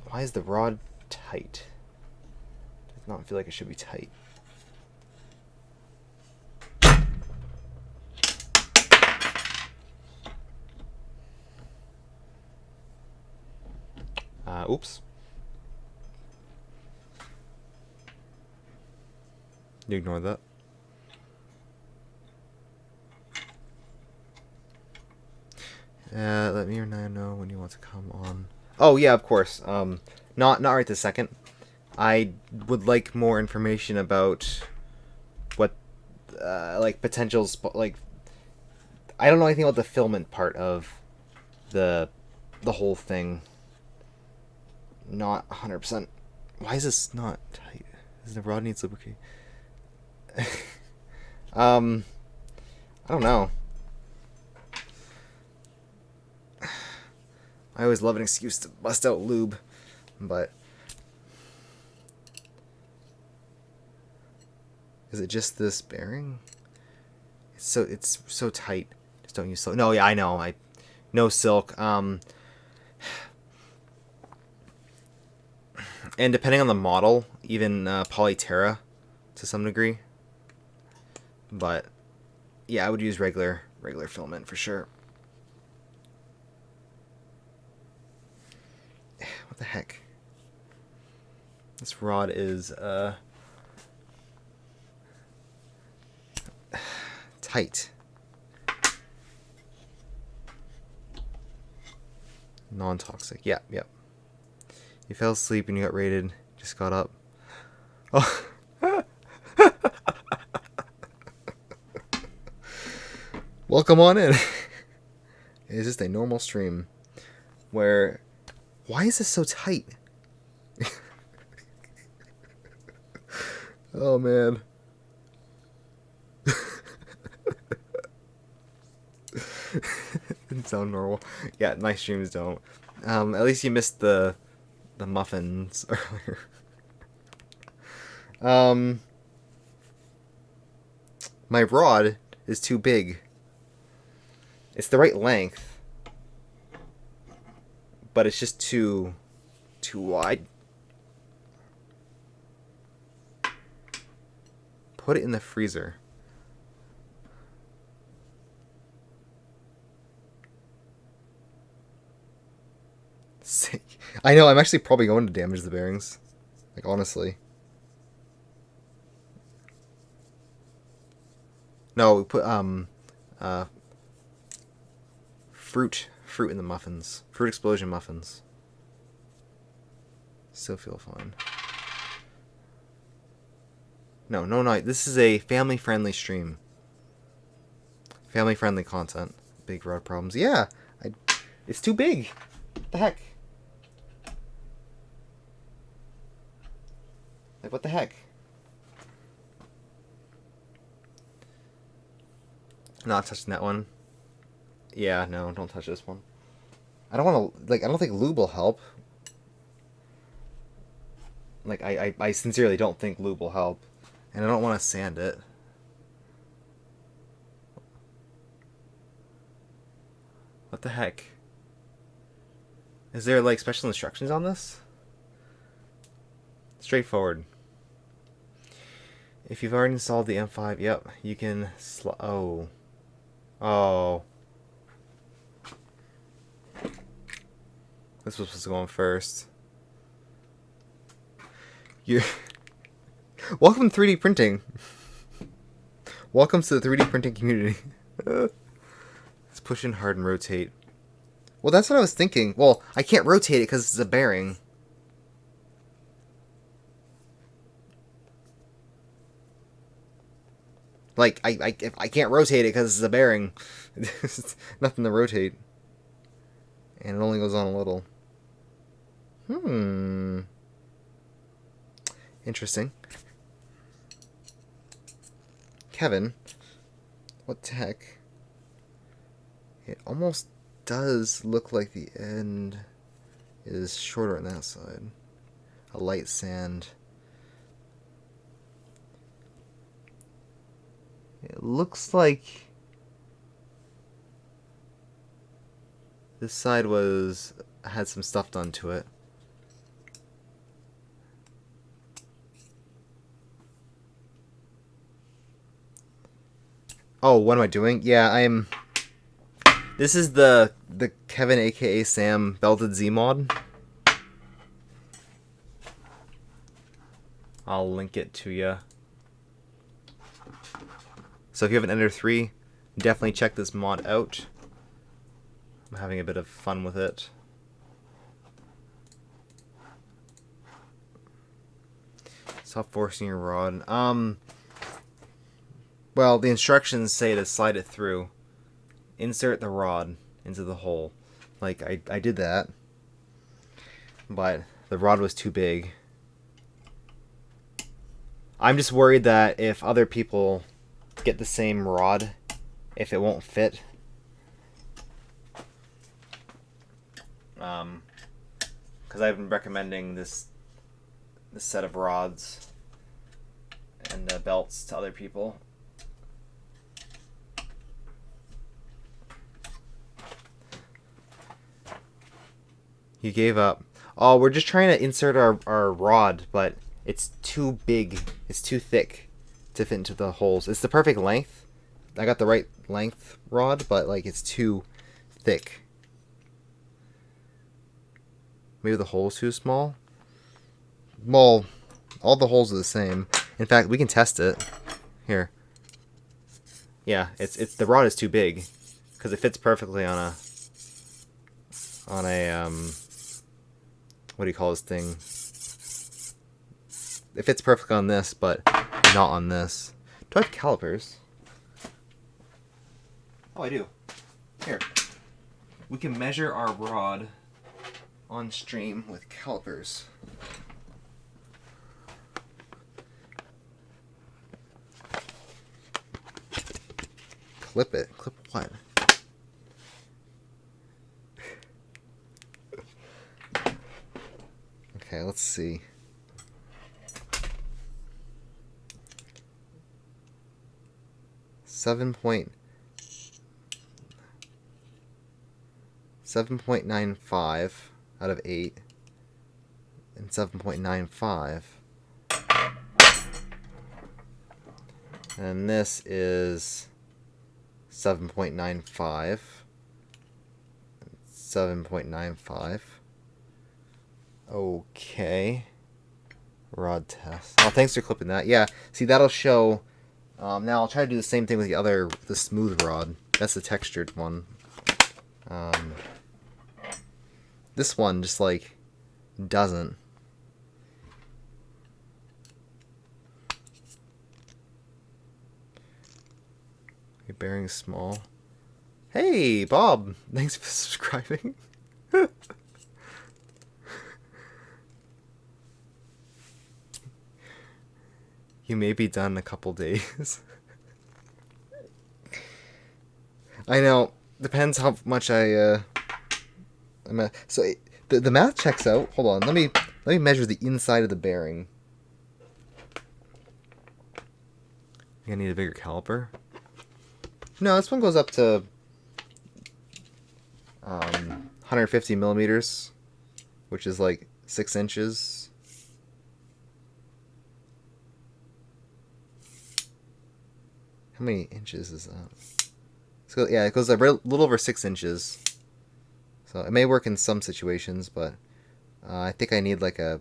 S1: Why is the rod tight? Does not feel like it should be tight. Oops. You ignore that. Let me or Naya know when you want to come on. Oh yeah, of course. Not right this second. I would like more information about what like potentials. Like I don't know anything about the filament part of the whole thing. Not 100%. Why is this not tight? Does the rod needs lubricate? I don't know. I always love an excuse to bust out lube, but is it just this bearing? It's so tight. Just don't use silk. No, yeah, I know. No silk. And depending on the model, even Polytera to some degree. But yeah, I would use regular filament for sure. What the heck? This rod is tight. Non-toxic. Yeah, yep. You fell asleep and you got raided. Just got up. Oh. Welcome on in. It's just a normal stream where... Why is this so tight? Oh, man. Didn't sound normal. Yeah, my streams don't. At least you missed the muffins earlier. My rod is too big. It's the right length, but it's just too wide. Put it in the freezer. Sick. I know, I'm actually probably going to damage the bearings. Like, honestly. No, we put, fruit in the muffins. Fruit explosion muffins. Still feel fine. No. This is a family-friendly stream. Family-friendly content. Big rod problems. Yeah, it's too big. What the heck? Like, what the heck? Not touching that one. Yeah, no, don't touch this one. I don't want to, like, I don't think lube will help. Like, I sincerely don't think lube will help. And I don't want to sand it. What the heck? Is there, like, special instructions on this? Straightforward. If you've already installed the M5, yep, you can oh. This was supposed to go on first. Welcome to 3D printing. Welcome to the 3D printing community. Let's push in hard and rotate. Well, that's what I was thinking. Well, I can't rotate it because it's a bearing. Like, I can't rotate it because it's a bearing. There's nothing to rotate. And it only goes on a little. Interesting. Kevin, what the heck? It almost does look like the end is shorter on that side. A light sand. It looks like this side had some stuff done to it. Oh, what am I doing? Yeah, this is the Kevin aka Sam belted Z mod. I'll link it to you. So if you have an Ender 3, definitely check this mod out. I'm having a bit of fun with it. Stop forcing your rod. Well, the instructions say to slide it through. Insert the rod into the hole. Like, I did that. But the rod was too big. I'm just worried that if other people get the same rod, if it won't fit. Because I've been recommending this set of rods and belts to other people. You gave up. Oh, we're just trying to insert our rod, but it's too big. It's too thick to fit into the holes. It's the perfect length. I got the right length rod, but like it's too thick. Maybe the hole's too small? Well, all the holes are the same. In fact, we can test it. Here. Yeah, it's the rod is too big because it fits perfectly on a what do you call this thing? It fits perfectly on this, but not on this. Do I have calipers? Oh, I do. Here. We can measure our rod on stream with calipers. Clip it. Clip what? Okay, let's see. Seven point 7.95 out of 8 and 7.95. And this is 7.95. 7.95. Okay. Rod test. Oh, thanks for clipping that. Yeah, see, that'll show. Now I'll try to do the same thing with the smooth rod. That's the textured one. This one just like doesn't. Your bearing's small. Hey, Bob! Thanks for subscribing. You may be done in a couple days. I know. Depends how much so the math checks out. Hold on. Let me measure the inside of the bearing. You gonna need a bigger caliper? No, this one goes up to 150 millimeters, which is like 6 inches. How many inches is that? So yeah, it goes a little over 6 inches. So it may work in some situations, but I think I need like one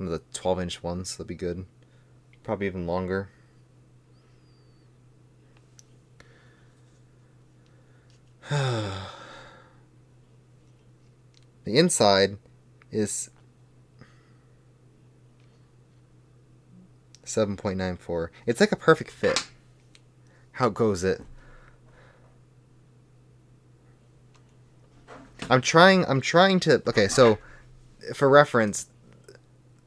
S1: of the 12-inch ones. That'd be good. Probably even longer. The inside is 7.94. It's like a perfect fit. How goes it? I'm trying to. Okay, so for reference,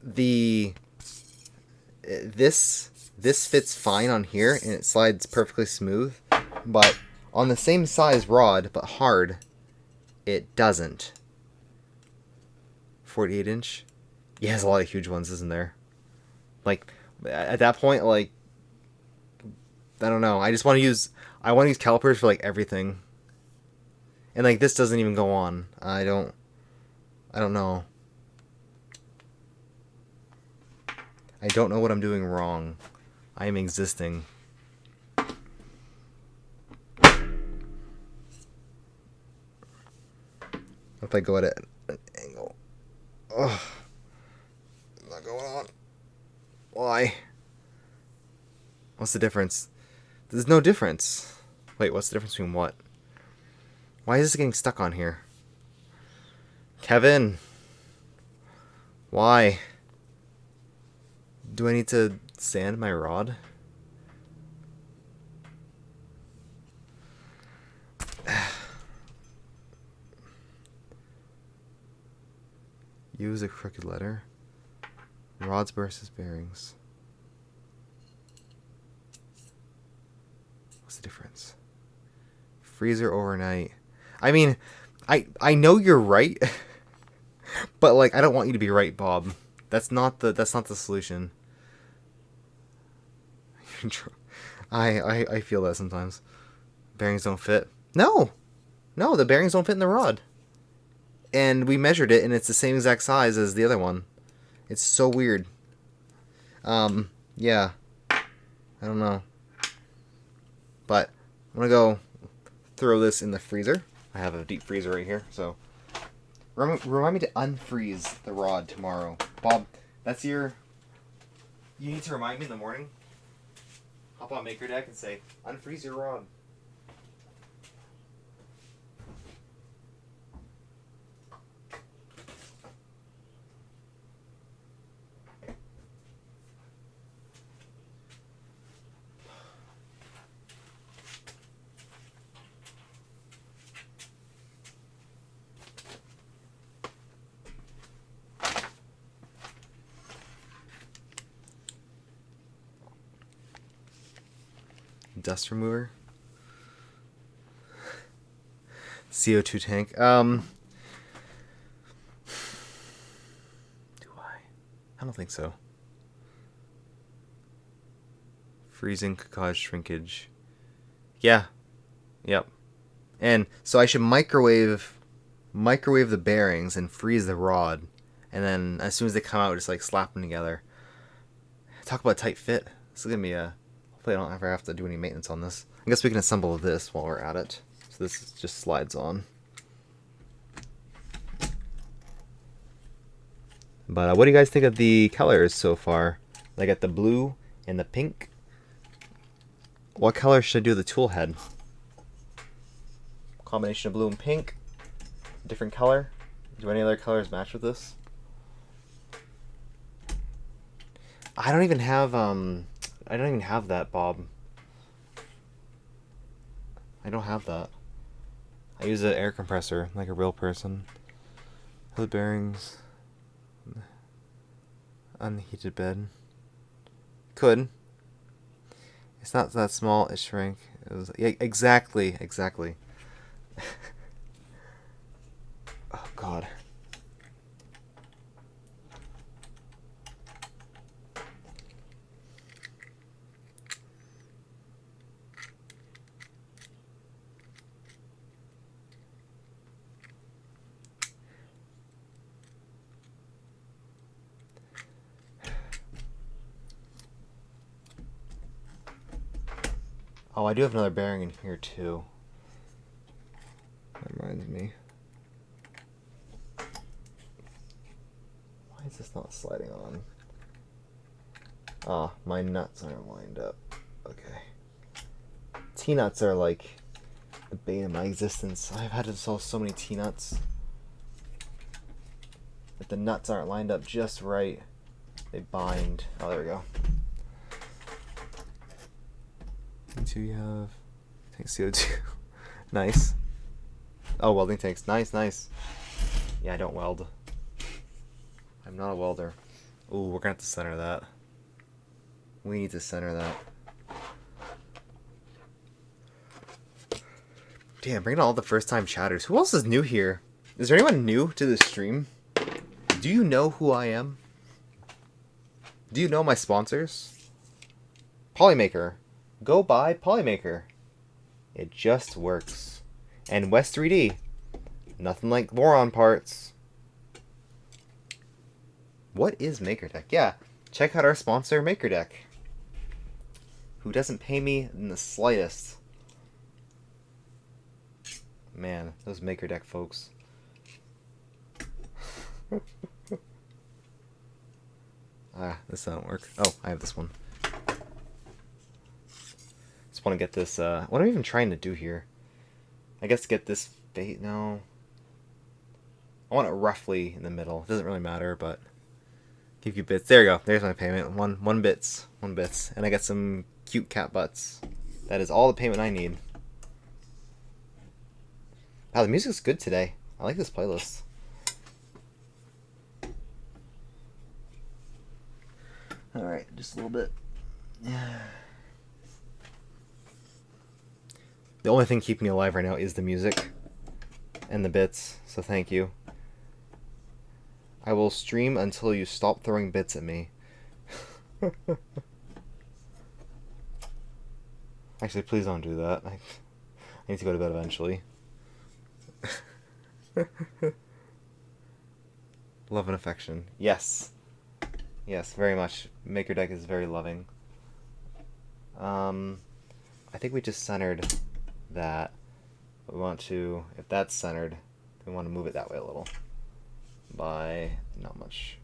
S1: this fits fine on here and it slides perfectly smooth, but on the same size rod but hard, it doesn't. 48 inch. Yeah, there's a lot of huge ones, isn't there? Like at that point, like I don't know. I want to use calipers for like everything. And like this doesn't even go on. I don't know. I don't know what I'm doing wrong. I am existing. If I go at an angle. Ugh. It's not going on. Why? What's the difference? There's no difference. Wait, what's the difference between what? Why is this getting stuck on here? Kevin! Why? Do I need to sand my rod? Use a crooked letter. Rods versus bearings. What's the difference? Freezer overnight. I mean, I know you're right, but like I don't want you to be right, Bob. That's not the solution. I feel that sometimes. Bearings don't fit. No, the bearings don't fit in the rod. And we measured it, and it's the same exact size as the other one. It's so weird. Yeah. I don't know. But I'm gonna go throw this in the freezer. I have a deep freezer right here, so remind me to unfreeze the rod tomorrow. Bob, that's your... You need to remind me in the morning. Hop on Maker Deck and say, unfreeze your rod. Dust remover. CO2 tank. Do I don't think so. Freezing, cookage, shrinkage. Yeah. Yep. And so I should microwave the bearings and freeze the rod, and then as soon as they come out, just like slap them together. Talk about a tight fit. This is gonna be a... Hopefully I don't ever have to do any maintenance on this. I guess we can assemble this while we're at it. So this just slides on. But what do you guys think of the colors so far? I got the blue and the pink. What color should I do the tool head? Combination of blue and pink. Different color. Do any other colors match with this? I don't even have that, Bob. I don't have that. I use an air compressor like a real person. Hood bearings. Unheated bed. Could. It's not that small, it shrank. It was, yeah, exactly. Oh god. Oh, I do have another bearing in here too. That reminds me. Why is this not sliding on? Ah, my nuts aren't lined up. Okay. T-nuts are like the bane of my existence. I've had to solve so many T-nuts. If the nuts aren't lined up just right, they bind. Oh, there we go. You have tank CO2. Nice. Oh, welding tanks. Nice. Yeah, I don't weld. I'm not a welder. Ooh, we're gonna have to center that. We need to center that. Damn, bringing all the first time chatters. Who else is new here? Is there anyone new to this stream? Do you know who I am? Do you know my sponsors? Polymaker. Go buy Polymaker. It just works. And West 3D. Nothing like Boron parts. What is MakerDeck? Yeah, check out our sponsor, MakerDeck. Who doesn't pay me in the slightest. Man, those MakerDeck folks. This doesn't work. Oh, I have this one. Just want to get this, what am I even trying to do here? I guess get this fate, no. I want it roughly in the middle. It doesn't really matter, but Give you bits. There you go. There's my payment. One bits. And I got some cute cat butts. That is all the payment I need. Wow, the music's good today. I like this playlist. Alright, just a little bit. Yeah. The only thing keeping me alive right now is the music and the bits, so thank you. I will stream until you stop throwing bits at me. Actually, please don't do that. I need to go to bed eventually. Love and affection. Yes. Yes, very much. Maker Deck is very loving. I think we just centered that. We want to, if that's centered, we want to move it that way a little. By not much.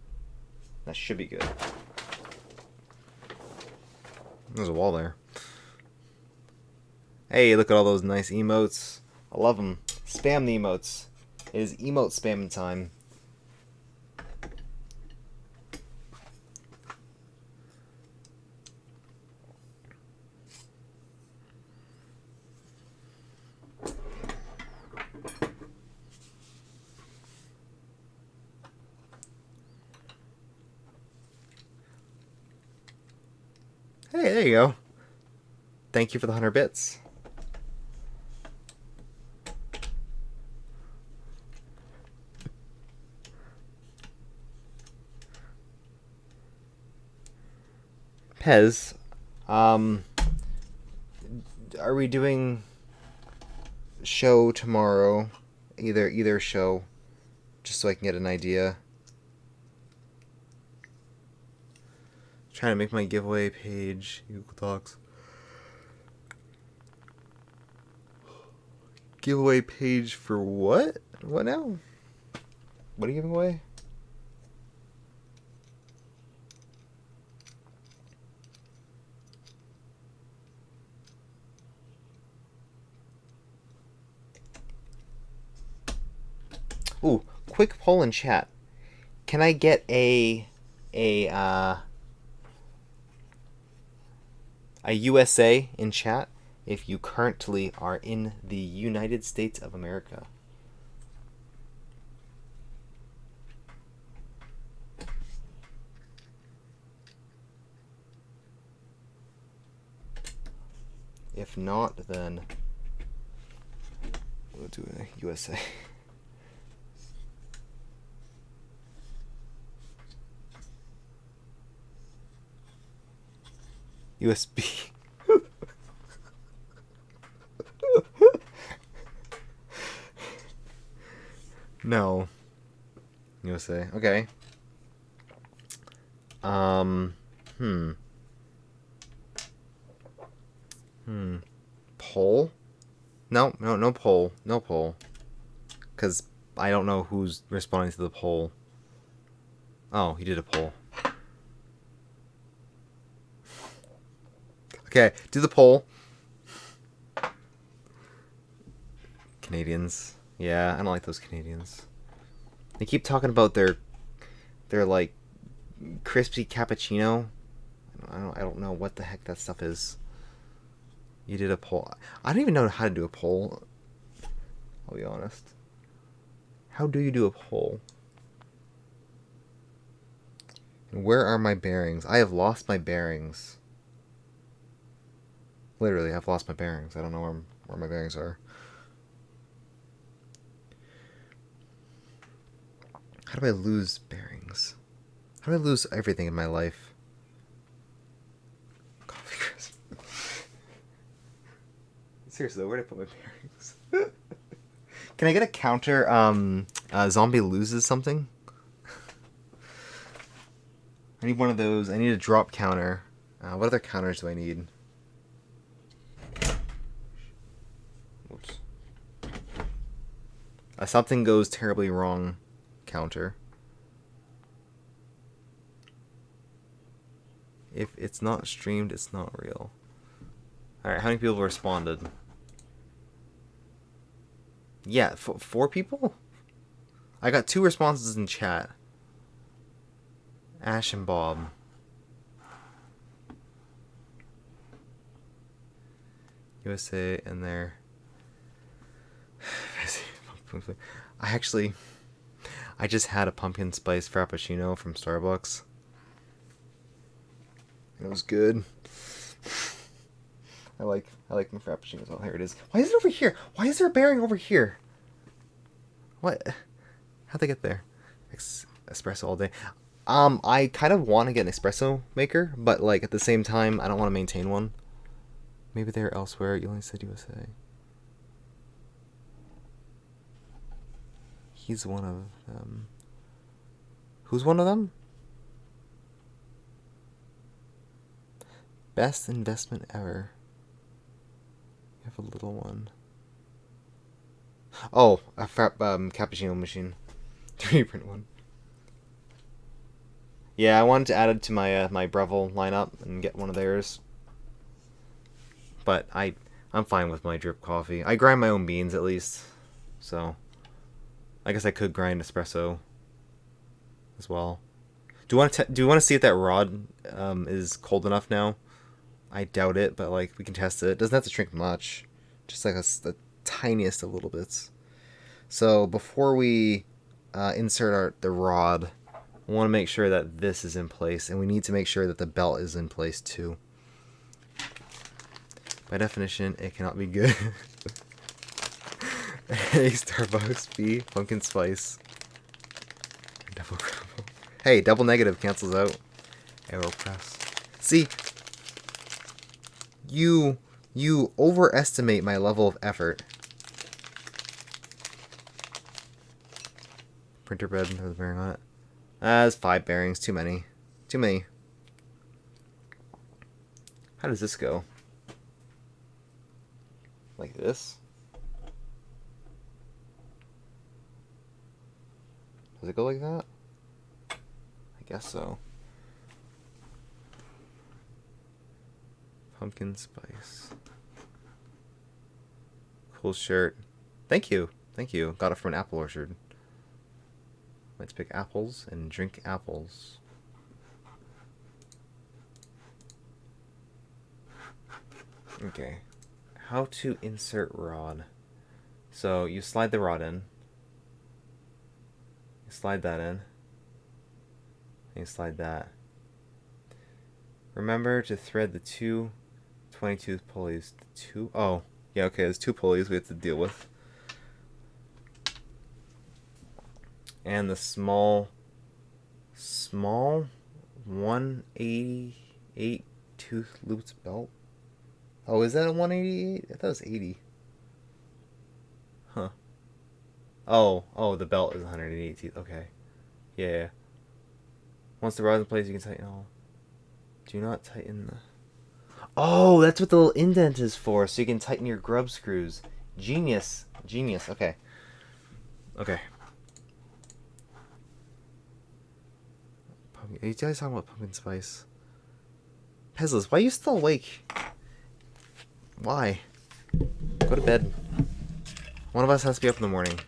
S1: That should be good. There's a wall there. Hey, look at all those nice emotes. I love them. Spam the emotes. It is emote spamming time. Hey, there you go. Thank you for the 100 bits. Pez, are we doing show tomorrow? Either show, just so I can get an idea. Trying to make my giveaway page. Google Docs. Giveaway page for what? What now? What are you giving away? Ooh, quick poll in chat. Can I get a USA in chat if you currently are in the United States of America? If not, then we'll do a USA. USB. No. USA. Okay. Poll? No poll. No poll. Because I don't know who's responding to the poll. Oh, he did a poll. Okay, do the poll. Canadians. Yeah, I don't like those Canadians. They keep talking about their like crispy cappuccino. I don't know what the heck that stuff is. You did a poll. I don't even know how to do a poll. I'll be honest. How do you do a poll? And where are my bearings? I have lost my bearings. Literally, I've lost my bearings. I don't know where my bearings are. How do I lose bearings? How do I lose everything in my life? Coffee crisp. Seriously, where did I put my bearings? Can I get a counter? Zombie loses something? I need one of those. I need a drop counter. What other counters do I need? Oops. Something goes terribly wrong counter. If it's not streamed, it's not real. Alright, how many people responded? Yeah, 4 people? I got 2 responses in chat. Ash and Bob. USA and their... I just had a pumpkin spice frappuccino from Starbucks. It was good. I like my frappuccinos. Oh, here it is. Why is it over here? Why is there a bearing over here? What? How'd they get there? Espresso all day. I kind of want to get an espresso maker, but like at the same time, I don't want to maintain one. Maybe they're elsewhere. You only said USA. He's one of them. Who's one of them? Best investment ever. You have a little one. Oh, a cappuccino machine. 3D print one. Yeah, I wanted to add it to my my Breville lineup and get one of theirs. But I'm fine with my drip coffee. I grind my own beans at least, so I guess I could grind espresso as well. Do you want to see if that rod is cold enough now? I doubt it, but like we can test it. It doesn't have to shrink much, just like the tiniest of little bits. So before we insert the rod, I want to make sure that this is in place, and we need to make sure that the belt is in place too. By definition, it cannot be good. A, Starbucks. B, pumpkin spice. Double crumble. Hey, double negative cancels out. AeroPress. See, you overestimate my level of effort. Printer bed with a bearing on it. That's 5 bearings. Too many. Too many. How does this go? Like this? Does it go like that? I guess so. Pumpkin spice. Cool shirt. Thank you. Thank you. Got it from an apple orchard. Let's pick apples and drink apples. Okay. How to insert rod. So you slide the rod in. You slide that in. And you slide that. Remember to thread the two 22 pulleys. Oh, yeah, okay, there's 2 pulleys we have to deal with. And the small 188 tooth looped belt. Oh, is that a 188? I thought it was 80. Huh. Oh, the belt is 188 teeth. Okay. Yeah. Once the rod's in place, you can tighten all. Do not tighten the... Oh, that's what the little indent is for, so you can tighten your grub screws. Genius. Genius. Okay. Okay. Are you guys talking about pumpkin spice? Pezlas, why are you still awake? Why? Go to bed. One of us has to be up in the morning.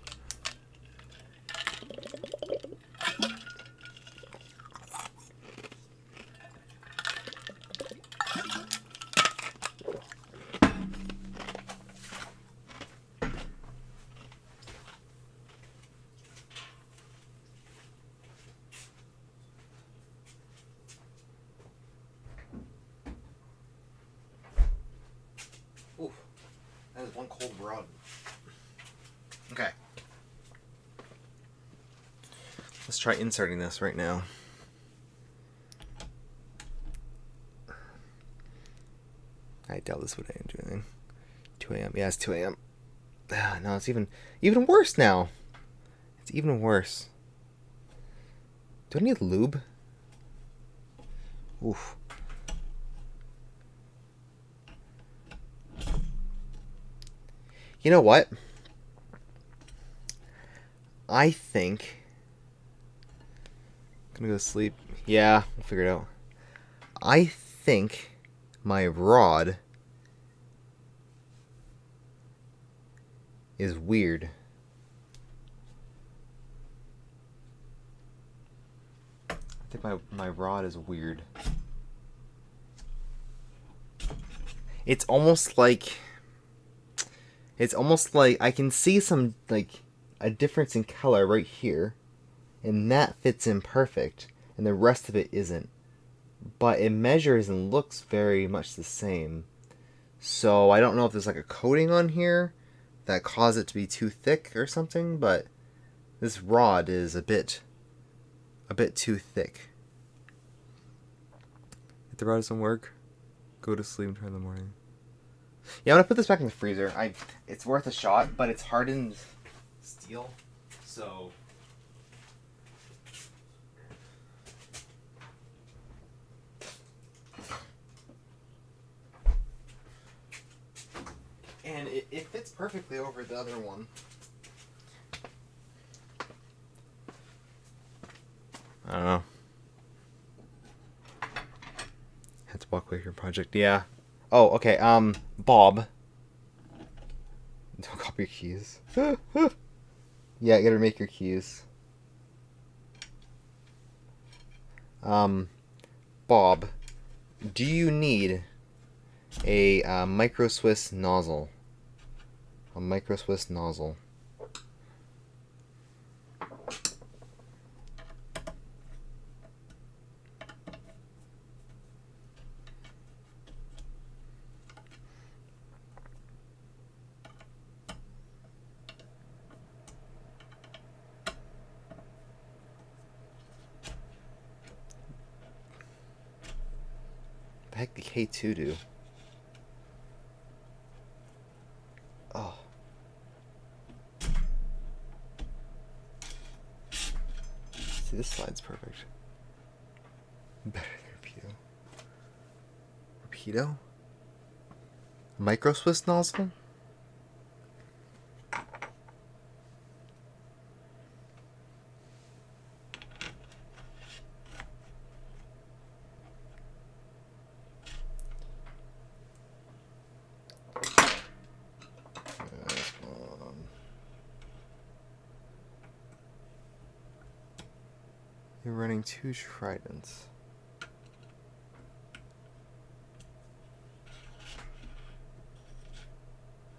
S1: Oof, that is one cold rod. Okay. Let's try inserting this right now. I doubt this would do anything. 2 a.m. Yeah, it's 2 a.m. No, it's even worse now. It's even worse. Do I need lube? Oof. You know what? I think I'm gonna go to sleep. Yeah, we'll figure it out. I think my rod is weird. think my rod is weird. It's almost like I can see some like a difference in color right here, and that fits in perfect, and the rest of it isn't. But it measures and looks very much the same. So I don't know if there's like a coating on here that caused it to be too thick or something, but this rod is a bit too thick. If the rod doesn't work, go to sleep and try in the morning. Yeah, I'm gonna put this back in the freezer. It's worth a shot, but it's hardened steel, so and it fits perfectly over the other one. I don't know. Had to walk away from your project. Yeah. Oh, okay. Bob. Don't copy your keys. Yeah, you gotta make your keys. Bob, do you need a micro Swiss nozzle? A micro Swiss nozzle. What the heck did K2 do? Oh. See, this slide's perfect. Better than Rapido. Rapido? A micro Swiss nozzle? You're running 2 tridents.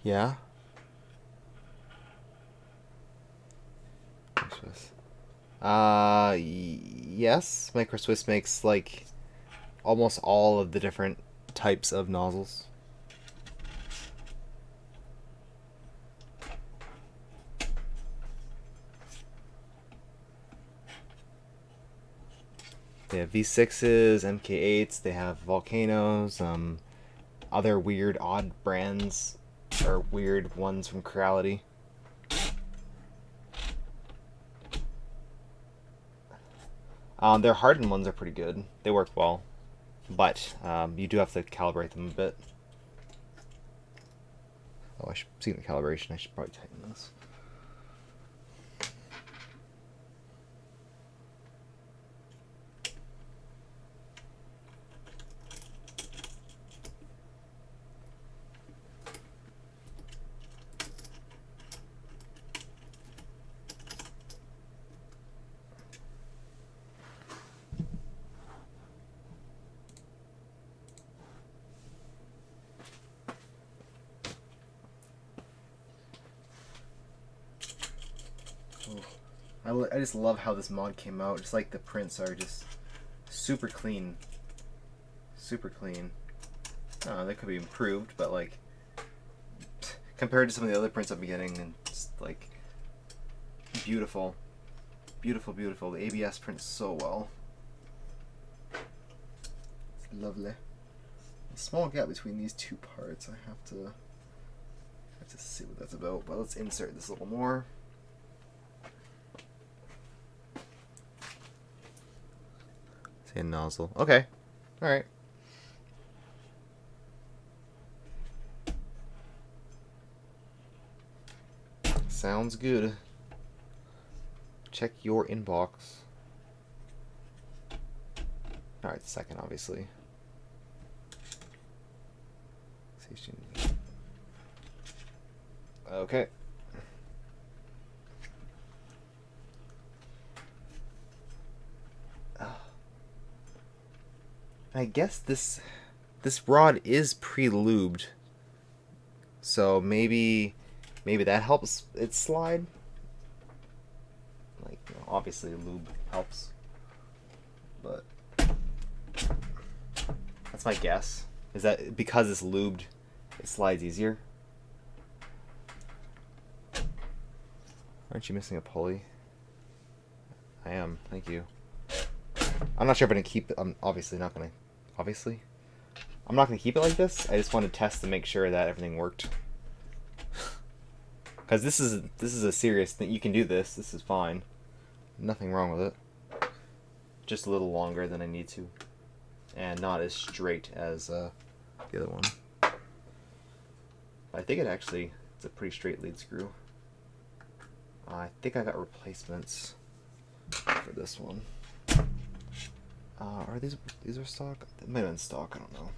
S1: Yeah? Yes. Micro Swiss makes like almost all of the different types of nozzles. They have V6s, MK8s, they have volcanoes, other weird odd brands, or weird ones from Creality. Their hardened ones are pretty good. They work well, but you do have to calibrate them a bit. Oh, I should see the calibration. I should probably tighten this. I just love how this mod came out. Just like the prints are just super clean. Super clean. They could be improved, but like compared to some of the other prints I've been getting, and just like beautiful. Beautiful, beautiful. The ABS prints so well. It's lovely. A small gap between these two parts. I have to see what that's about, but let's insert this a little more. Say a nozzle. Okay. Alright. Sounds good. Check your inbox. Alright, second, obviously. Okay. I guess this rod is pre-lubed, so maybe that helps it slide. Like, you know, obviously lube helps, but that's my guess. Is that because it's lubed, it slides easier? Aren't you missing a pulley? I am. Thank you. I'm not sure if I'm gonna keep it. I'm obviously not gonna. Obviously, I'm not gonna keep it like this. I just want to test to make sure that everything worked. Because this is a serious thing. You can do this. This is fine. Nothing wrong with it. Just a little longer than I need to, and not as straight as the other one. I think it's a pretty straight lead screw. I think I got replacements for this one. Are these are stock? They might have been stock. I don't know.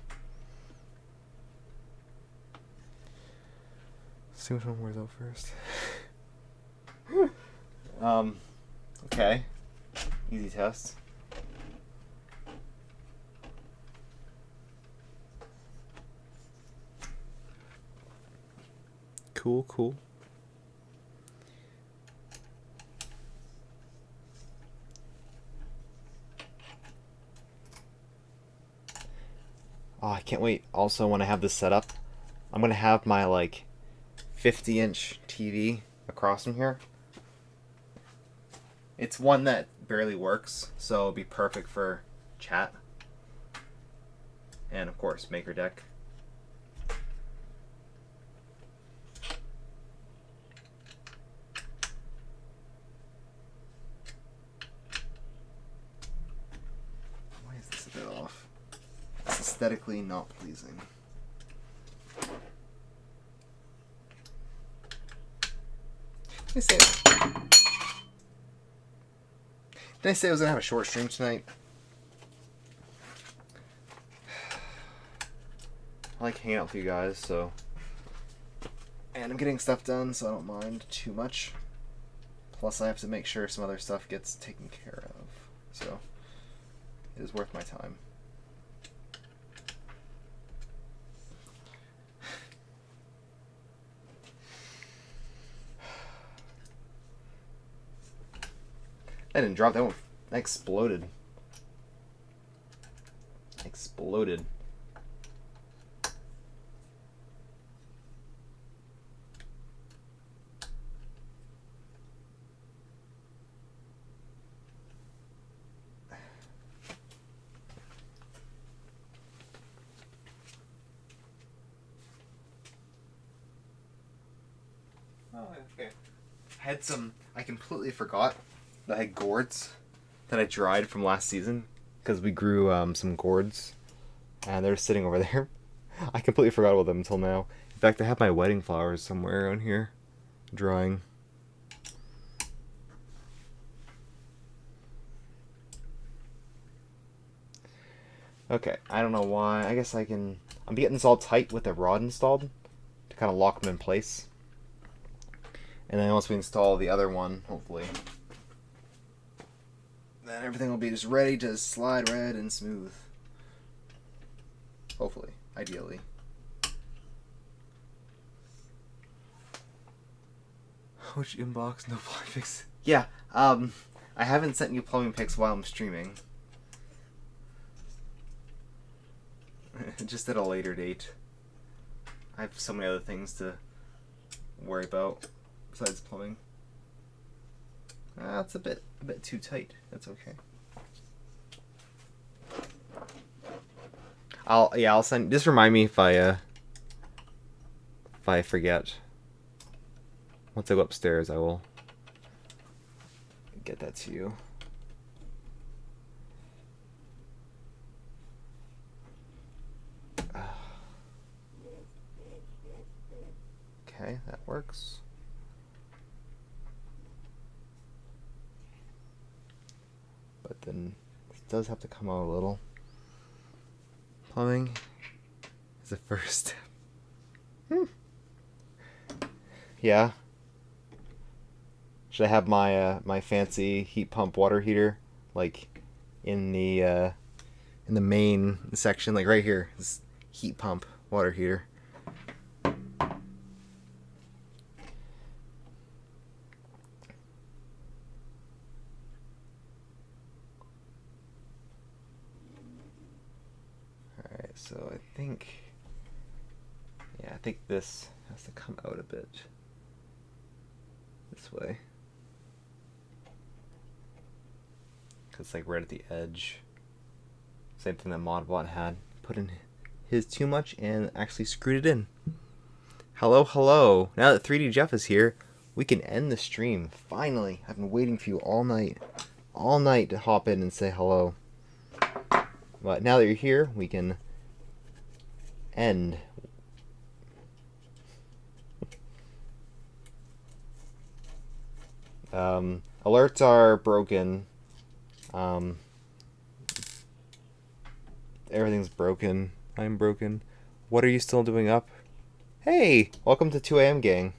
S1: Let's see which one wears out first. Okay. Easy test. Cool, cool. Oh, I can't wait. Also, when I have this set up, I'm going to have my, like, 50-inch TV across from here. It's one that barely works, so it'll be perfect for chat. And, of course, Maker Deck. Why is this a bit off? It's aesthetically not pleasing. Did I say I was going to have a short stream tonight? I like hanging out with you guys, so... And I'm getting stuff done, so I don't mind too much. Plus, I have to make sure some other stuff gets taken care of. So, it is worth my time. That didn't drop. That one exploded. Exploded. Oh, okay. I had some. I completely forgot that I had gourds that I dried from last season because we grew some gourds and they're sitting over there. I completely forgot about them until now. In fact, I have my wedding flowers somewhere around here drying. Okay, I don't know why. I guess I can... I'm getting this all tight with a rod installed to kind of lock them in place. And then once we install the other one, hopefully, then everything will be just ready to slide red and smooth. Hopefully, ideally. Which inbox? No plumbing pics. Yeah, I haven't sent you plumbing pics while I'm streaming. Just at a later date. I have so many other things to worry about besides plumbing. It's a bit too tight. That's okay. I'll send. Just remind me if I forget. Once I go upstairs, I will get that to you. Okay, that works. But then it does have to come out a little. Plumbing is the first step. Yeah. Should I have my my fancy heat pump water heater like in the in the main section, like right here, this heat pump, water heater. Alright, so I think this has to come out a bit this way. Cause it's like right at the edge. Same thing that Modbot had. Put in his too much and actually screwed it in. Hello, hello. Now that 3D Jeff is here, we can end the stream. Finally. I've been waiting for you all night. All night to hop in and say hello. But now that you're here, we can end. Alerts are broken. Everything's broken. I'm broken. What are you still doing up? Hey! Welcome to 2 a.m. gang.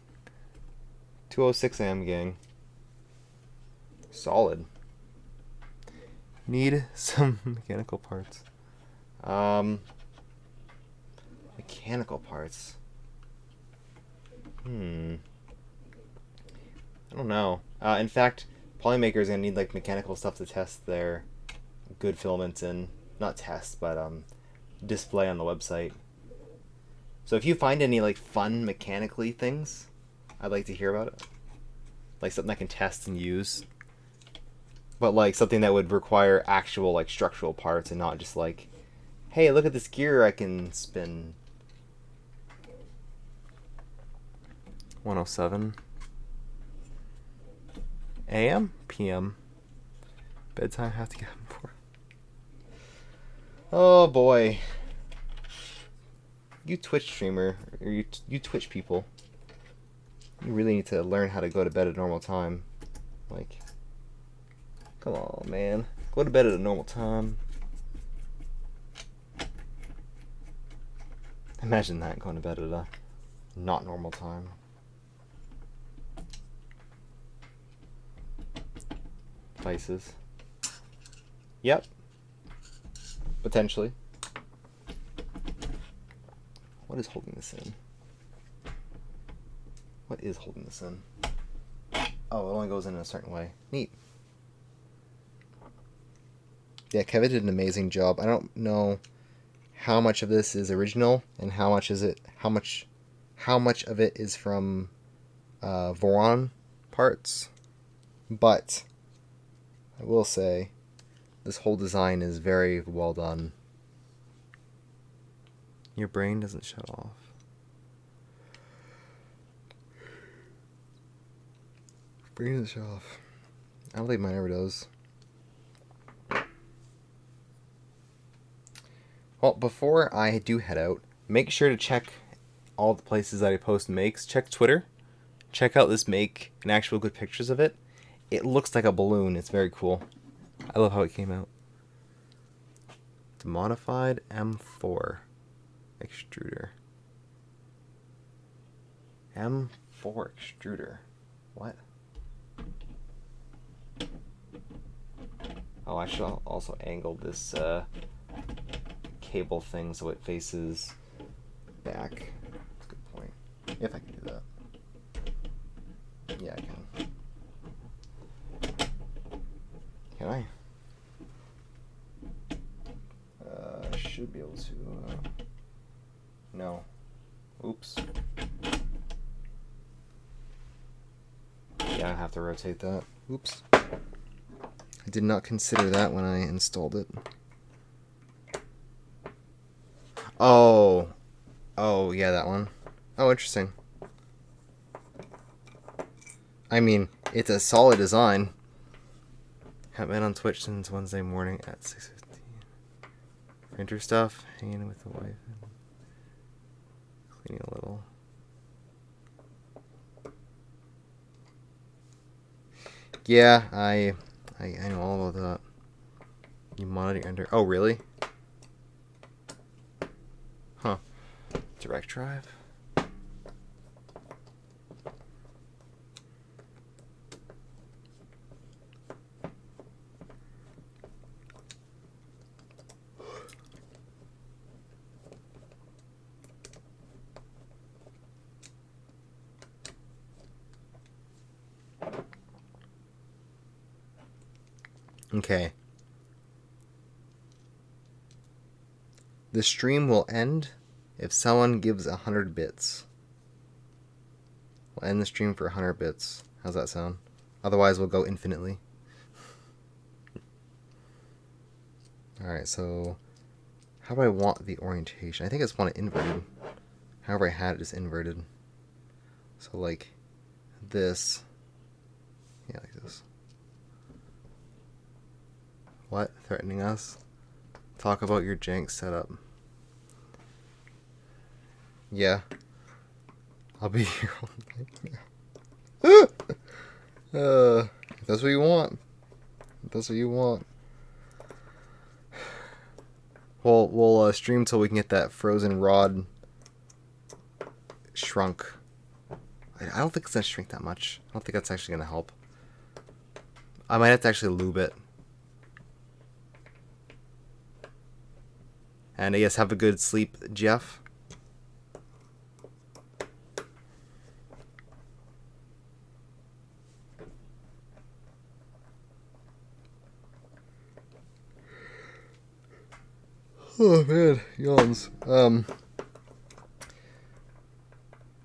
S1: 2:06 a.m. gang. Solid. Need some mechanical parts. Mechanical parts. I don't know. In fact, Polymaker is gonna need like mechanical stuff to test their good filaments in. Not test, but display on the website. So if you find any like fun mechanically things, I'd like to hear about it. Like something I can test and use. But like something that would require actual like structural parts and not just like, hey, look at this gear I can spin. 1:07 a.m. p.m. bedtime. Have to get up before. Oh boy, you Twitch streamer or you Twitch people, you really need to learn how to go to bed at a normal time. Like, come on, man, go to bed at a normal time. Imagine that, going to bed at a not normal time. Vices. Yep. Potentially. What is holding this in? What is holding this in? Oh, it only goes in a certain way. Neat. Yeah, Kevin did an amazing job. I don't know how much of this is original and how much of it is from Voron parts, but I will say this whole design is very well done. Your brain doesn't shut off. Brain doesn't shut off. I don't think mine ever does. Well, before I do head out, make sure to check all the places that I post makes. Check Twitter. Check out this make and actual good pictures of it. It looks like a balloon. It's very cool. I love how it came out. It's a modified M4 extruder. M4 extruder. What? Oh, actually, I'll also angle this cable thing so it faces back. That's a good point. If I can do that. Yeah, I can. Can I? I should be able to. No. Oops. Yeah, I have to rotate that. Oops. I did not consider that when I installed it. Oh. Oh, yeah, that one. Oh, interesting. I mean, it's a solid design. Haven't been on Twitch since Wednesday morning at 6:15. Printer stuff, hanging with the wife, and cleaning a little. Yeah, I know all about that. You monitor under. Oh, really? Huh. Direct drive. Okay. The stream will end if someone gives 100 bits. We'll end the stream for 100 bits. How's that sound? Otherwise, we'll go infinitely. Alright, so how do I want the orientation? I think I just want it inverted. However I had it just inverted. So like this. Yeah, like this. What? Threatening us? Talk about your jank setup. Yeah. I'll be here all night. If that's what you want. If that's what you want. We'll stream till we can get that frozen rod shrunk. I don't think it's gonna shrink that much. I don't think that's actually gonna help. I might have to actually lube it. And I guess have a good sleep, Jeff. Oh man, yawns.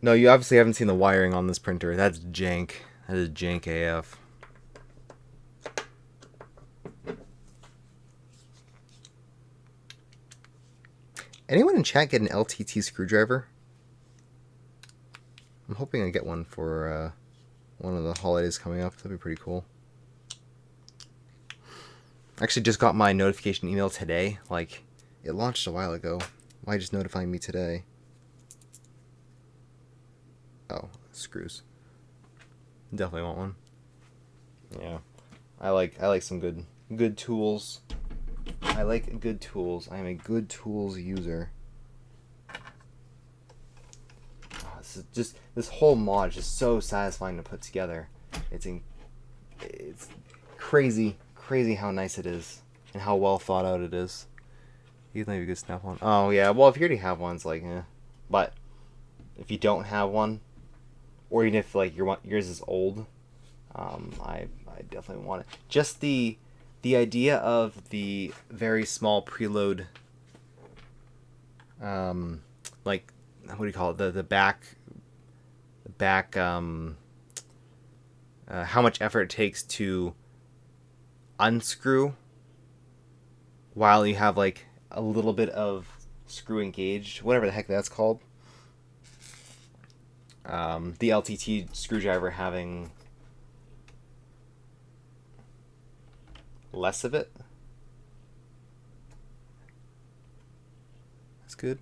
S1: No, you obviously haven't seen the wiring on this printer. That's jank. That is jank AF. Anyone in chat get an LTT screwdriver? I'm hoping I get one for one of the holidays coming up. That'd be pretty cool. I actually just got my notification email today. Like, it launched a while ago. Why just notifying me today? Oh, screws. Definitely want one. Yeah, I like some good tools. I like good tools. I am a good tools user. This whole mod is just so satisfying to put together. It's crazy how nice it is and how well thought out it is. You think you could snap one? Oh yeah. Well, if you already have one, it's like, eh. But if you don't have one, or even if like yours is old, I definitely want it. Just the idea of the very small preload, like, what do you call it? The back, how much effort it takes to unscrew while you have like a little bit of screw engaged, whatever the heck that's called. The LTT screwdriver having less of it. That's good.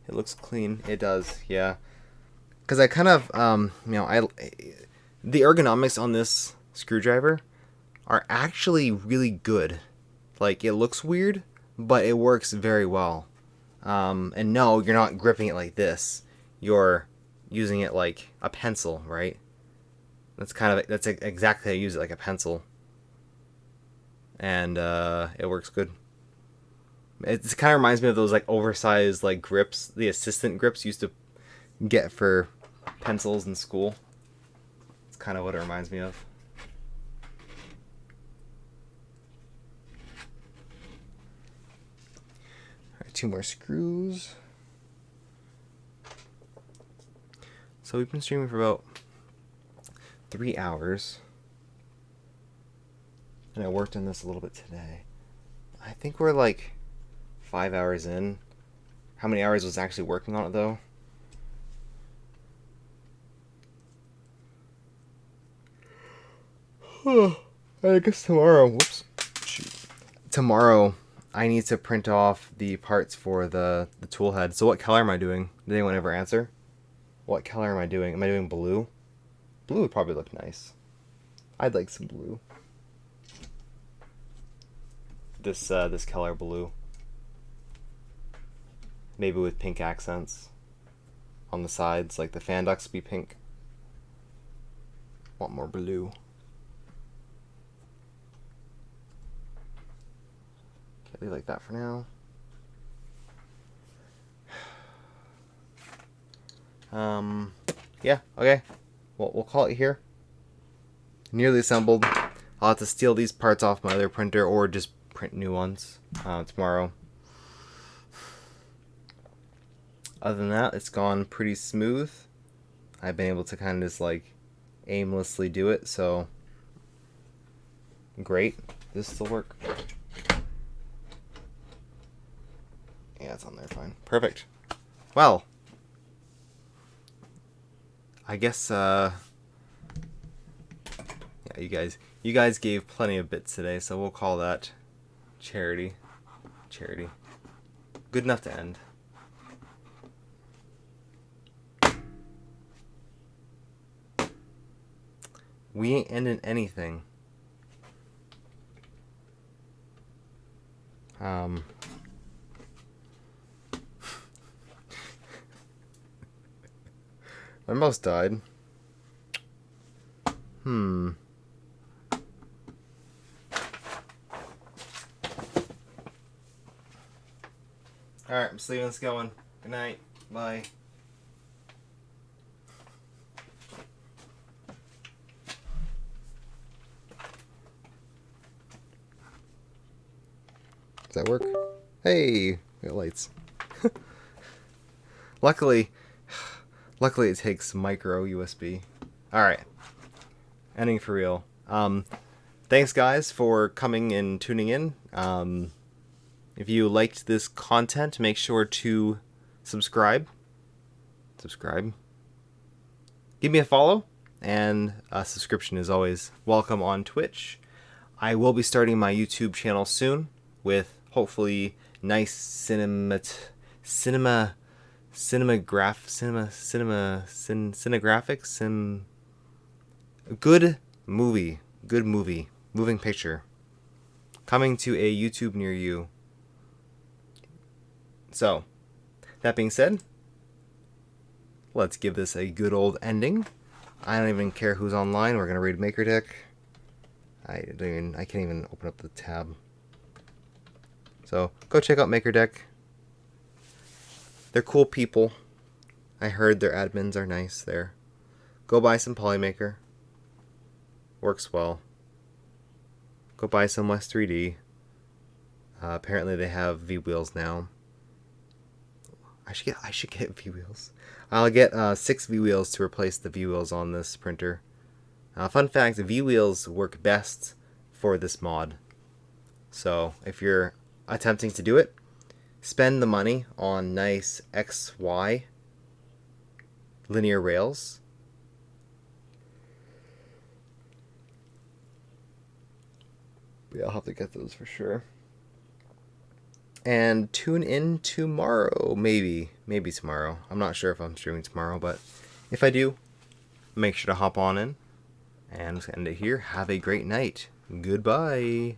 S1: It looks clean. It does, yeah. Because I kind of, the ergonomics on this screwdriver are actually really good. Like, it looks weird, but it works very well. And no, you're not gripping it like this. You're using it like a pencil, right? That's exactly how you use it, like a pencil. And it works good. It kind of reminds me of those like oversized like grips, the assistant grips you used to get for pencils in school. It's kind of what it reminds me of. All right, 2 more screws. So we've been streaming for about 3 hours. And I worked on this a little bit today. I think we're like 5 hours in. How many hours was actually working on it though? I guess tomorrow. Whoops. Shoot. Tomorrow, I need to print off the parts for the tool head. So what color am I doing? Did anyone ever answer? What color am I doing? Am I doing blue? Blue would probably look nice. I'd like some blue. This color blue. Maybe with pink accents on the sides, like the fan ducts be pink. Want more blue. Okay, leave like that for now. Yeah, okay. Well, we'll call it here. Nearly assembled. I'll have to steal these parts off my other printer or just print new ones tomorrow. Other than that, it's gone pretty smooth. I've been able to kind of just like aimlessly do it, so great. This will work. Yeah, it's on there fine. Perfect. Well, I guess yeah, you guys gave plenty of bits today, so we'll call that charity. Charity. Good enough to end. We ain't ending anything. I almost died. Alright, I'm just leaving this going. Good night. Bye. Does that work? Hey, we got lights. Luckily it takes micro USB. Alright. Ending for real. Thanks guys for coming and tuning in. If you liked this content, make sure to subscribe. Give me a follow, and a subscription is always welcome on Twitch. I will be starting my YouTube channel soon with hopefully nice cinegraphics, good movie, moving picture coming to a YouTube near you. So, that being said, let's give this a good old ending. I don't even care who's online. We're gonna read MakerDeck. I can't even open up the tab. So go check out MakerDeck. They're cool people. I heard their admins are nice there. Go buy some Polymaker. Works well. Go buy some West 3D. Apparently they have V-Wheels now. I should get V-Wheels. I'll get 6 V-Wheels to replace the V-Wheels on this printer. Fun fact, V-Wheels work best for this mod. So if you're attempting to do it, spend the money on nice XY linear rails. Yeah, I'll have to get those for sure. And tune in tomorrow, maybe tomorrow. I'm not sure if I'm streaming tomorrow, but if I do, make sure to hop on in. And I'm just gonna end it here. Have a great night. Goodbye.